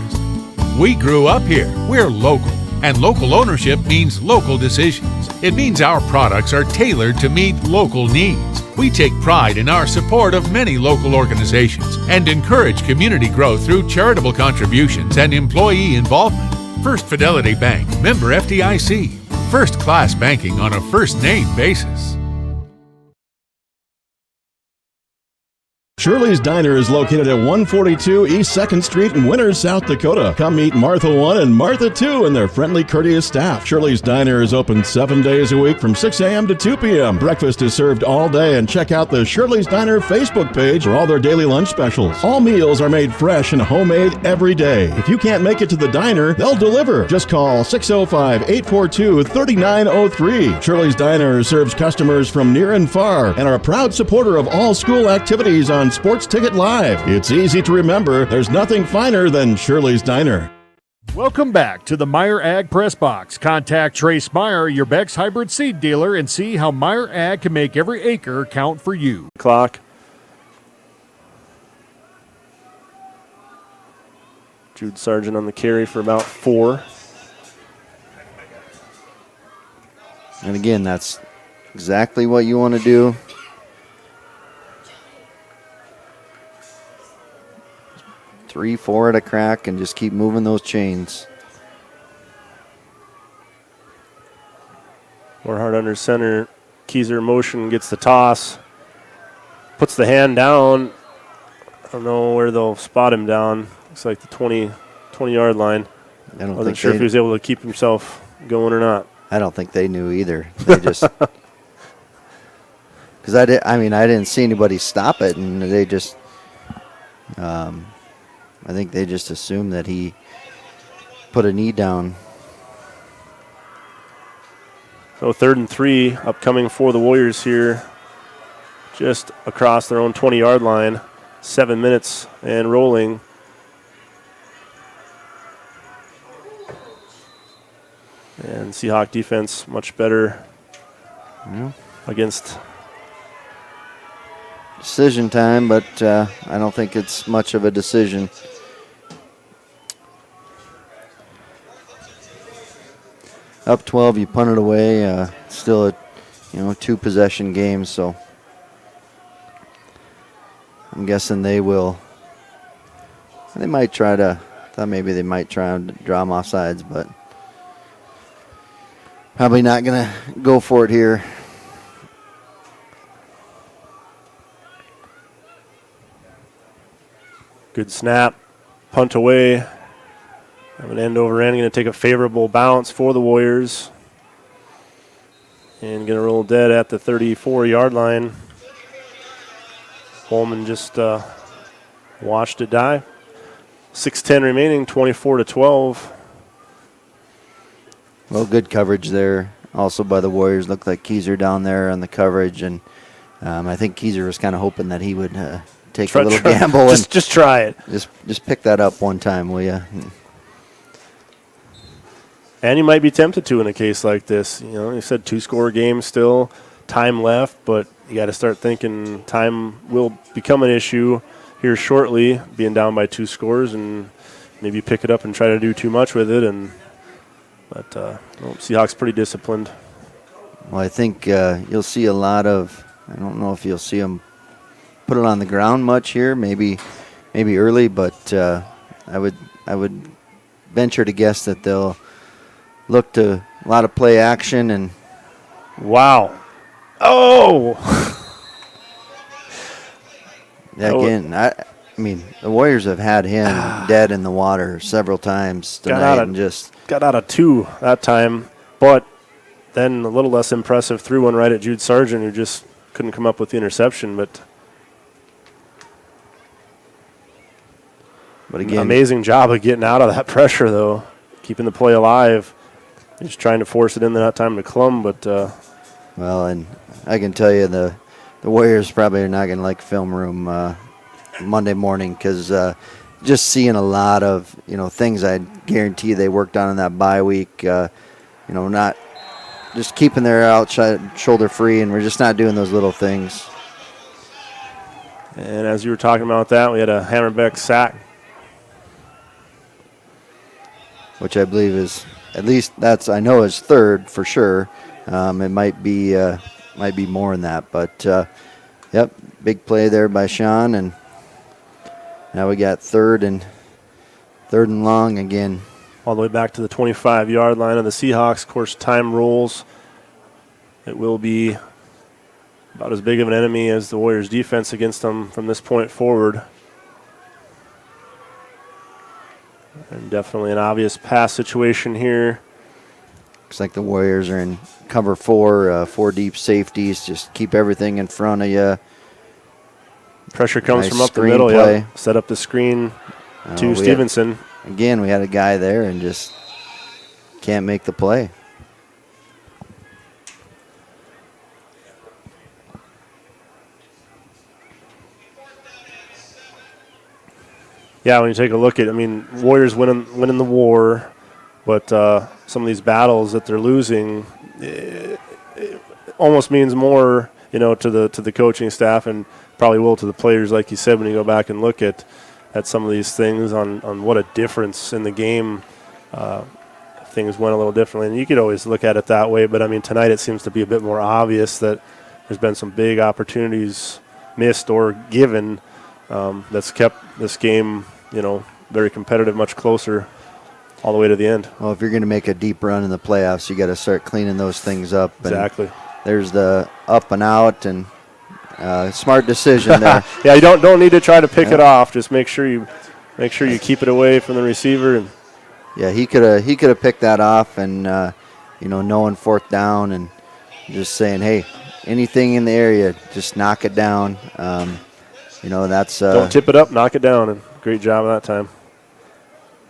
We grew up here. We're local. And local ownership means local decisions. It means our products are tailored to meet local needs. We take pride in our support of many local organizations and encourage community growth through charitable contributions and employee involvement. First Fidelity Bank, member FDIC. First-class banking on a first-name basis. Shirley's Diner is located at 142 East 2nd Street in Winters, South Dakota. Come meet Martha 1 and Martha 2 and their friendly, courteous staff. Shirley's Diner is open 7 days a week from 6 a.m. to 2 p.m. Breakfast is served all day, and check out the Shirley's Diner Facebook page for all their daily lunch specials. All meals are made fresh and homemade every day. If you can't make it to the diner, they'll deliver. Just call 605-842-3903. Shirley's Diner serves customers from near and far and are a proud supporter of all school activities on Sports Ticket Live. It's easy to remember. There's nothing finer than Shirley's Diner. Welcome back to the Meyer Ag Press Box. Contact Trace Meyer, your Beck's hybrid seed dealer, and see how Meyer Ag can make every acre count for you. Clock. Jude Sargent on the carry for about 4. And again, that's exactly what you want to do. Three, 4 at a crack, and just keep moving those chains. Morehart under center. Keyser motion, gets the toss. Puts the hand down. I don't know where they'll spot him down. Looks like the 20-yard line. I wasn't sure if he was able to keep himself going or not. I don't think they knew either. They just because I didn't see anybody stop it, and they just I think they just assumed that he put a knee down. So 3rd and 3 upcoming for the Warriors here, just across their own 20-yard line. 7 minutes and rolling. And Seahawk defense much better against. Decision time, but I don't think it's much of a decision. Up 12, you punt it away. Still a 2-possession game, so I'm guessing they will. They might try to. Thought maybe they might try and draw them off sides, but probably not gonna go for it here. Good snap, punt away. Have an end over end. Going to take a favorable bounce for the Warriors. And going to roll dead at the 34-yard line. Holman just watched it die. 6:10 remaining, 24-12. Well, good coverage there also by the Warriors. Looked like Keyser down there on the coverage, and I think Keyser was kind of hoping that he would take a little gamble. Just try it. Just pick that up one time, will you? And you might be tempted to in a case like this. You said 2-score game still, time left, but you got to start thinking time will become an issue here shortly, being down by 2 scores, and maybe pick it up and try to do too much with it. But Seahawks pretty disciplined. Well, I think you'll see a lot of. I don't know if you'll see them put it on the ground much here. Maybe early, but I would venture to guess that they'll look to a lot of play action and. Wow! Oh! Yeah, again, I mean, the Warriors have had him dead in the water several times tonight, and just got out of 2 that time, but then a little less impressive, threw one right at Jude Sargent, who just couldn't come up with the interception. But again, amazing job of getting out of that pressure, though, keeping the play alive. Just trying to force it in that time to Colome, but well, and I can tell you the Warriors probably are not going to like film room Monday morning, because just seeing a lot of things I guarantee they worked on in that bye week. Not just keeping their outside shoulder free, and we're just not doing those little things. And as you were talking about that, we had a Hammerbeck sack, which I believe is at least I know is 3rd for sure. It might be more than that, but yep, big play there by Sean, and now we got third and long again. All the way back to the 25-yard line of the Seahawks. Of course, time rolls. It will be about as big of an enemy as the Warriors' defense against them from this point forward. And definitely an obvious pass situation here. Looks like the Warriors are in cover 4, 4 deep safeties. Just keep everything in front of you. Pressure comes from up the middle. Yeah. Set up the screen to Stevenson. Again, we had a guy there and just can't make the play. yeah, when you take a look at, I mean, Warriors winning the war, but some of these battles that they're losing, it almost means more, to the coaching staff, and probably will to the players, like you said, when you go back and look at some of these things on what a difference in the game. Things went a little differently, and you could always look at it that way, but I mean, tonight it seems to be a bit more obvious that there's been some big opportunities missed or given that's kept this game, very competitive, much closer all the way to the end. Well, if you're going to make a deep run in the playoffs, you got to start cleaning those things up. Exactly. And there's the up and out, and smart decision there. Yeah, you don't need to try to pick it off. Just make sure you keep it away from the receiver. And yeah, he could have picked that off, and knowing fourth down and just saying, hey, anything in the area, just knock it down. That's don't tip it up, knock it down, and great job that time.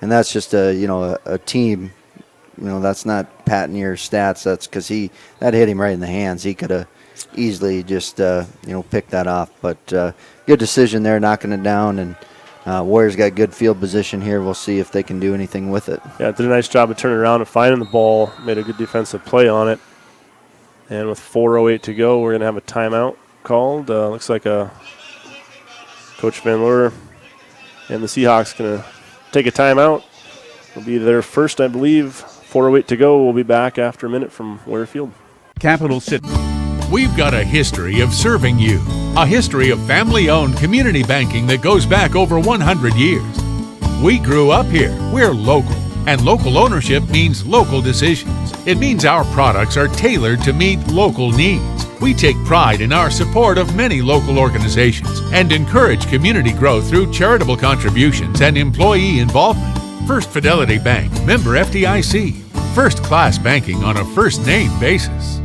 And that's just a team. That's not patting your stats. That's because that hit him right in the hands. He could have easily just picked that off. But good decision there, knocking it down. And Warriors got good field position here. We'll see if they can do anything with it. Yeah, did a nice job of turning around and finding the ball. Made a good defensive play on it. And with 4:08 to go, we're going to have a timeout called. Looks like Coach Van Leur and the Seahawks going to take a timeout. It'll be their first, I believe. 4:08 to go. We'll be back after a minute from Ware Field. Capital City. We've got a history of serving you, a history of family-owned community banking that goes back over 100 years. We grew up here. We're local, and local ownership means local decisions. It means our products are tailored to meet local needs. We take pride in our support of many local organizations and encourage community growth through charitable contributions and employee involvement. First Fidelity Bank, member FDIC. First-class banking on a first-name basis.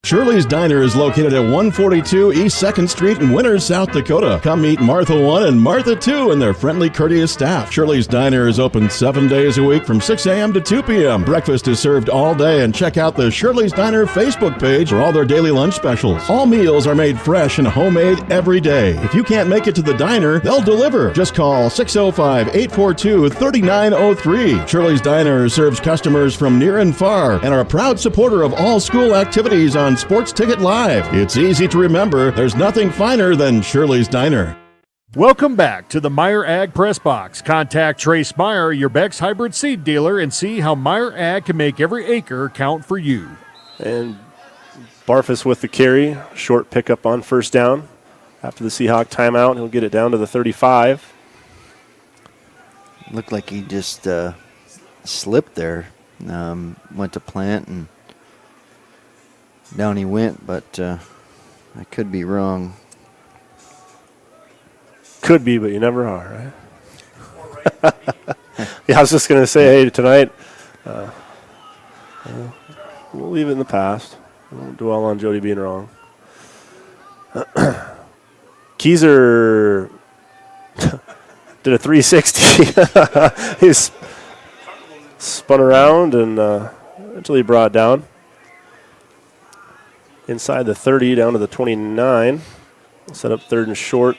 Shirley's Diner is located at 142 East 2nd Street in Winters, South Dakota. Come meet Martha 1 and Martha 2 and their friendly, courteous staff. Shirley's Diner is open 7 days a week from 6 a.m. to 2 p.m. Breakfast is served all day, and check out the Shirley's Diner Facebook page for all their daily lunch specials. All meals are made fresh and homemade every day. If you can't make it to the diner, they'll deliver. Just call 605-842-3903. Shirley's Diner serves customers from near and far and are a proud supporter of all school activities on Sports Ticket Live. It's easy to remember. There's nothing finer than Shirley's Diner. Welcome back to the Meyer Ag Press Box. Contact Trace Meyer, your Beck's hybrid seed dealer, and see how Meyer Ag can make every acre count for you. And Barfus with the carry. Short pickup on first down. After the Seahawk timeout, he'll get it down to the 35. Looked like he just slipped there. Went to plant and down he went, but I could be wrong. Could be, but you never are, right? Yeah, I was just going to say, hey, tonight, we'll leave it in the past. We won't dwell on Jody being wrong. Keyser did a 360. He's spun around and until he brought it down. Inside the 30, down to the 29. Set up third and short,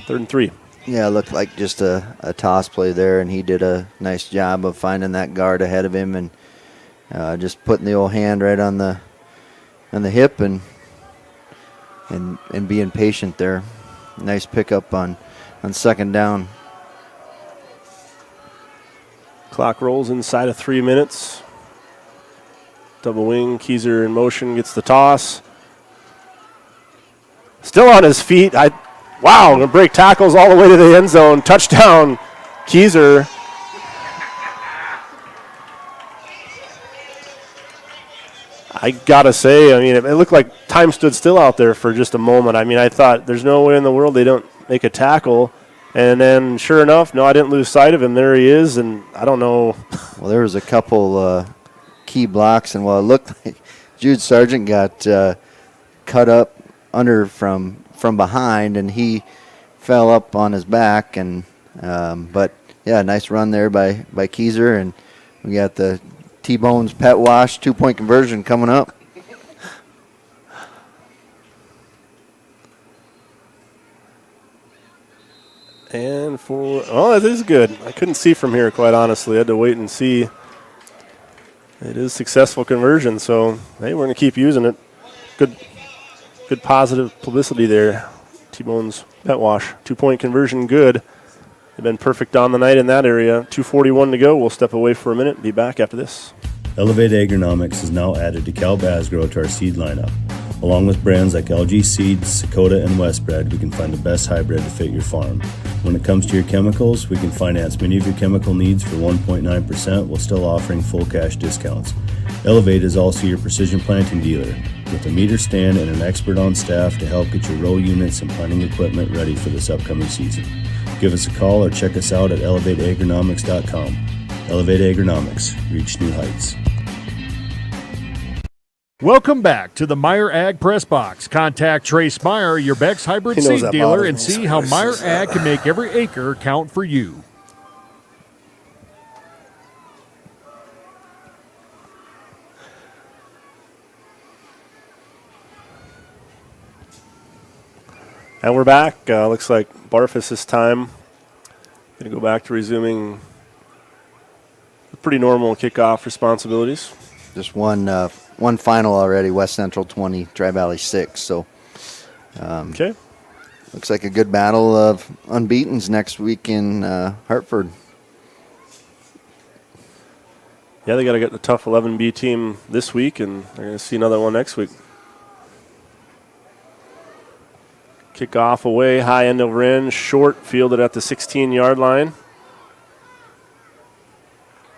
3rd and 3. Yeah, it looked like just a toss play there, and he did a nice job of finding that guard ahead of him and just putting the old hand right on the hip and being patient there. Nice pickup on second down. Clock rolls inside of 3 minutes. Double wing, Keyser in motion, gets the toss. Still on his feet. Wow, going to break tackles all the way to the end zone. Touchdown, Keyser. I got to say, I mean, it looked like time stood still out there for just a moment. I mean, I thought there's no way in the world they don't make a tackle. And then, sure enough, no, I didn't lose sight of him. There he is, and I don't know. Well, there was a couple key blocks, and while it looked like Jude Sargent got cut up under from behind, and he fell up on his back, and but yeah, nice run there by Keyser, and we got the T-Bones pet wash 2-point conversion coming up. And it is good. I couldn't see from here, quite honestly. I had to wait and see. It is successful conversion, so hey, we're going to keep using it. Good positive publicity there. T-Bone's pet wash. 2-point conversion, good. They've been perfect on the night in that area. 2:41 to go. We'll step away for a minute and be back after this. Elevate Agronomics has now added DeKalb Asgrow to our seed lineup. Along with brands like LG Seeds, Dakota, and Westbred, we can find the best hybrid to fit your farm. When it comes to your chemicals, we can finance many of your chemical needs for 1.9% while still offering full cash discounts. Elevate is also your precision planting dealer, with a meter stand and an expert on staff to help get your row units and planting equipment ready for this upcoming season. Give us a call or check us out at elevateagronomics.com. Elevate Agronomics. Reach new heights. Welcome back to the Meyer Ag Press Box. Contact Trace Meyer, your Beck's hybrid seed dealer, and see how Meyer Ag can make every acre count for you. And we're back. Looks like Barfus this time. Going to go back to resuming pretty normal kickoff responsibilities. Just one final already, West Central 20, Tri-Valley 6. So, okay. Looks like a good battle of unbeatens next week in Hartford. Yeah, they got to get the tough 11B team this week, and they're going to see another one next week. Kickoff away, high end over end, short, fielded at the 16-yard line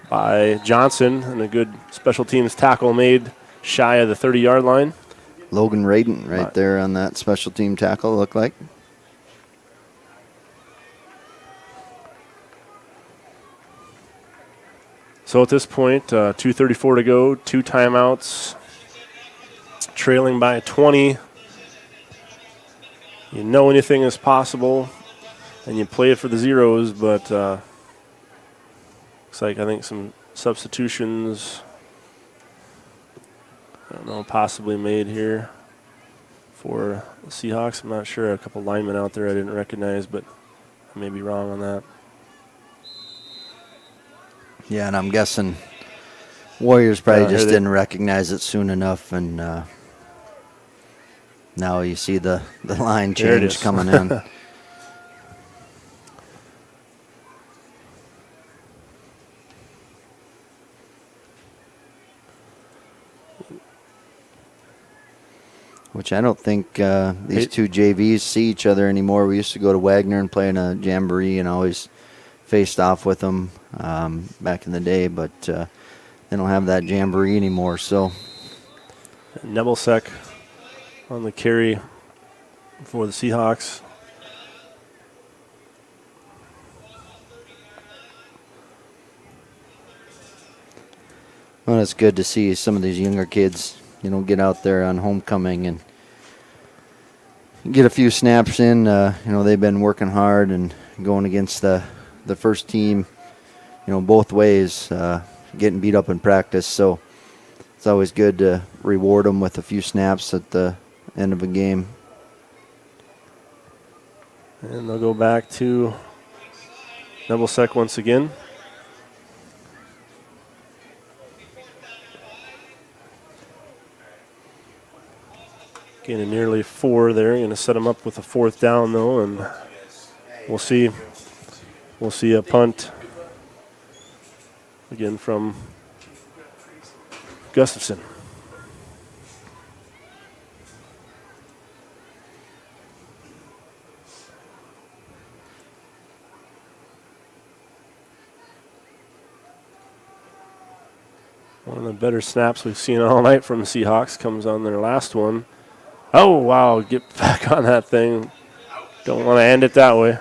by Johnson, and a good special teams tackle made shy of the 30-yard line. Logan Radin right there on that special team tackle, looked like. So at this point, 2:34 to go, 2 timeouts, trailing by 20. You know anything is possible, and you play it for the zeros, but looks like I think some substitutions, I don't know, possibly made here for the Seahawks. I'm not sure. A couple linemen out there I didn't recognize, but I may be wrong on that. Yeah, and I'm guessing Warriors probably just didn't recognize it soon enough, and now you see the line change coming in. Which I don't think these two JVs see each other anymore. We used to go to Wagner and play in a jamboree and always faced off with them back in the day, but they don't have that jamboree anymore. So Nebelsack on the carry for the Seahawks. Well, it's good to see some of these younger kids, get out there on homecoming and get a few snaps in. They've been working hard and going against the first team, both ways, getting beat up in practice. So it's always good to reward them with a few snaps at the end of a game. And they'll go back to Nebelsack once again. Gaining nearly 4 there. Going to set them up with a 4th down though, and we'll see. We'll see a punt again from Gustafson. One of the better snaps we've seen all night from the Seahawks comes on their last one. Oh, wow, get back on that thing. Don't want to end it that way.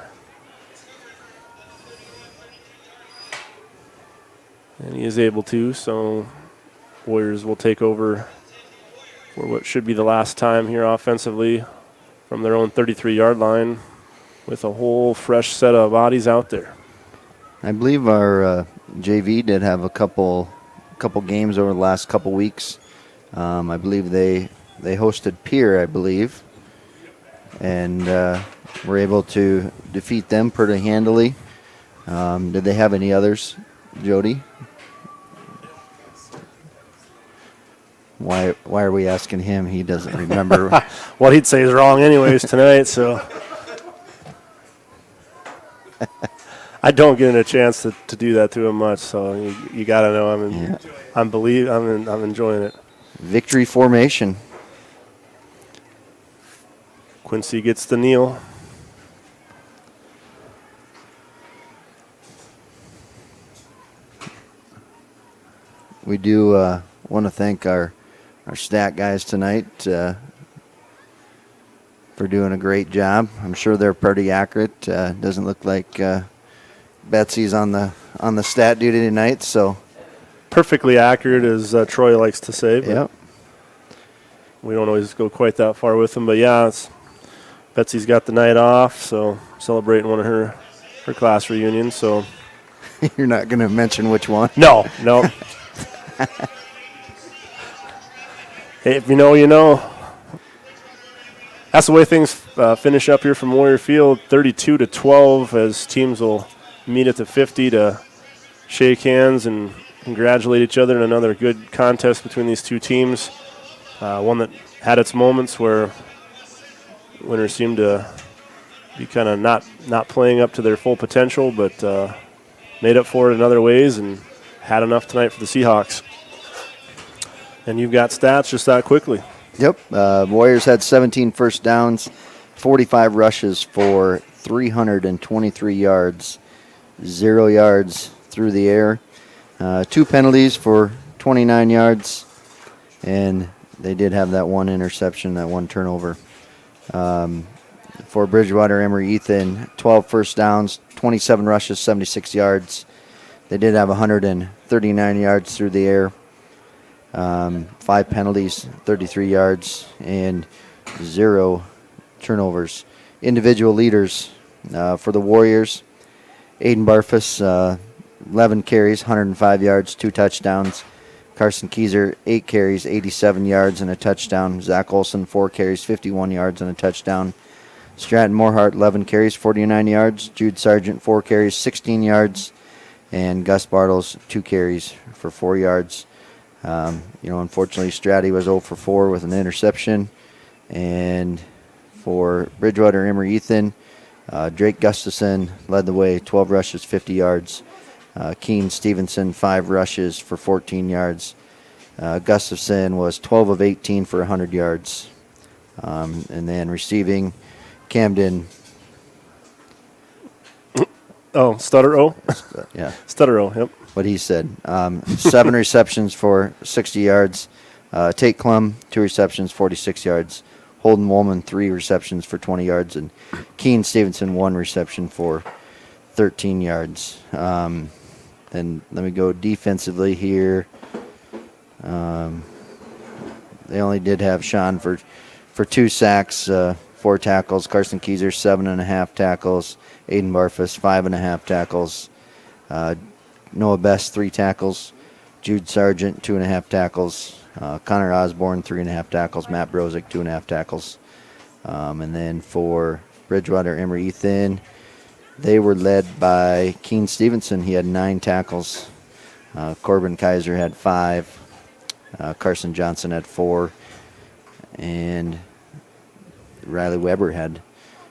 And he is able to, so Warriors will take over for what should be the last time here offensively from their own 33-yard line with a whole fresh set of bodies out there. I believe our JV did have a couple games over the last couple weeks. I believe they hosted Pierre, I believe, and were able to defeat them pretty handily. Did they have any others, Jody? Why are we asking him? He doesn't remember. What he'd say is wrong anyways tonight, so I don't get a chance to do that to him much, so you got to know I'm enjoying it. Victory formation. Quincy gets the kneel. We do want to thank our stat guys tonight for doing a great job. I'm sure they're pretty accurate. Doesn't look like Betsy's on the stat duty tonight, so perfectly accurate, as Troy likes to say. But yep. We don't always go quite that far with them, but yeah, Betsy's got the night off, so celebrating one of her class reunions. So you're not going to mention which one? No. Hey, if you know, you know. That's the way things finish up here from Warrior Field, 32-12, as teams will meet at the 50 to shake hands and congratulate each other in another good contest between these two teams. One that had its moments where winners seemed to be kind of not playing up to their full potential, but made up for it in other ways and had enough tonight for the Seahawks. And you've got stats just that quickly. Yep. Warriors had 17 first downs, 45 rushes for 323 yards, 0 yards through the air, 2 penalties for 29 yards, and they did have that one interception, that one turnover. For Bridgewater-Emery Ethan, 12 first downs, 27 rushes, 76 yards. They did have 139 yards through the air. 5 penalties, 33 yards, and 0 turnovers. Individual leaders for the Warriors, Aiden Barfus, 11 carries, 105 yards, 2 touchdowns. Carson Keyser, 8 carries, 87 yards, and a touchdown. Zach Olson, 4 carries, 51 yards, and a touchdown. Stratton Morehart, 11 carries, 49 yards. Jude Sargent, 4 carries, 16 yards. And Gus Bartles, 2 carries for 4 yards. Unfortunately, Stratty was 0 for 4 with an interception. And for Bridgewater-Emery Ethan, Drake Gustafson led the way, 12 rushes, 50 yards. Keen Stevenson, 5 rushes for 14 yards. Gustafson was 12 of 18 for 100 yards. And then receiving, Camden. Oh, Stutter-O? Yeah. Stutter-O, yep. What he said. 7 receptions for 60 yards. Tate Klum, 2 receptions, 46 yards. Holden Woolman, 3 receptions for 20 yards. And Keen Stevenson, 1 reception for 13 yards. And let me go defensively here. They only did have Sean for 2 sacks, 4 tackles. Carson Keyser, 7.5 tackles. Aiden Barfus, 5.5 tackles. Noah Best, 3 tackles. Jude Sargent, 2.5 tackles. Connor Osborne, 3.5 tackles. Matt Brozick, 2.5 tackles. And then for Bridgewater-Emery Ethan, they were led by Keen Stevenson. He had 9 tackles. Corbin Kaiser had 5. Carson Johnson had 4. And Riley Weber had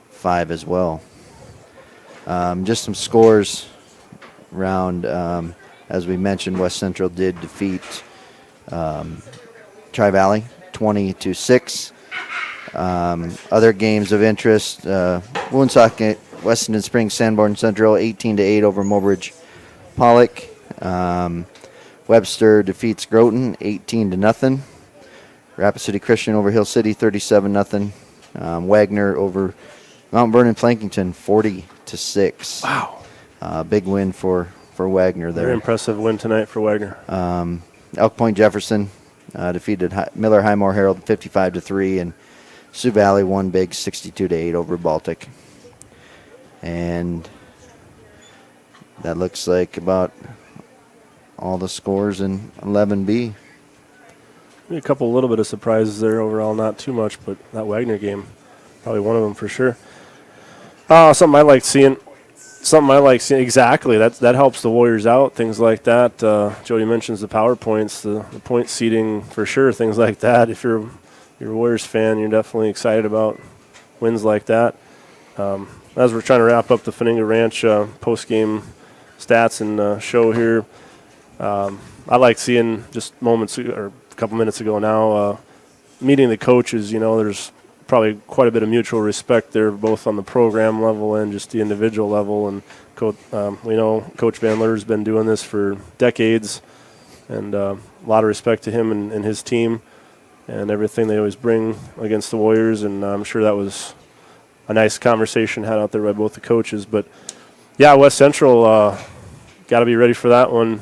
5 as well. Just some scores around. As we mentioned, West Central did defeat Tri-Valley 20-6. Other games of interest, Woonsocket, Weston Springs, Sanborn Central 18-8 over Mobridge Pollock. Webster defeats Groton 18-0. Rapid City Christian over Hill City 37-0. Wagner over Mount Vernon Plankington 40-6. Wow. Big win for Wagner there. Very impressive win tonight for Wagner. Elk Point Jefferson defeated Miller Highmore Herald 55-3, and Sioux Valley won big 62-8 over Baltic. And that looks like about all the scores in 11B. A couple little bit of surprises there overall, not too much, but that Wagner game Probably one of them for sure. Something I like seeing. Exactly. That helps the Warriors out. Things like that. Jody mentions the PowerPoints, the point seeding for sure. Things like that. If you're a Warriors fan, you're definitely excited about wins like that. As we're trying to wrap up the Faninga Ranch post-game stats and show here, I like seeing just moments or a couple minutes ago now, meeting the coaches. There's probably quite a bit of mutual respect there, both on the program level and just the individual level. And we know Coach Van Leur's been doing this for decades, and a lot of respect to him and his team and everything they always bring against the Warriors. And I'm sure that was a nice conversation had out there by both the coaches. But, yeah, West Central got to be ready for that one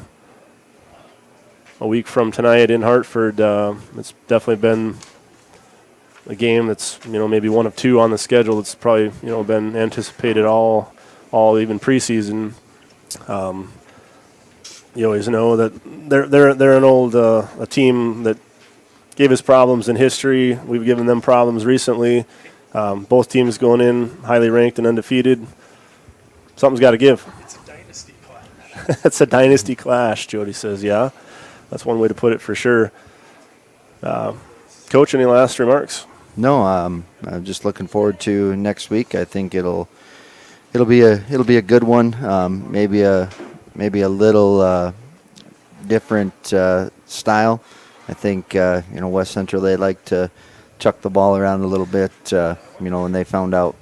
a week from tonight in Hartford. It's definitely been a game that's, maybe one of two on the schedule that's probably, been anticipated all even preseason. You always know that they're an old a team that gave us problems in history. We've given them problems recently. Both teams going in highly ranked and undefeated. Something's got to give. It's a dynasty clash. It's a dynasty clash, Jody says. Yeah, that's one way to put it for sure. Coach, any last remarks? No, I'm just looking forward to next week. I think it'll be a good one. Maybe a little different style. I think West Central, they like to chuck the ball around a little bit. When they found out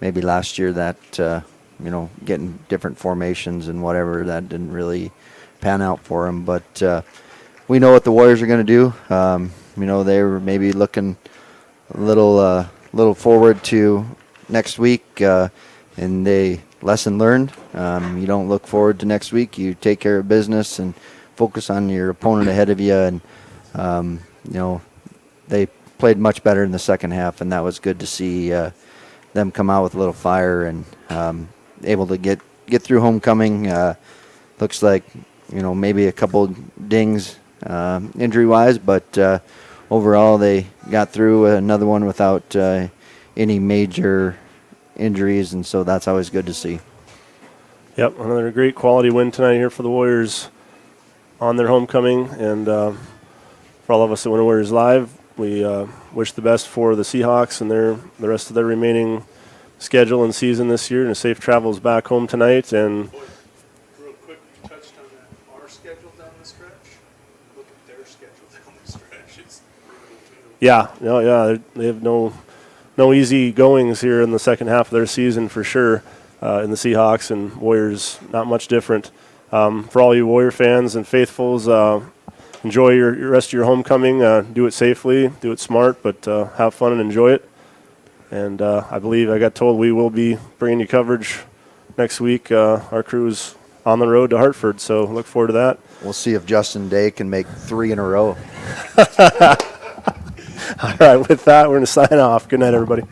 maybe last year that getting different formations and whatever, that didn't really pan out for them. But we know what the Warriors are going to do. They were maybe looking a little forward to next week, and they lesson learned. You don't look forward to next week. You take care of business and focus on your opponent ahead of you. And they played much better in the second half, and that was good to see them come out with a little fire and able to get through homecoming. Looks like maybe a couple dings injury wise, but overall, they got through another one without any major injuries, and so that's always good to see. Yep, another great quality win tonight here for the Warriors on their homecoming. And for all of us at Winter Warriors Live, we wish the best for the Seahawks and the rest of their remaining schedule and season this year, and safe travels back home tonight. And real quick, you touched on that. Our schedule down the stretch. Look at their schedule down the stretch. It's they have no easy goings here in the second half of their season for sure. In the Seahawks and Warriors, not much different. For all you Warrior fans and faithfuls, enjoy your rest of your homecoming. Do it safely, do it smart, but have fun and enjoy it. And I believe I got told we will be bringing you coverage next week. Our crew's on the road to Hartford, so look forward to that. We'll see if Justin Day can make 3 in a row. All right, with that, we're going to sign off. Good night, everybody.